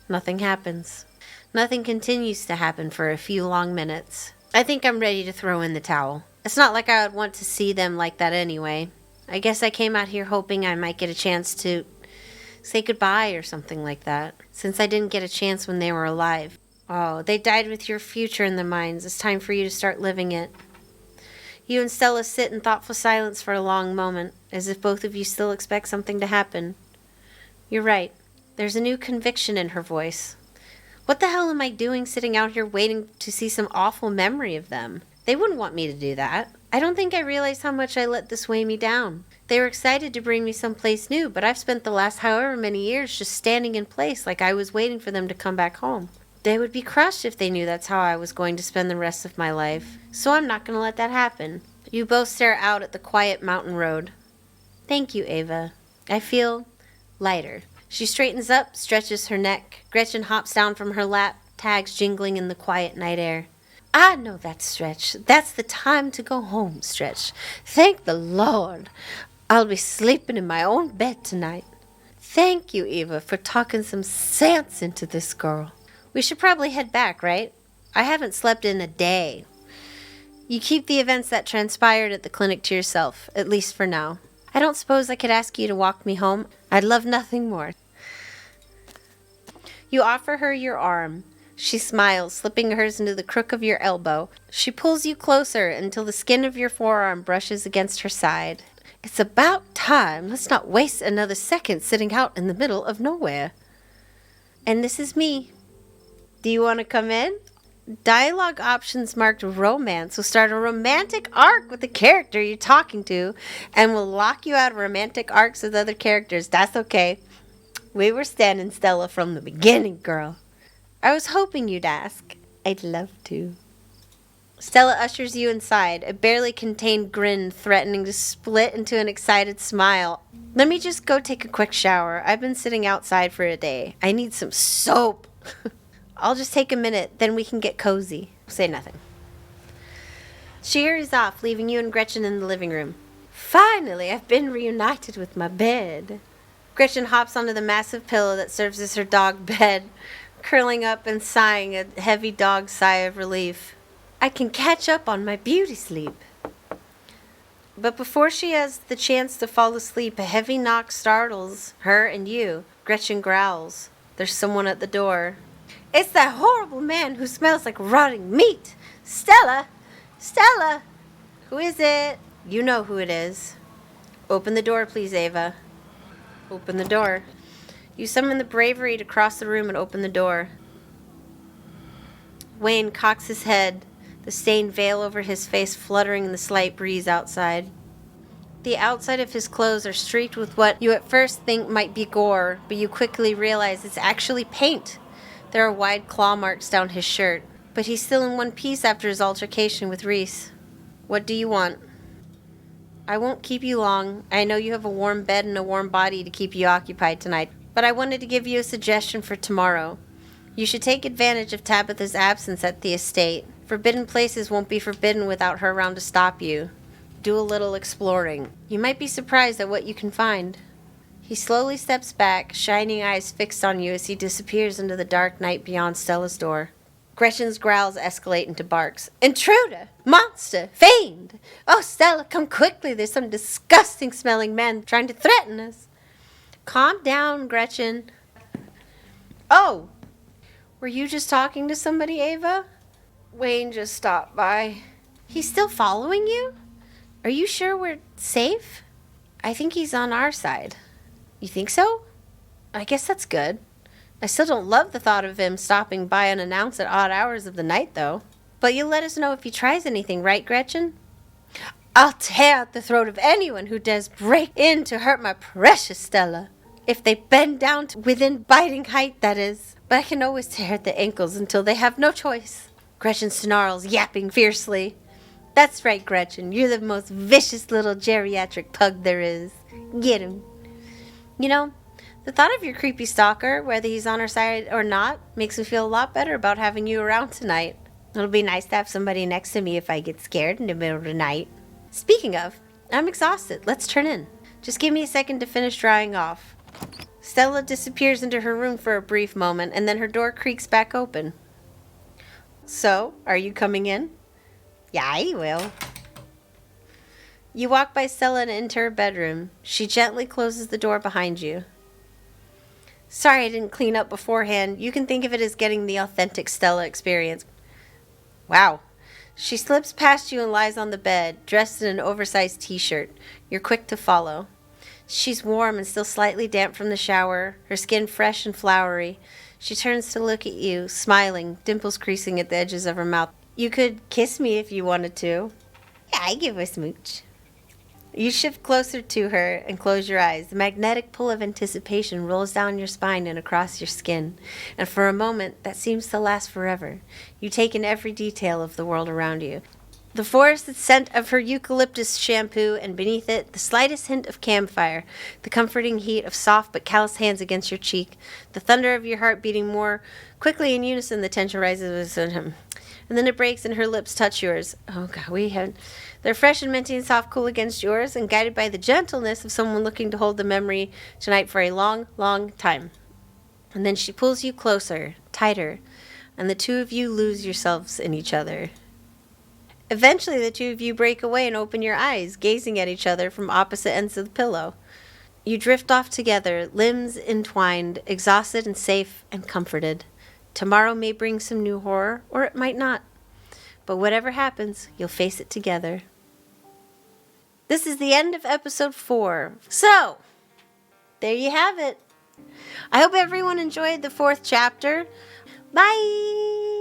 Nothing happens. Nothing continues to happen for a few long minutes. I think I'm ready to throw in the towel. It's not like I would want to see them like that anyway. I guess I came out here hoping I might get a chance to say goodbye or something like that, since I didn't get a chance when they were alive. Oh, they died with your future in their minds. It's time for you to start living it. You and Stella sit in thoughtful silence for a long moment, as if both of you still expect something to happen. You're right. There's a new conviction in her voice. What the hell am I doing sitting out here waiting to see some awful memory of them? They wouldn't want me to do that. I don't think I realized how much I let this weigh me down. They were excited to bring me someplace new, but I've spent the last however many years just standing in place like I was waiting for them to come back home. They would be crushed if they knew that's how I was going to spend the rest of my life. So I'm not going to let that happen. You both stare out at the quiet mountain road. Thank you, Ava. I feel lighter. She straightens up, stretches her neck. Gretchen hops down from her lap, tags jingling in the quiet night air. I know that, Stretch. That's the time to go home, Stretch. Thank the Lord. I'll be sleeping in my own bed tonight. Thank you, Eva, for talking some sense into this girl. We should probably head back, right? I haven't slept in a day. You keep the events that transpired at the clinic to yourself, at least for now. I don't suppose I could ask you to walk me home. I'd love nothing more. You offer her your arm. She smiles, slipping hers into the crook of your elbow. She pulls you closer until the skin of your forearm brushes against her side. It's about time. Let's not waste another second sitting out in the middle of nowhere. And this is me. Do you want to come in? Dialogue options marked romance will start a romantic arc with the character you're talking to and will lock you out of romantic arcs with other characters. That's okay. We were standing Stella from the beginning, girl. I was hoping you'd ask. I'd love to. Stella ushers you inside, a barely contained grin threatening to split into an excited smile. Let me just go take a quick shower. I've been sitting outside for a day. I need some soap. I'll just take a minute, then we can get cozy. Say nothing. She hurries off, leaving you and Gretchen in the living room. Finally, I've been reunited with my bed. Gretchen hops onto the massive pillow that serves as her dog bed, curling up and sighing a heavy dog sigh of relief. I can catch up on my beauty sleep. But before she has the chance to fall asleep, a heavy knock startles her and you. Gretchen growls. There's someone at the door. It's that horrible man who smells like rotting meat. Stella! Stella! Who is it? You know who it is. Open the door, please, Ava. Open the door. You summon the bravery to cross the room and open the door. Wayne cocks his head, the stained veil over his face fluttering in the slight breeze outside. The outside of his clothes are streaked with what you at first think might be gore, but you quickly realize it's actually paint. There are wide claw marks down his shirt, but he's still in one piece after his altercation with Reese. What do you want? I won't keep you long. I know you have a warm bed and a warm body to keep you occupied tonight, but I wanted to give you a suggestion for tomorrow. You should take advantage of Tabitha's absence at the estate. Forbidden places won't be forbidden without her around to stop you. Do a little exploring. You might be surprised at what you can find. He slowly steps back, shining eyes fixed on you as he disappears into the dark night beyond Stella's door. Gretchen's growls escalate into barks. Intruder! Monster! Fiend! Oh, Stella, come quickly. There's some disgusting smelling men trying to threaten us. Calm down, Gretchen. Oh! Were you just talking to somebody, Ava? Wayne just stopped by. He's still following you? Are you sure we're safe? I think he's on our side. You think so? I guess that's good. I still don't love the thought of him stopping by unannounced at odd hours of the night, though. But you'll let us know if he tries anything, right, Gretchen? I'll tear out the throat of anyone who dares break in to hurt my precious Stella. If they bend down to within biting height, that is. But I can always tear at the ankles until they have no choice. Gretchen snarls, yapping fiercely. That's right, Gretchen. You're the most vicious little geriatric pug there is. Get him. You know, the thought of your creepy stalker, whether he's on our side or not, makes me feel a lot better about having you around tonight. It'll be nice to have somebody next to me if I get scared in the middle of the night. Speaking of, I'm exhausted. Let's turn in. Just give me a second to finish drying off. Stella disappears into her room for a brief moment, and then her door creaks back open. So, are you coming in? Yeah, I will. You walk by Stella and into her bedroom. She gently closes the door behind you. Sorry I didn't clean up beforehand. You can think of it as getting the authentic Stella experience. Wow. She slips past you and lies on the bed, dressed in an oversized t-shirt. You're quick to follow. She's warm and still slightly damp from the shower, her skin fresh and flowery. She turns to look at you, smiling, dimples creasing at the edges of her mouth. You could kiss me if you wanted to. Yeah, I give a smooch. You shift closer to her and close your eyes. The magnetic pull of anticipation rolls down your spine and across your skin. And for a moment, that seems to last forever. You take in every detail of the world around you. The forested scent of her eucalyptus shampoo, and beneath it, the slightest hint of campfire, the comforting heat of soft but callous hands against your cheek, the thunder of your heart beating more quickly in unison, the tension rises within him. And then it breaks and her lips touch yours. Oh, God, they're fresh and minty and soft, cool against yours, and guided by the gentleness of someone looking to hold the memory tonight for a long, long time. And then she pulls you closer, tighter, and the two of you lose yourselves in each other. Eventually, the two of you break away and open your eyes, gazing at each other from opposite ends of the pillow. You drift off together, limbs entwined, exhausted and safe and comforted. Tomorrow may bring some new horror, or it might not. But whatever happens, you'll face it together. This is the end of episode 4. So, there you have it. I hope everyone enjoyed the 4th chapter. Bye!